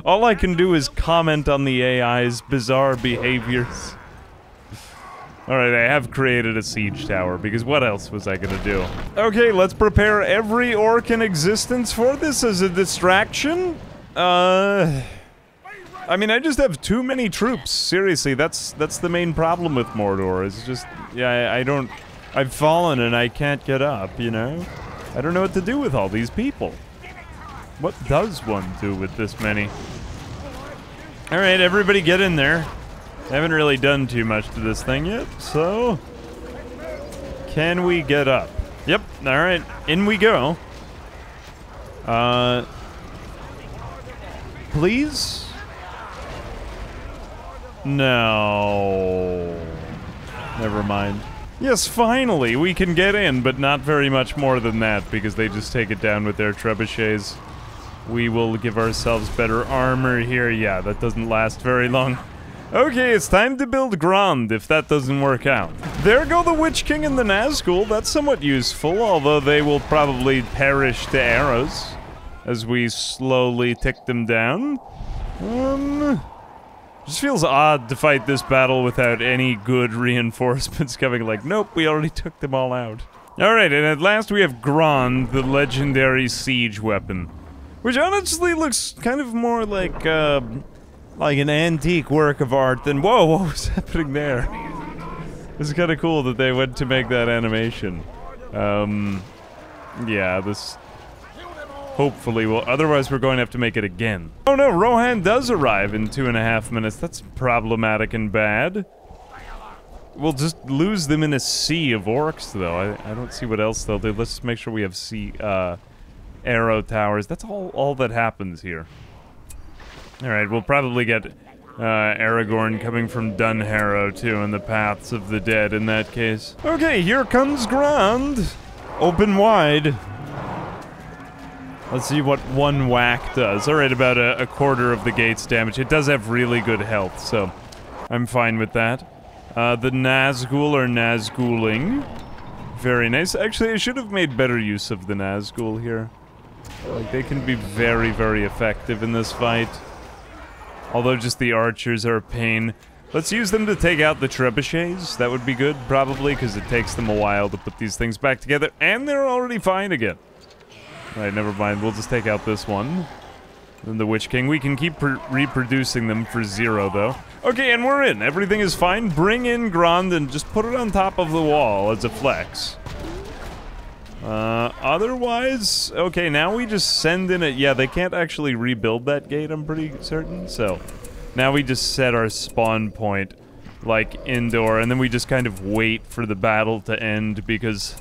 All I can do is comment on the AI's bizarre behaviors. Alright, I have created a siege tower, because what else was I gonna do? Okay, let's prepare every orc in existence for this as a distraction. I mean, I just have too many troops. Seriously, that's the main problem with Mordor. It's just, yeah, I've fallen and I can't get up, you know? I don't know what to do with all these people. What does one do with this many? Alright, everybody get in there. I haven't really done too much to this thing yet, so... Can we get up? Yep, alright, in we go. Please? No. Never mind. Yes, finally, we can get in, but not very much more than that, because they just take it down with their trebuchets. We will give ourselves better armor here. Yeah, that doesn't last very long. Okay, it's time to build Grond, if that doesn't work out. There go the Witch King and the Nazgul. That's somewhat useful, although they will probably perish to arrows as we slowly tick them down. Just feels odd to fight this battle without any good reinforcements coming. Like, nope, we already took them all out. Alright, and at last we have Grond, the legendary siege weapon. Which honestly looks kind of more like an antique work of art than... Whoa, what was happening there? This is kind of cool that they went to make that animation. Yeah, this... Hopefully will. Otherwise, we're going to have to make it again. Oh no, Rohan does arrive in 2.5 minutes. That's problematic and bad. We'll just lose them in a sea of orcs, though. I don't see what else they'll do. Let's just make sure we have arrow towers. That's all that happens here. Alright, we'll probably get Aragorn coming from Dunharrow, too, in the Paths of the Dead in that case. Okay, here comes Grond. Open wide. Let's see what one whack does. Alright, about a quarter of the gate's damage. It does have really good health, so I'm fine with that. The Nazgul are Nazguling. Very nice. Actually, I should have made better use of the Nazgul here. Like, they can be very, very effective in this fight. Although just the archers are a pain. Let's use them to take out the trebuchets. That would be good, probably, because it takes them a while to put these things back together. And they're already fine again. Alright, never mind. We'll just take out this one. Then the Witch King. We can keep reproducing them for 0, though. Okay, and we're in. Everything is fine. Bring in Grond and just put it on top of the wall as a flex. Otherwise... Okay, now we just send in a... Yeah, they can't actually rebuild that gate, I'm pretty certain. So, now we just set our spawn point, like, indoor. And then we just kind of wait for the battle to end, because...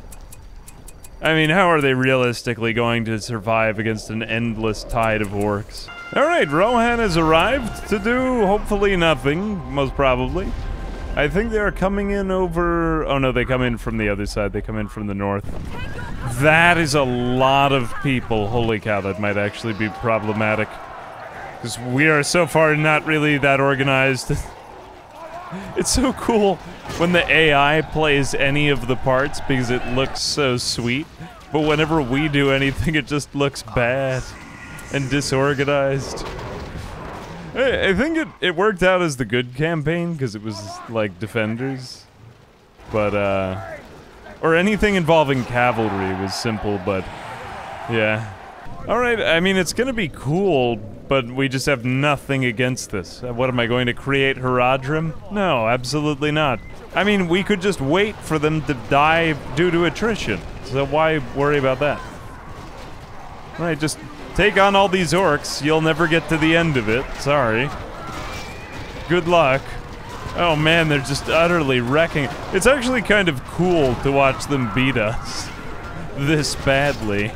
I mean, how are they realistically going to survive against an endless tide of orcs? Alright, Rohan has arrived to do, hopefully, nothing, most probably. I think they are coming in over... Oh no, they come in from the other side, they come in from the north. That is a lot of people. Holy cow, that might actually be problematic. Because we are so far not really that organized. It's so cool when the AI plays any of the parts because it looks so sweet, but whenever we do anything it just looks bad and disorganized. I think it worked out as the good campaign because it was like defenders, but or anything involving cavalry was simple, but yeah. Alright, I mean it's gonna be cool but we just have nothing against this. What am I going to create Haradrim? No, absolutely not. I mean, we could just wait for them to die due to attrition. So why worry about that? Right, just take on all these orcs. You'll never get to the end of it. Sorry. Good luck. Oh man, they're just utterly wrecking. It's actually kind of cool to watch them beat us this badly.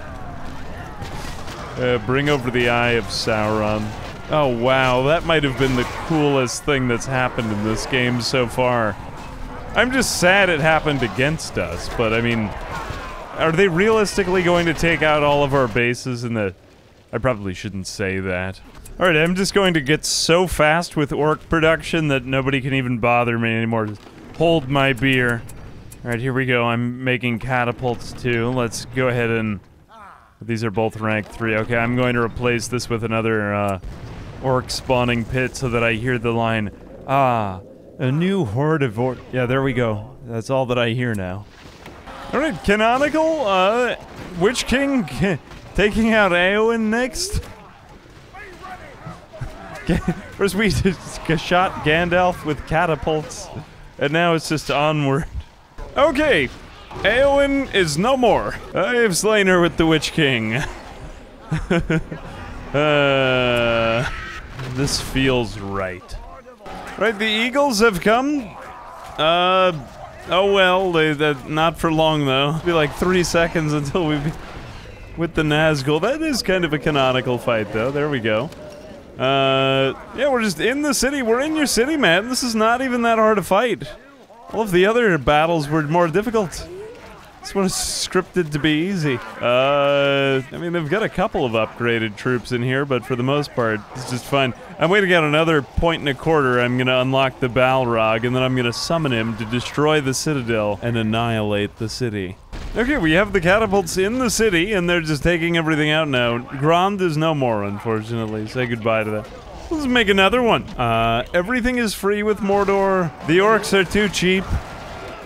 Bring over the Eye of Sauron. Oh wow, that might have been the coolest thing that's happened in this game so far. I'm just sad it happened against us, but I mean, are they realistically going to take out all of our bases in the... I probably shouldn't say that. Alright, I'm just going to get so fast with orc production that nobody can even bother me anymore. Just hold my beer. Alright, here we go. I'm making catapults too. Let's go ahead and... These are both rank 3. Okay, I'm going to replace this with another orc spawning pit so that I hear the line, "Ah, a new horde of orc..." Yeah, there we go. That's all that I hear now. Alright, canonical, Witch King taking out Eowyn next? First we shot Gandalf with catapults, and now it's just onward. Okay, Eowyn is no more. I have slain her with the Witch King. This feels right. Right, the Eagles have come. Oh well, not for long though. It'll be like 3 seconds until we be with the Nazgul. That is kind of a canonical fight though. There we go. Yeah, we're just in the city. We're in your city, man. This is not even that hard to fight. All of the other battles were more difficult. This one is scripted to be easy. I mean, they've got a couple of upgraded troops in here, but for the most part, it's just fine. I'm waiting out another 1.25. I'm gonna unlock the Balrog, and then I'm gonna summon him to destroy the Citadel and annihilate the city. Okay, we have the catapults in the city, and they're just taking everything out now. Grond is no more, unfortunately. Say goodbye to that. Let's make another one. Everything is free with Mordor. The orcs are too cheap,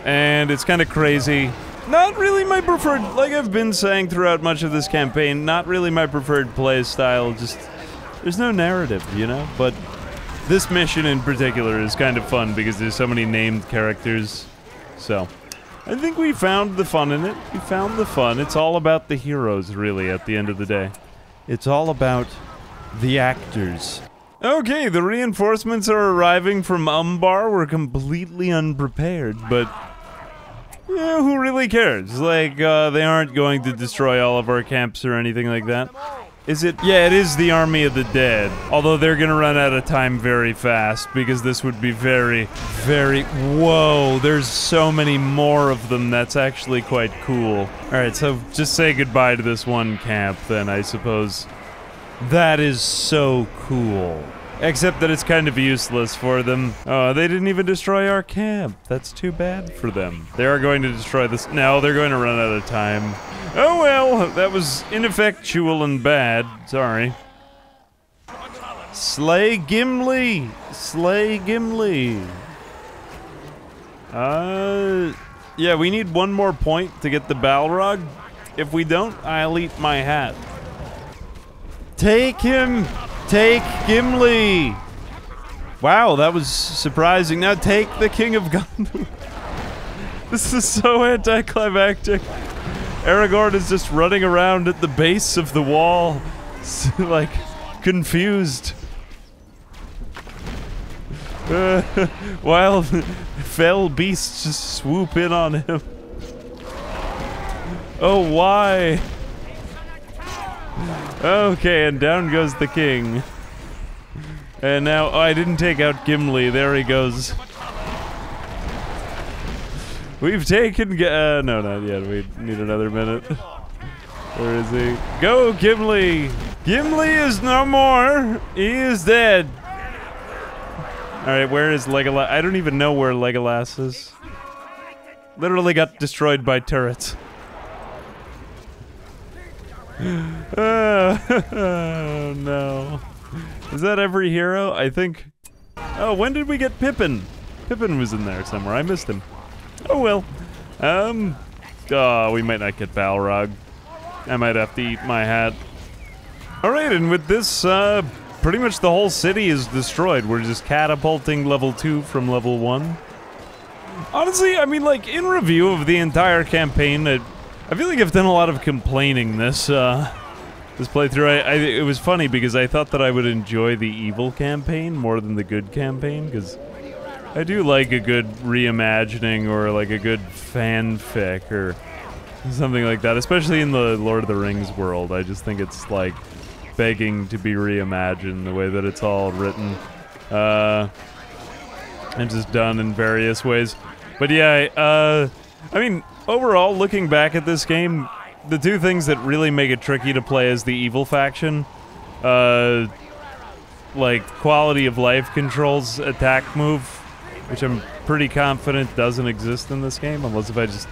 and it's kind of crazy. Not really my preferred, like I've been saying throughout much of this campaign, not really my preferred play style, just, there's no narrative, you know? But this mission in particular is kind of fun because there's so many named characters, so. I think we found the fun in it. We found the fun. It's all about the heroes, really, at the end of the day. It's all about the actors. Okay, the reinforcements are arriving from Umbar. We're completely unprepared, but... yeah, who really cares? Like, they aren't going to destroy all of our camps or anything like that. Is it? Yeah, it is the Army of the Dead. Although they're gonna run out of time very fast, because this would be very, very... Whoa, there's so many more of them. That's actually quite cool. Alright, so just say goodbye to this one camp, then, I suppose. That is so cool. Except that it's kind of useless for them. Oh, they didn't even destroy our camp. That's too bad for them. They are going to destroy this. No, they're going to run out of time. Oh well, that was ineffectual and bad. Sorry. Slay Gimli! Slay Gimli! Yeah, we need one more point to get the Balrog. If we don't, I'll eat my hat. Take him! Take Gimli! Wow, that was surprising. Now take the King of Gondor. This is so anticlimactic. Aragorn is just running around at the base of the wall, like, confused. While fell beasts just swoop in on him. Oh, why? Okay, and down goes the king. And now, oh, I didn't take out Gimli. There he goes. We've taken, no, not yet. We need another minute. Where is he? Go, Gimli! Gimli is no more! He is dead! Alright, where is Legolas? I don't even know where Legolas is. Literally got destroyed by turrets. Oh, no. Is that every hero? I think... Oh, when did we get Pippin? Pippin was in there somewhere. I missed him. Oh well. Oh, we might not get Balrog. I might have to eat my hat. Alright, and with this, pretty much the whole city is destroyed. We're just catapulting level 2 from level 1. Honestly, I mean, like, in review of the entire campaign, I feel like I've done a lot of complaining this playthrough. It was funny because I thought that I would enjoy the evil campaign more than the good campaign, because I do like a good reimagining or like a good fanfic or something like that, especially in the Lord of the Rings world. I just think it's like begging to be reimagined the way that it's all written and just done in various ways. But yeah, I mean, overall, looking back at this game, the two things that really make it tricky to play as the evil faction, like quality of life controls, attack move, which I'm pretty confident doesn't exist in this game, unless if I just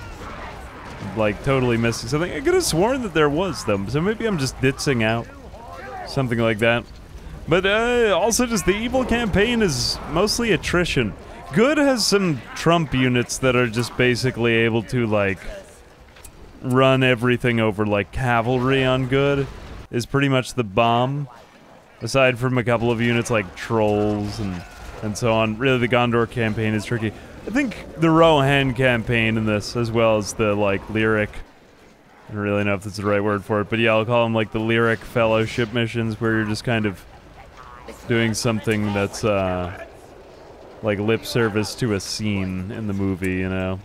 like totally missing something. I could have sworn that there was them, so maybe I'm just ditzing out, something like that. But also just the evil campaign is mostly attrition. Good has some trump units that are just basically able to like run everything over, like cavalry on good is pretty much the bomb, aside from a couple of units like trolls and so on. Really, the Gondor campaign is tricky. I think the Rohan campaign in this, as well as the like lyric, I don't really know if that's the right word for it, but yeah, I'll call them like the lyric fellowship missions, where you're just kind of doing something that's like lip service to a scene in the movie, you know,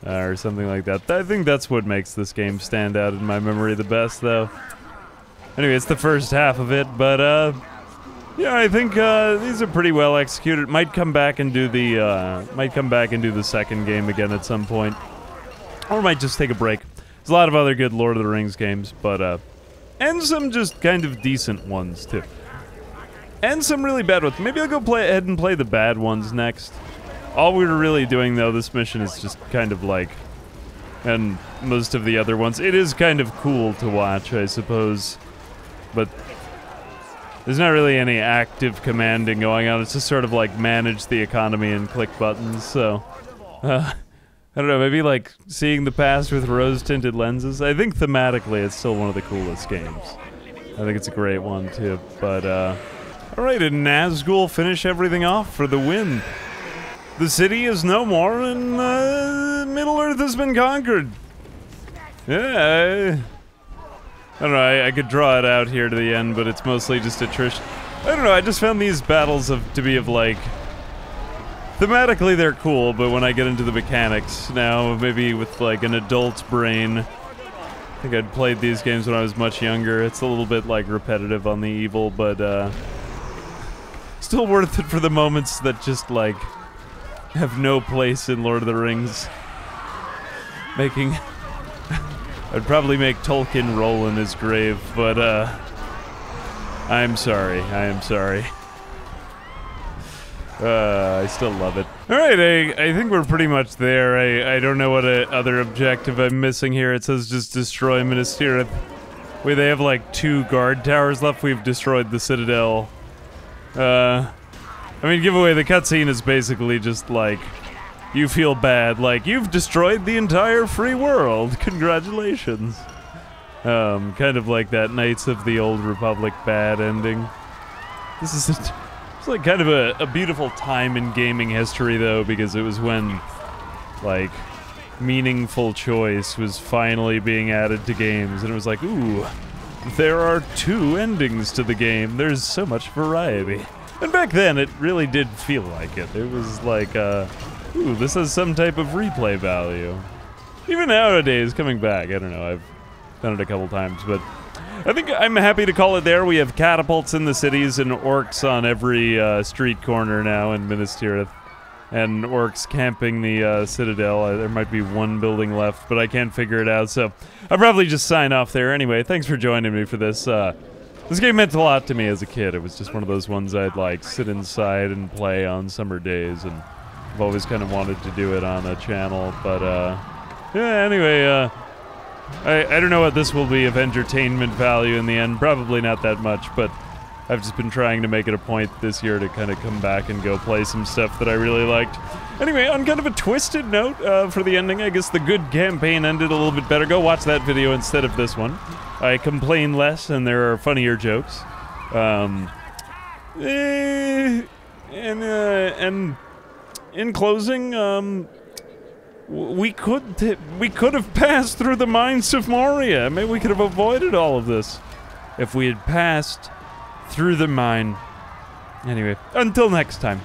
or something like that. I think that's what makes this game stand out in my memory the best, though. Anyway, it's the first half of it, but yeah, I think these are pretty well executed. Might come back and do the second game again at some point, or might just take a break. There's a lot of other good Lord of the Rings games, but and some just kind of decent ones too. And some really bad ones. Maybe I'll go ahead and play the bad ones next. All we were really doing, though, this mission is just kind of like, and most of the other ones, it is kind of cool to watch, I suppose. But there's not really any active commanding going on. It's just sort of like manage the economy and click buttons, so I don't know, maybe like seeing the past with rose-tinted lenses. I think thematically it's still one of the coolest games. I think it's a great one, too, but alright, and Nazgul finish everything off for the win. The city is no more, and Middle-earth has been conquered. Yeah, I don't know, I could draw it out here to the end, but it's mostly just attrition. I don't know, I just found these battles to be like... Thematically, they're cool, but when I get into the mechanics now, maybe with like an adult's brain, I think I'd played these games when I was much younger. It's a little bit like repetitive on the evil, but still worth it for the moments that just like have no place in Lord of the Rings. I'd probably make Tolkien roll in his grave, but I'm sorry. I still love it. Alright, I think we're pretty much there. I don't know what other objective I'm missing here. It says just destroy Minas Tirith. Wait, they have like 2 guard towers left. We've destroyed the Citadel. I mean, giveaway, the cutscene is basically just like, you feel bad, like, you've destroyed the entire free world. Congratulations. Kind of like that Knights of the Old Republic bad ending. This is it's like kind of a beautiful time in gaming history, though, because it was when, like, meaningful choice was finally being added to games, and it was like, ooh, there are 2 endings to the game. There's so much variety. And back then, it really did feel like it. It was like, ooh, this has some type of replay value. Even nowadays, coming back, I don't know, I've done it a couple times, but I think I'm happy to call it there. We have catapults in the cities and orcs on every street corner now in Minas Tirith. And orcs camping the Citadel. There might be 1 building left, but I can't figure it out, so I'll probably just sign off there. Anyway, thanks for joining me for this. This game meant a lot to me as a kid. It was just one of those ones I'd like sit inside and play on summer days, and I've always kind of wanted to do it on a channel, but yeah, anyway, I don't know what this will be of entertainment value in the end. Probably not that much, but I've just been trying to make it a point this year to kind of come back and go play some stuff that I really liked. Anyway, on kind of a twisted note for the ending, I guess the good campaign ended a little bit better. Go watch that video instead of this one. I complain less and there are funnier jokes. And in closing, we could have passed through the mines of Moria. Maybe we could have avoided all of this if we had passed through the mine. Anyway, until next time.